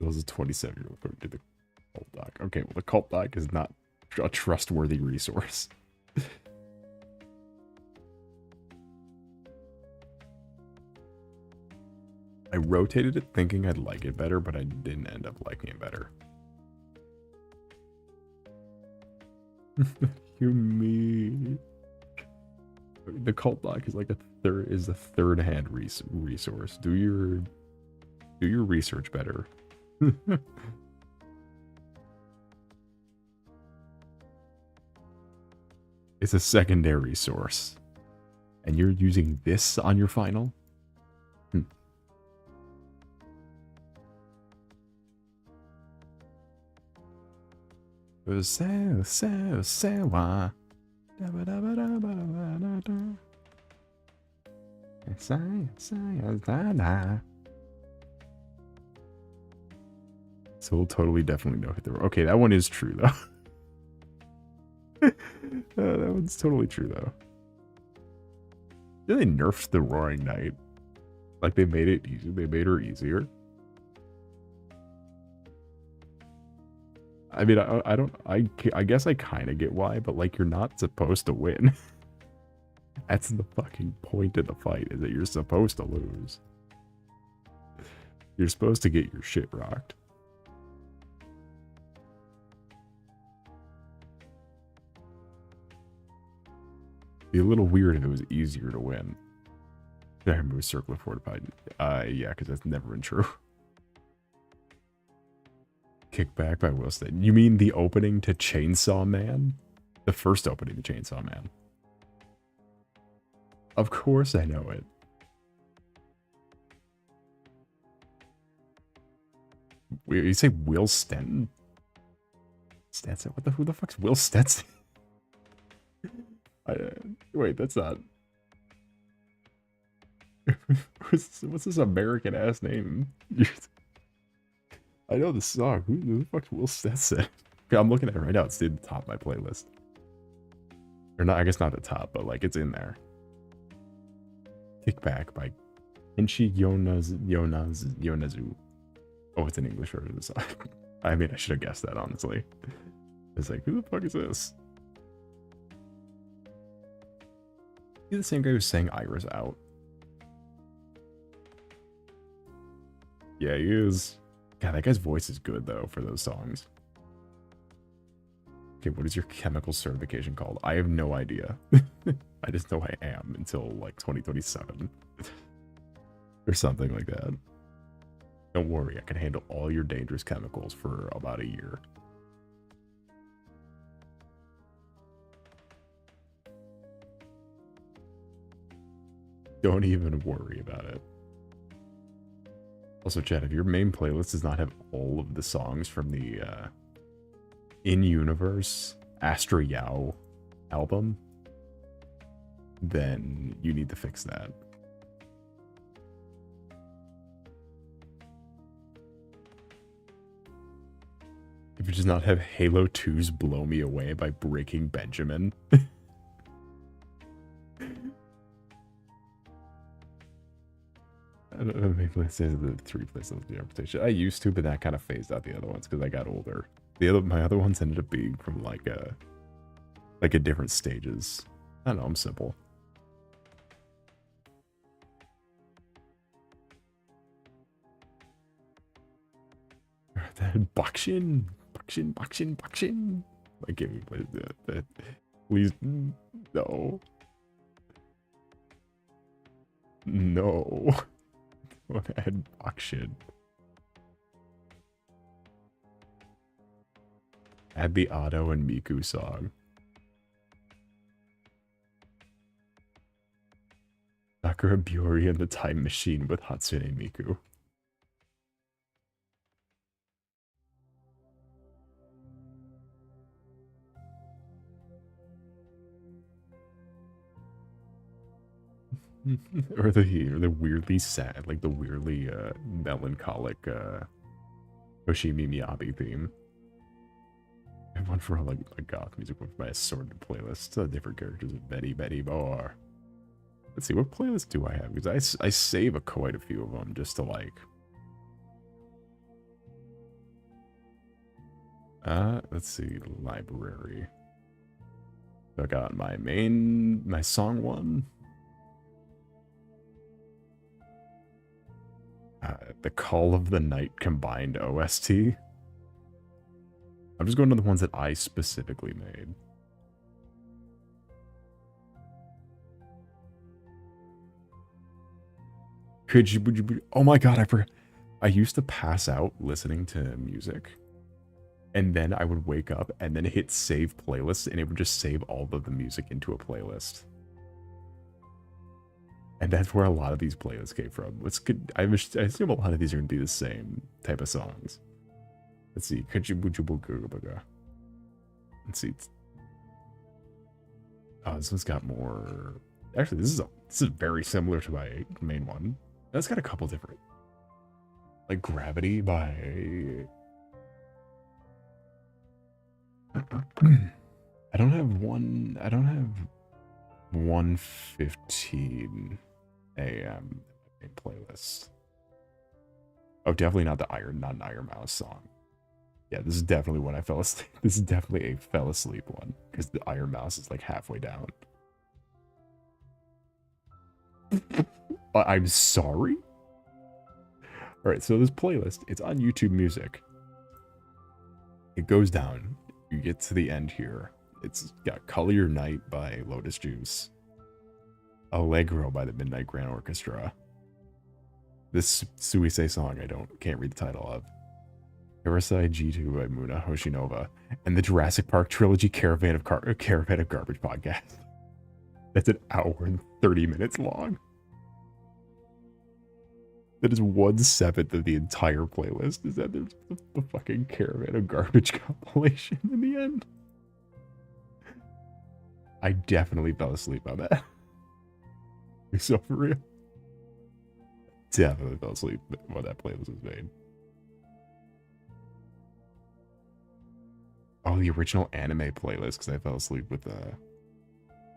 was a 27-year-old who did the cult doc. Okay, well, the cult doc is not a trustworthy resource. I rotated it thinking I'd like it better, but I didn't end up liking it better. You mean the cult doc is like a third-hand resource. Do your research better. It's a secondary source, and you're using this on your final. So we'll totally definitely know hit the. Okay, that one is true though. That one's totally true though. Yeah, they nerfed the Roaring Knight. Like they made it easy. They made her easier. I mean, I guess I kind of get why, but like you're not supposed to win. That's the fucking point of the fight, is that you're supposed to lose. You're supposed to get your shit rocked. Be a little weird if it was easier to win. Did I move circle of fortified? Yeah, because that's never been true. Kickback by Will State. You mean the opening to Chainsaw Man? The first opening to Chainsaw Man. Of course I know it. You say Will Stenton? Stetson? Who the fuck's Will Stetson? Wait, that's not. What's this American ass name? I know the song. Who the fuck's Will Stetson? Okay, I'm looking at it right now. It's in the top of my playlist. Or not, I guess not the top, but like it's in there. Kickback by Kenshi Yonazu. Oh, it's an English version of the song. I mean, I should have guessed that, honestly. It's like, who the fuck is this? He the same guy who sang Iris Out. Yeah, he is. God, that guy's voice is good, though, for those songs. Okay, what is your chemical certification called? I have no idea. I just know I am until, like, 2027. Or something like that. Don't worry, I can handle all your dangerous chemicals for about a year. Don't even worry about it. Also, Chad, if your main playlist does not have all of the songs from the in-universe Astra Yao album, then you need to fix that. If it does not have Halo 2's Blow Me Away by Breaking Benjamin. I don't know, maybe let's say the 3 places of the interpretation. I used to, but that kind of phased out the other ones because I got older. My other ones ended up being from like a different stages. I don't know, I'm simple. That Bakshin. Like, give me that. Please, no. No. Add Bakshin. Add the Otto and Miku song. Sakura Biori and the Time Machine with Hatsune Miku. or the weirdly sad, like the weirdly melancholic Hoshimi Miyabi theme. I have one for like goth music, one for my assorted playlist. Different characters of Betty more. Let's see, what playlist do I have? Because I save quite a few of them just to like. Let's see, library. So I got my song one. The Call of the Night combined OST. I'm just going to the ones that I specifically made. Would you, oh my god, I forgot. I used to pass out listening to music. And then I would wake up and then hit save playlist and it would just save all of the music into a playlist. And that's where a lot of these playlists came from. I assume a lot of these are going to be the same type of songs. Let's see. Let's see. Oh, this one's got more. Actually, this is very similar to my main one. That's got a couple different. Like Gravity by. I don't have 1:15 a.m. playlist. Oh, definitely not not an Iron Mouse song. Yeah, this is definitely when I fell asleep. This is definitely a fell asleep one because the Iron Mouse is like halfway down. I'm sorry. All right, so this playlist, it's on YouTube Music. It goes down. You get to the end here. It's got Color Your Night by Lotus Juice. Allegro by the Midnight Grand Orchestra. This Suisei song can't read the title of. Parasai G2 by Muna Hoshinova. And the Jurassic Park Trilogy Caravan of Garbage podcast. That's an hour and 30 minutes long. That is 1/7 of the entire playlist. Is that there's the fucking Caravan of Garbage compilation in the end? I definitely fell asleep on that. So for real. Definitely fell asleep when that playlist was made. Oh, the original anime playlist, because I fell asleep with the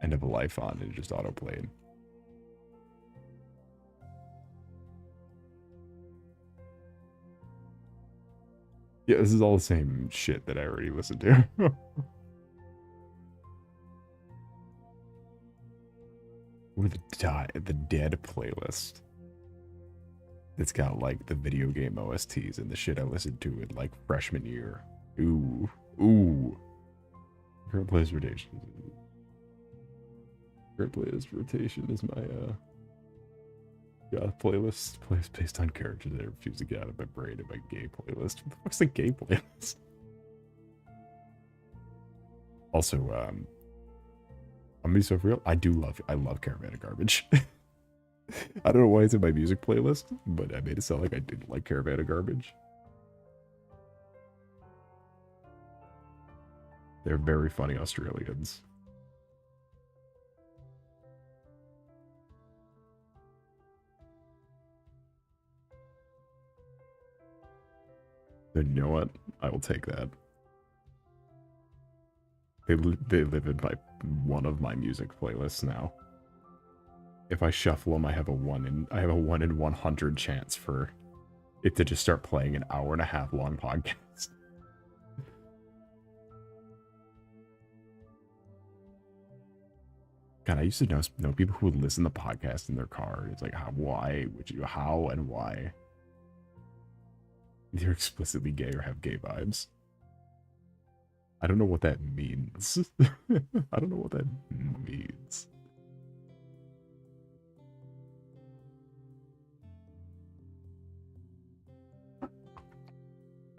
End of a Life on and it just auto-played. Yeah, this is all the same shit that I already listened to. 。 . 。 . 。 . 。 . 。 . 。 . 。 . 。 . . . . . . . . . . . . . . . . . 。 . . . 。 . . . . . 。 . . . 。 . . 。 . 。 . 。 . 。 . Or the Dead playlist. It's got like the video game OSTs and the shit I listened to in like freshman year. Ooh. Ooh. Current playlist rotation. Current playlist rotation is my playlist based on characters that I refuse to get out of my brain in my gay playlist. What the fuck's the gay playlist? Also, I'm gonna be so real. I love Caravan of Garbage. I don't know why it's in my music playlist, but I made it sound like I didn't like Caravan of Garbage. They're very funny Australians. And you know what? I will take that. They live in one of my music playlists now. If I shuffle them, I have a 1 in 100 chance for it to just start playing an hour-and-a-half long podcast. God, I used to know people who would listen to podcasts in their car. It's like, why would you? How and why? They're explicitly gay or have gay vibes. I don't know what that means. I don't know what that means.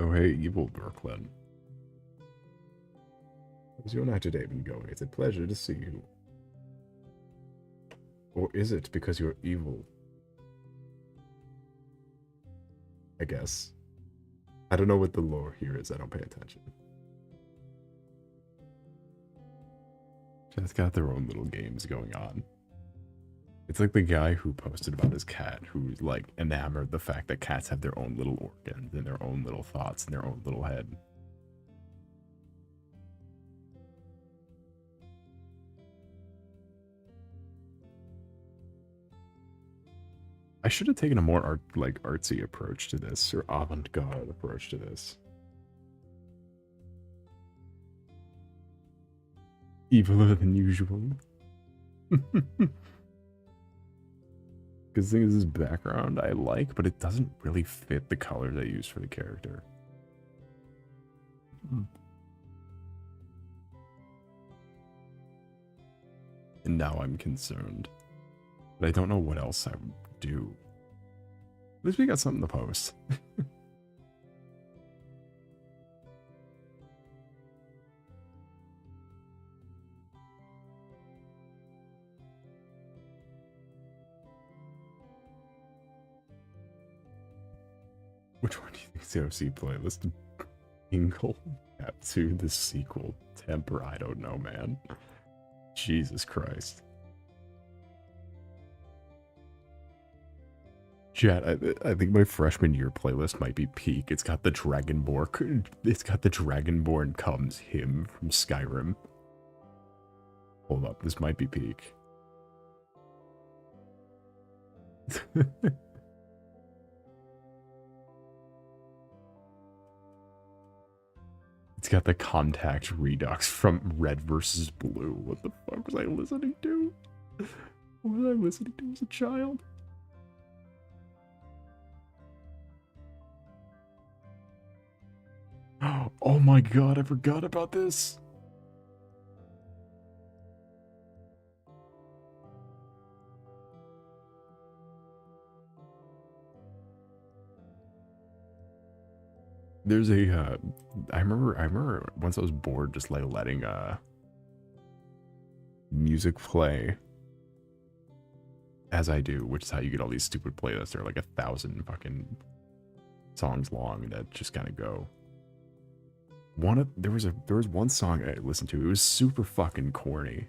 Oh, hey, evil Brooklyn. How's your night today been going? It's a pleasure to see you. Or is it because you're evil? I guess. I don't know what the lore here is. I don't pay attention. Chat's got their own little games going on. It's like the guy who posted about his cat, who's like enamored the fact that cats have their own little organs and their own little thoughts and their own little head. I should have taken a more artsy approach to this, or avant-garde approach to this. Eviler than usual. Because the thing is, this background I like, but it doesn't really fit the colors I use for the character. And now I'm concerned. But I don't know what else I would do. At least we got something to post. Which one do you think is the OC playlist? Ingle? Cat 2, the sequel. Temper, I don't know, man. Jesus Christ. Chat, I think my freshman year playlist might be peak. It's got the Dragonborn Comes hymn from Skyrim. Hold up, this might be peak. It's got the Contact Redux from Red versus Blue. What the fuck was I listening to? What was I listening to as a child? Oh my god, I forgot about this. There's a, I remember once I was bored just like letting music play as I do, which is how you get all these stupid playlists. They're like 1,000 fucking songs long that just kind of go. There was one song I listened to. It was super fucking corny,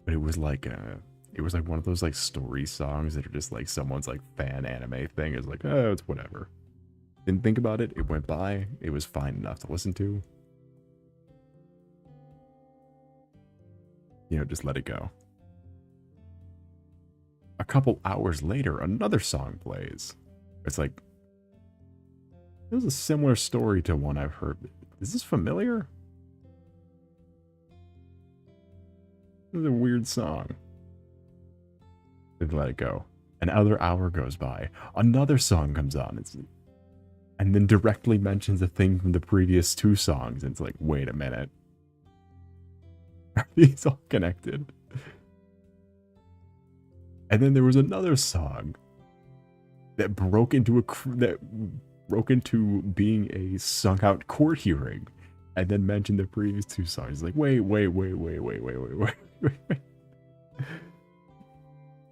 but it was like one of those like story songs that are just like someone's like fan anime thing. It's like, oh, it's whatever. Didn't think about it. It went by. It was fine enough to listen to. You know, just let it go. A couple hours later, another song plays. It's like, it was a similar story to one I've heard. Is this familiar? This is a weird song. They let it go. Another hour goes by. Another song comes on. And then directly mentions a thing from the previous 2 songs. And it's like, wait a minute. Are these all connected? And then there was another song that broke into being a sung out court hearing, and then mentioned the previous 2 songs. Like, wait.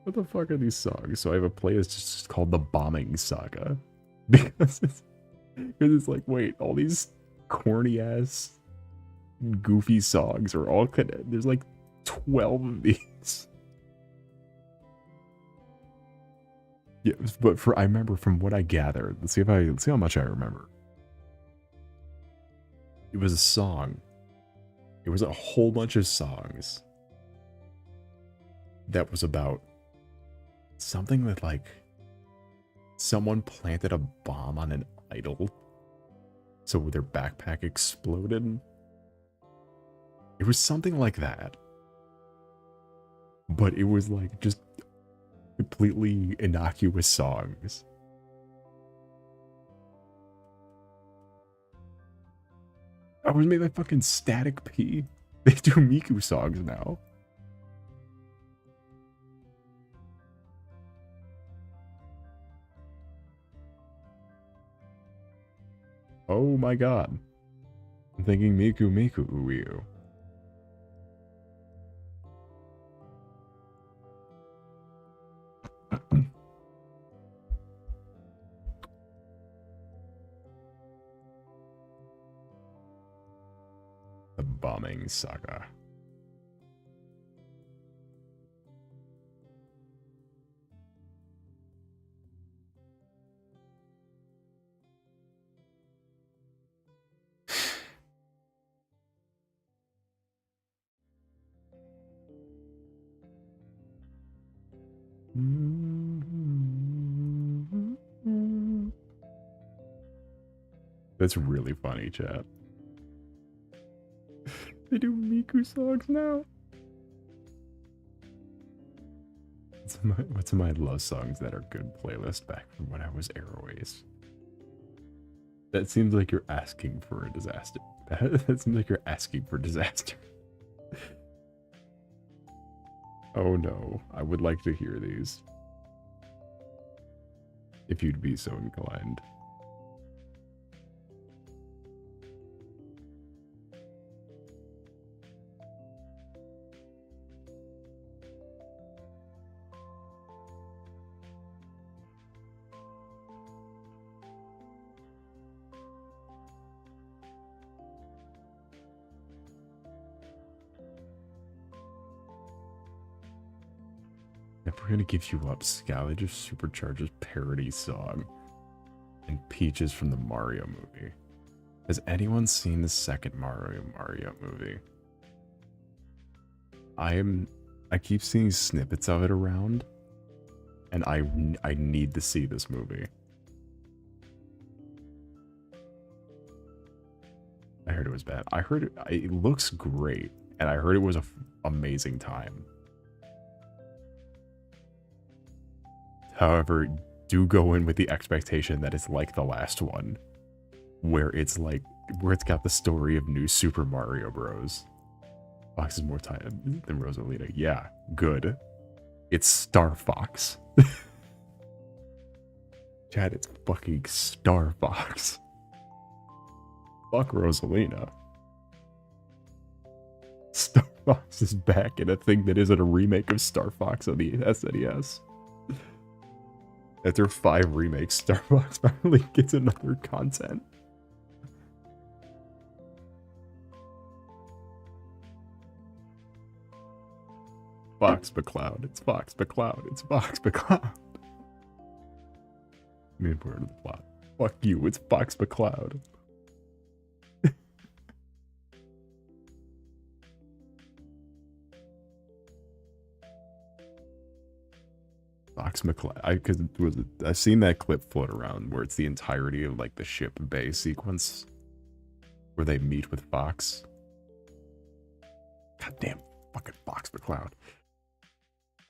What the fuck are these songs? So I have a playlist just called The Bombing Saga. Because it's like, wait, all these corny ass goofy songs are all connected. There's like 12 of these. Yeah, but I remember from what I gathered. Let's see how much I remember. It was a song. It was a whole bunch of songs that was about something that, like, someone planted a bomb on an idol, so their backpack exploded. It was something like that. But it was like just completely innocuous songs. I was made by fucking Static P. They do Miku songs now. Oh my god. I'm thinking Miku Uyu. The Bombing Saga. That's really funny, chat. They do Miku songs now. What's my love songs that are good playlist back from when I was Airways? That seems like you're asking for a disaster. That seems like you're asking for disaster. Oh no, I would like to hear these. If you'd be so inclined. Never Gonna Give You Up, Skylager Supercharger's parody song, and Peaches from the Mario movie. Has anyone seen the second Mario movie? I keep seeing snippets of it around, and I need to see this movie. I heard it was bad. I heard it looks great, and I heard it was an amazing time. However, do go in with the expectation that it's like the last one, where it's got the story of New Super Mario Bros. Fox is more time than Rosalina. Yeah, good. It's Star Fox. Chad, it's fucking Star Fox. Fuck Rosalina. Star Fox is back in a thing that isn't a remake of Star Fox on the SNES. After 5 remakes, Star Fox finally gets another content. Fox McCloud. It's Fox McCloud. It's Fox McCloud. Main part of the plot. Fuck you. It's Fox McCloud. Fox McCloud. I've seen that clip float around where it's the entirety of like the ship bay sequence where they meet with Fox. Goddamn fucking Fox McCloud.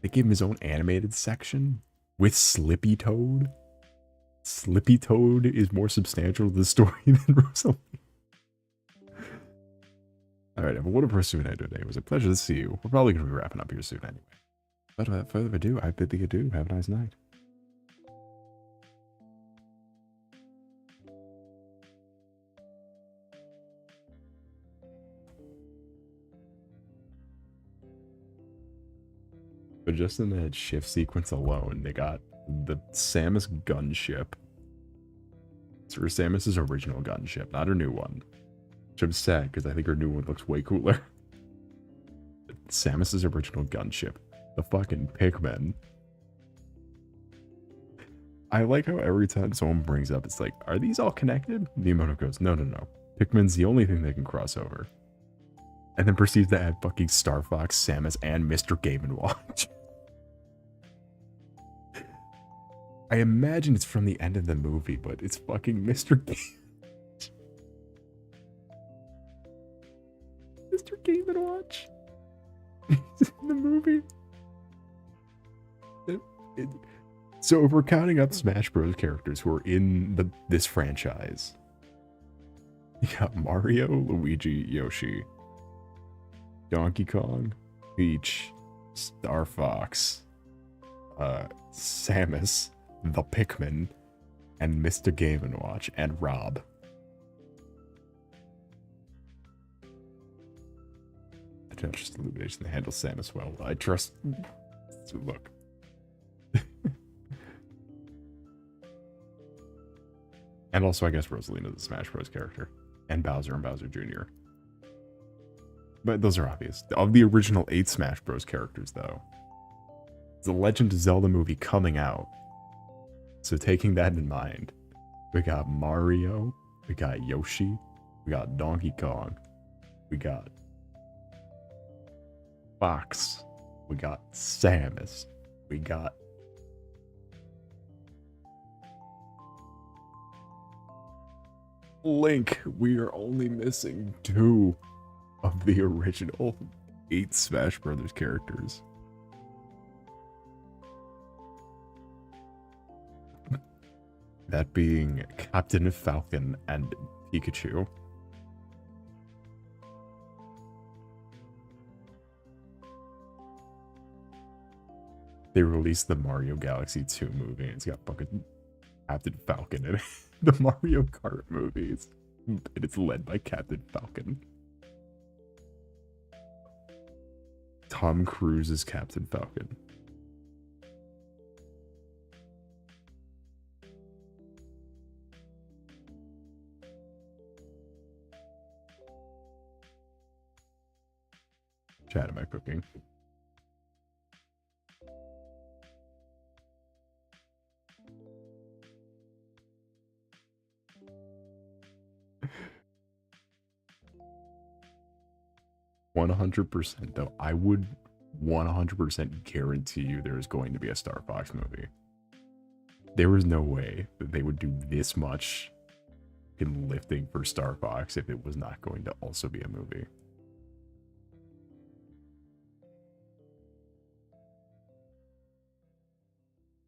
They gave him his own animated section with Slippy Toad. Slippy Toad is more substantial to the story than Rosalie. Alright, everyone, what a pursuit I today. It was a pleasure to see you. We're probably going to be wrapping up here soon anyway. But without further ado, I bid thee adieu. Have a nice night. But just in that shift sequence alone, they got the Samus gunship. It's for Samus's original gunship, not her new one. Which I'm sad, because I think her new one looks way cooler. Samus's original gunship. The fucking Pikmin. I like how every time someone brings up, it's like, are these all connected? Miyamoto goes, no, no, no. Pikmin's the only thing they can cross over. And then proceeds to add fucking Star Fox, Samus, and Mr. Game & Watch. I imagine it's from the end of the movie, but it's fucking Mr. Game. Mr. Game & Watch. He's in the movie. So if we're counting up Smash Bros. Characters who are in this franchise, you got Mario, Luigi, Yoshi, Donkey Kong, Peach, Star Fox, Samus, the Pikmin, and Mr. Game & Watch, and Rob. I don't trust Illumination to handle Samus well. I trust... Look. And also, I guess Rosalina, the Smash Bros. Character. And Bowser Jr. But those are obvious. Of the original 8 Smash Bros. Characters, though, the Legend of Zelda movie coming out. So taking that in mind, we got Mario, we got Yoshi, we got Donkey Kong, we got Fox, we got Samus, we got Link. We are only missing 2 of the original 8 Smash Brothers characters. That being Captain Falcon and Pikachu. They released the Mario Galaxy 2 movie, and it's got fucking Captain Falcon in it. The Mario Kart movies. And it's led by Captain Falcon. Tom Cruise is Captain Falcon. Chat, am I cooking? %, though. I would 100% guarantee you there is going to be a Star Fox movie. There is no way that they would do this much in lifting for Star Fox if it was not going to also be a movie.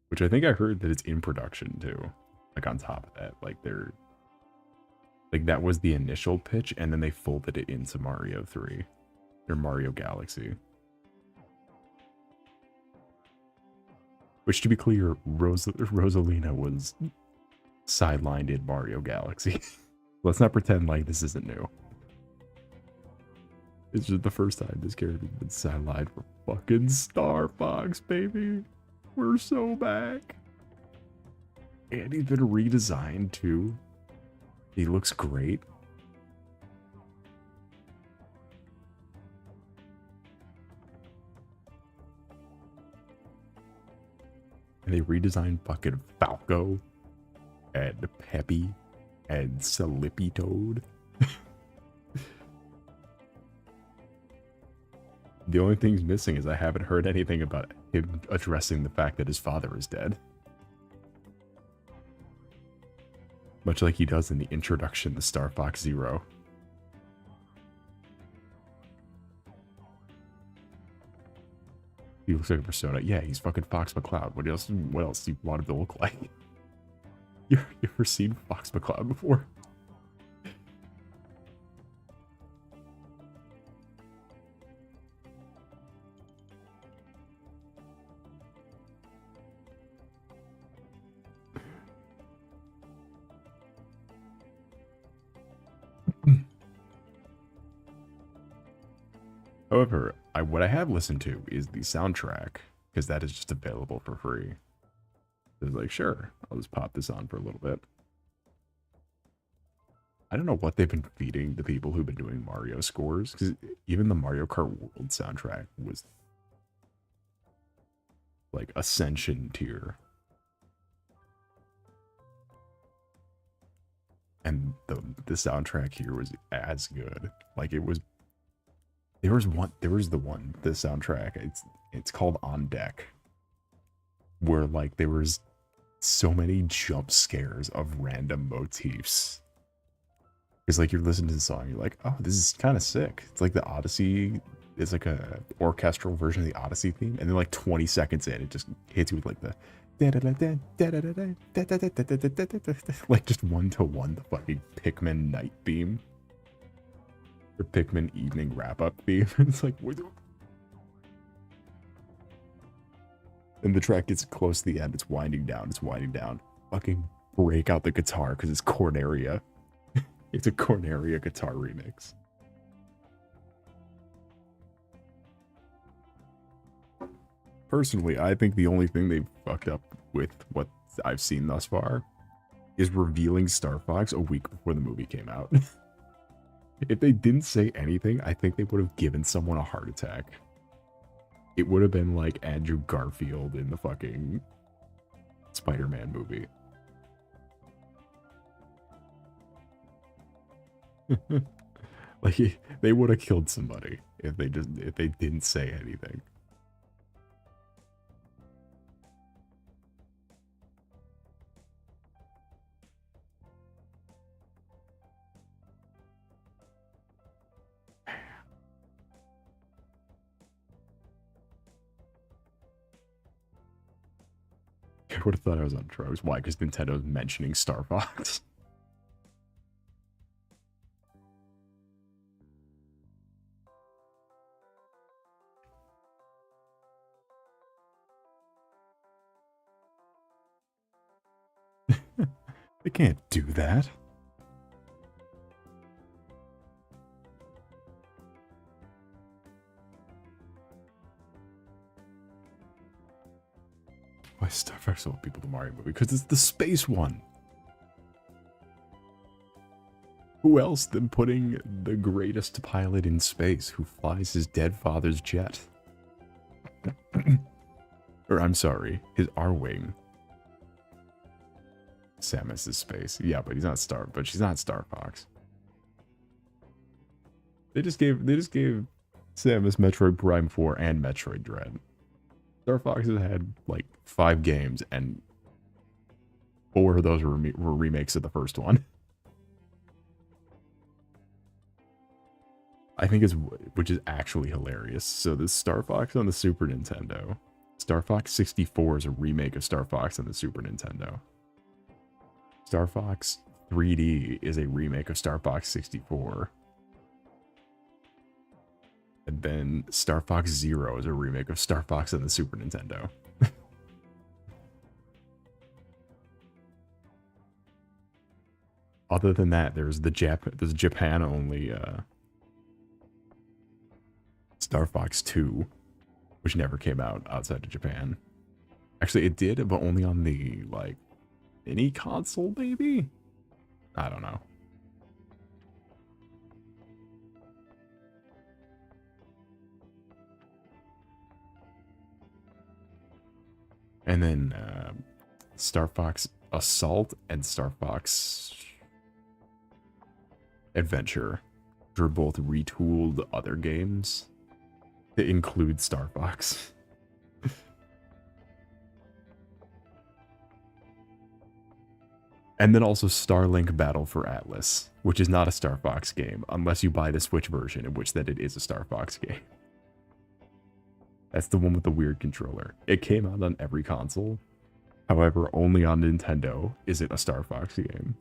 Which I think I heard that it's in production too. Like on top of that, like they're like that was the initial pitch, and then they folded it into Mario 3 or Mario Galaxy. Which, to be clear, Rosalina was sidelined in Mario Galaxy. Let's not pretend like this isn't new. It's just the first time this character's been sidelined for fucking Star Fox, baby. We're so back. And he's been redesigned too. He looks great. And they redesigned fucking Falco and Peppy and Slippy Toad. The only thing's missing is I haven't heard anything about him addressing the fact that his father is dead. Much like he does in the introduction to Star Fox Zero. He looks like a persona. Yeah, he's fucking Fox McCloud. What else? What else do you want him to look like? You ever seen Fox McCloud before? However, what I have listened to is the soundtrack, because that is just available for free. It's like, sure, I'll just pop this on for a little bit. I don't know what they've been feeding the people who've been doing Mario scores, because even the Mario Kart World soundtrack was like Ascension tier. And the soundtrack here was as good. Like it was. The soundtrack. It's called On Deck, where like there was so many jump scares of random motifs. It's like you're listening to the song, you're like, oh, this is kind of sick. It's like the Odyssey. It's like a orchestral version of the Odyssey theme, and then like 20 seconds in, it just hits you with like the like just 1-to-1 the fucking Pikmin night theme. Or Pikmin evening wrap-up theme. It's like, and the track gets close to the end. It's winding down. It's winding down. Fucking break out the guitar because it's Corneria. It's a Corneria guitar remix. Personally, I think the only thing they've fucked up with what I've seen thus far is revealing Star Fox a week before the movie came out. If they didn't say anything, I think they would have given someone a heart attack. It would have been like Andrew Garfield in the fucking Spider-Man movie. Like, they would have killed somebody if they didn't say anything. I would have thought I was on drugs. Why? Because Nintendo's mentioning Star Fox. They can't do that. Why is Star Fox all people the Mario movie? Because it's the space one. Who else than putting the greatest pilot in space who flies his dead father's jet? Or I'm sorry, his R-Wing. Samus is space. Yeah, but she's not Star Fox. They just gave Samus Metroid Prime 4 and Metroid Dread. Star Fox has had like 5 games, and 4 of those were remakes of the first one. I think which is actually hilarious. So the Star Fox on the Super Nintendo, Star Fox 64 is a remake of Star Fox on the Super Nintendo. Star Fox 3D is a remake of Star Fox 64. And then Star Fox Zero is a remake of Star Fox on the Super Nintendo. Other than that, there's Japan only Star Fox 2, which never came out outside of Japan. Actually, it did, but only on the like mini console, maybe? I don't know. And then Star Fox Assault and Star Fox Adventure were both retooled other games to include Star Fox. And then also Starlink Battle for Atlas, which is not a Star Fox game, unless you buy the Switch version, in which that it is a Star Fox game. That's the one with the weird controller. It came out on every console. However, only on Nintendo is it a Star Fox game.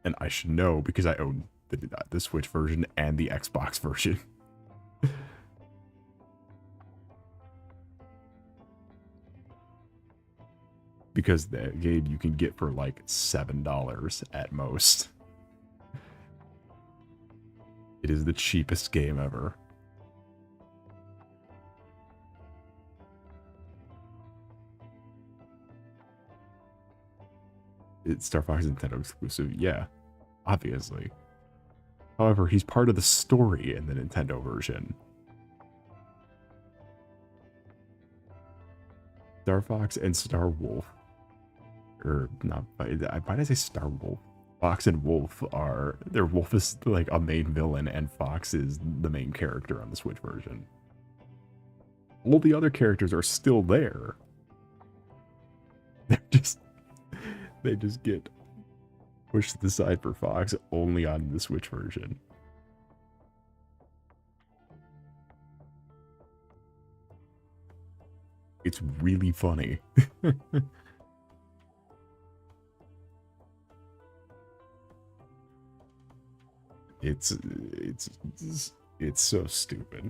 And I should know because I own the Switch version and the Xbox version. Because that game you can get for like $7 at most. It is the cheapest game ever. It's Star Fox Nintendo exclusive, yeah, obviously. However, he's part of the story in the Nintendo version. Star Fox and Star Wolf, or not, why did I say Star Wolf? Fox and Wolf are, their Wolf is like a main villain and Fox is the main character on the Switch version. All the other characters are still there. They just get pushed to the side for Fox only on the Switch version. It's really funny. It's so stupid.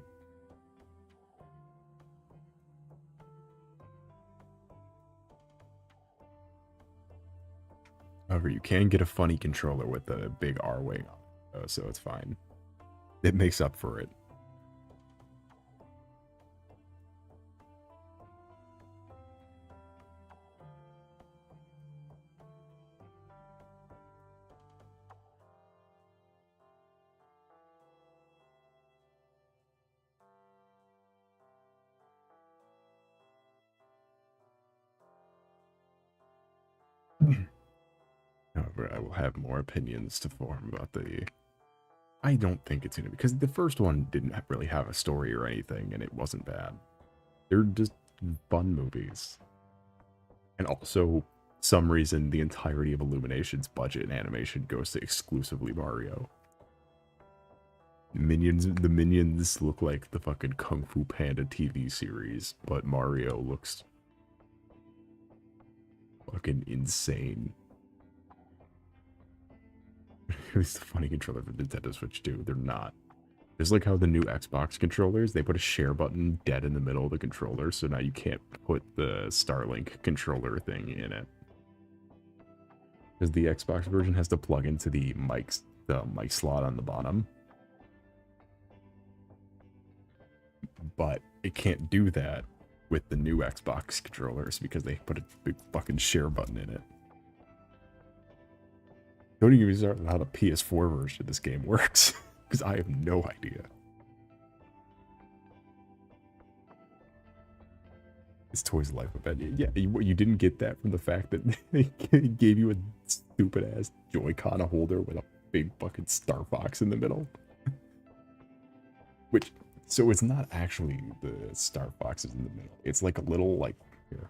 However, you can get a funny controller with a big R wing on it, so it's fine. It makes up for it. However, I will have more opinions to form about the... I don't think it's gonna be, because the first one didn't really have a story or anything, and it wasn't bad. They're just fun movies. And also, some reason, the entirety of Illumination's budget and animation goes to exclusively Mario. The Minions look like the fucking Kung Fu Panda TV series, but Mario looks fucking insane. At least the funny controller for Nintendo Switch too. They're not. Just like how the new Xbox controllers, they put a share button dead in the middle of the controller, so now you can't put the Starlink controller thing in it. Because the Xbox version has to plug into the mic slot on the bottom. But it can't do that with the new Xbox controllers because they put a big fucking share button in it. Don't even start how the PS4 version of this game works, because I have no idea. It's Toys Life event. Yeah, you didn't get that from the fact that they gave you a stupid ass Joy-Con holder with a big fucking Star Fox in the middle. Which, so it's not actually the Star Foxes in the middle. It's like a little, like, here.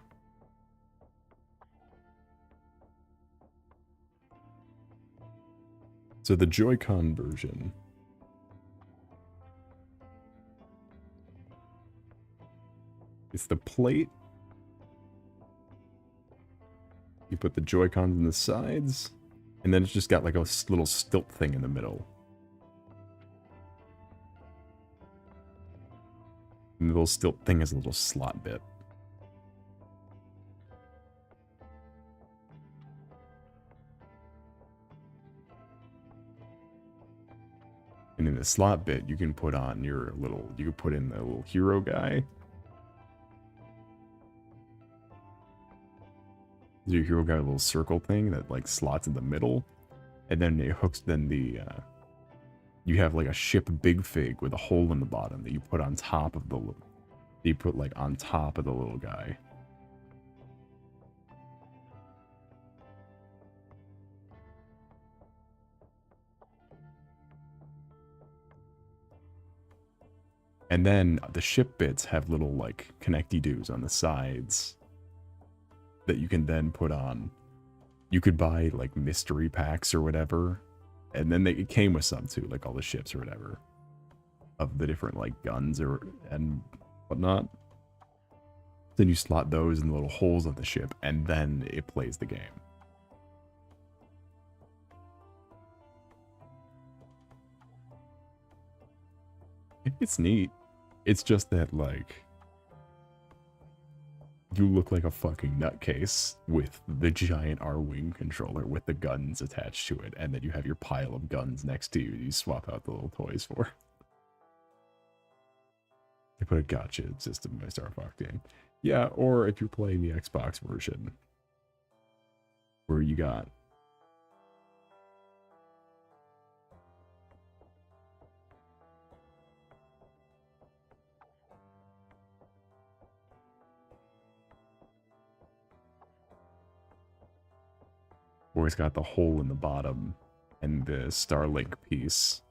So the Joy-Con version it's the plate. You put the Joy-Cons in the sides, and then it's just got like a little stilt thing in the middle. And the little stilt thing has a little slot bit. And in the slot bit, you can put on your little, you can put in the little hero guy. Your hero guy, a little circle thing that like slots in the middle. And then it hooks, then the, you have like a ship big fig with a hole in the bottom that you put on top of the, you put like on top of the little guy. And then the ship bits have little like connecty-doos on the sides that you can then put on. You could buy like mystery packs or whatever And then it came with some too, like all the ships or whatever, of the different like guns and whatnot. Then you slot those in the little holes on the ship, and then it plays the game. It's neat. It's just that, like, you look like a fucking nutcase with the giant R-Wing controller with the guns attached to it, and then you have your pile of guns next to you you swap out the little toys for. They put a gotcha system in my Star Fox game. Yeah, or if you're playing the Xbox version, where you got where it's got the hole in the bottom and the Starlink piece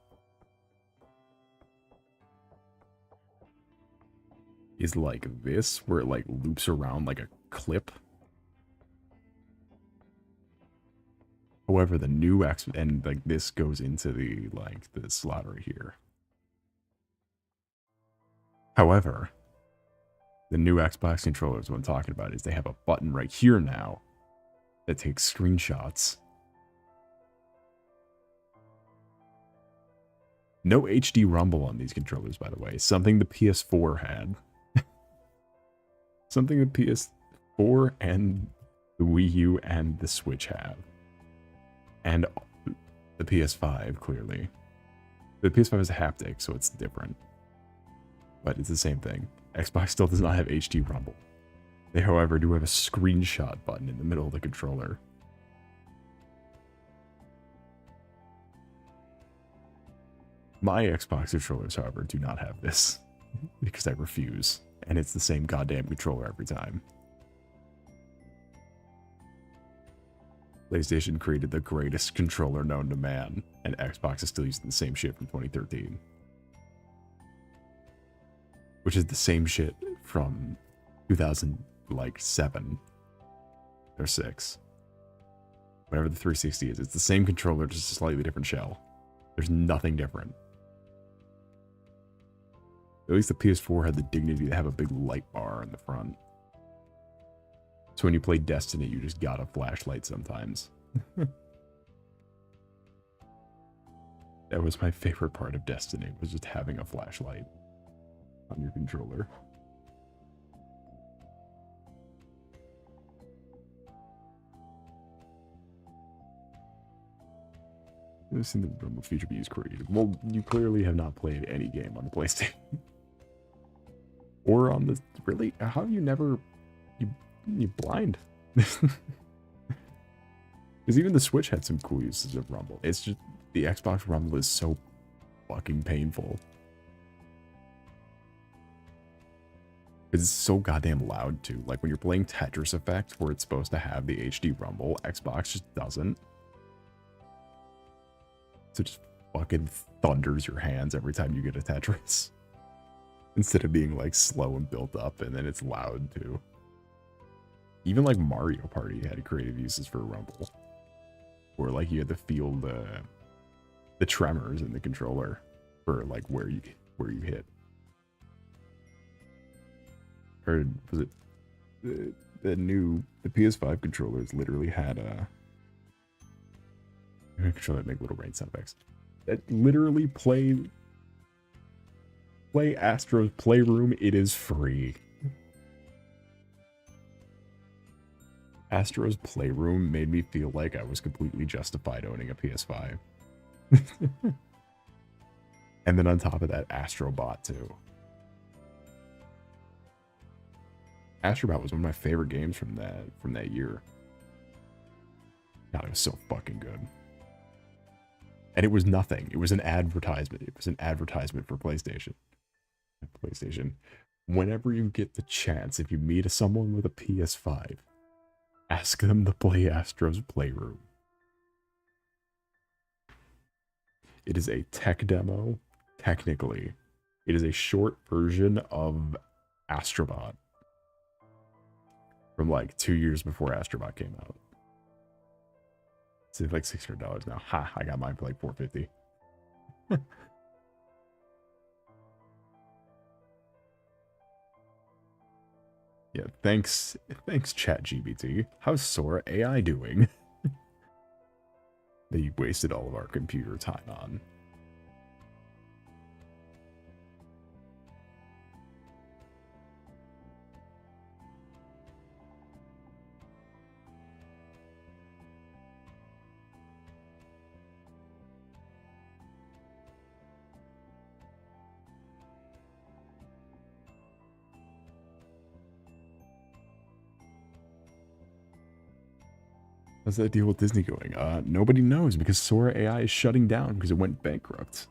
is like this, where it like loops around like a clip. However, the new X and like this goes into the like the slot right here. However, the new Xbox controllers, what I'm talking about, is they have a button right here now that takes screenshots. No HD rumble on these controllers, by the way. Something the PS4 had. Something the PS4 and the Wii U and the Switch have. And the PS5, clearly. The PS5 is a haptic, so it's different. But it's the same thing. Xbox still does not have HD rumble. They, however, do have a screenshot button in the middle of the controller. My Xbox controllers, however, do not have this. Because I refuse. And it's the same goddamn controller every time. PlayStation created the greatest controller known to man, and Xbox is still using the same shit from 2013. Which is the same shit from 2007 or 6. Whatever the 360 is, it's the same controller, just a slightly different shell. There's nothing different. At least the PS4 had the dignity to have a big light bar in the front. So when you play Destiny, you just got a flashlight sometimes. That was my favorite part of Destiny, was just having a flashlight on your controller. I've seen the Rumble feature be used creative. Well, you clearly have not played any game on the PlayStation. Or on the... Really? How have you never... You blind? Because even the Switch had some cool uses of Rumble. It's just... The Xbox Rumble is so fucking painful. It's so goddamn loud, too. Like, when you're playing Tetris Effect, where it's supposed to have the HD Rumble, Xbox just doesn't. So it just fucking thunders your hands every time you get a Tetris. Instead of being, like, slow and built up, and then it's loud, too. Even, like, Mario Party had creative uses for Rumble. Where, like, you had to feel the tremors in the controller for, like, where you hit. Or was it the PS5 controllers literally had a controller that make little rain sound effects that literally play Astro's Playroom. It is free. Astro's Playroom made me feel like I was completely justified owning a PS5. And then on top of that, Astrobot too. Astrobot was one of my favorite games from that year. God, it was so fucking good. And it was nothing. It was an advertisement. It was an advertisement for PlayStation. Whenever you get the chance, if you meet someone with a PS5, ask them to play Astro's Playroom. It is a tech demo. Technically, it is a short version of Astrobot. From like 2 years before Astrobot came out. It's like $600 now. Ha! I got mine for like $450. Yeah, thanks ChatGPT. How's Sora AI doing? That you wasted all of our computer time on. How's that deal with Disney going? Nobody knows because Sora AI is shutting down because it went bankrupt.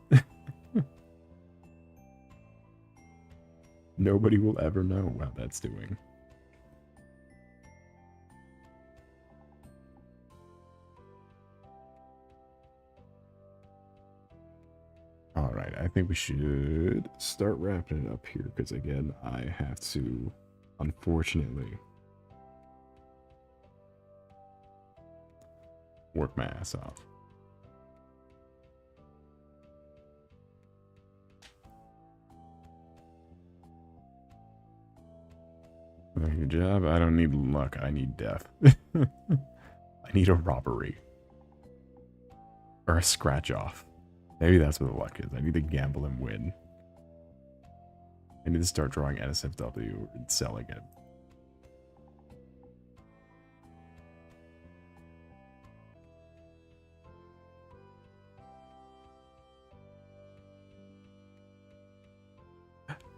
Nobody will ever know how that's doing. Alright, I think we should start wrapping it up here because, again, I have to, unfortunately, work my ass off. Your job? I don't need luck. I need death. I need a robbery. Or a scratch off. Maybe that's what the luck is. I need to gamble and win. I need to start drawing NSFW and selling it.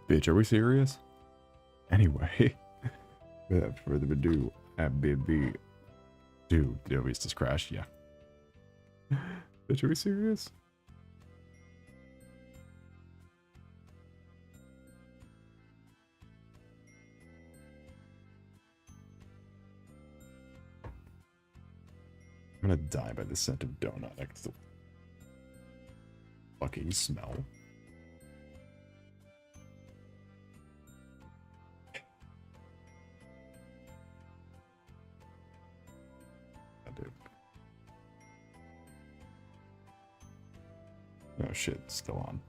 Bitch, are we serious? Anyway, without further ado, BB. Dude, the OBS just crashed, yeah. Bitch, are we serious? I'm gonna die by the scent of donut. I can still fucking smell. Oh shit, it's still on.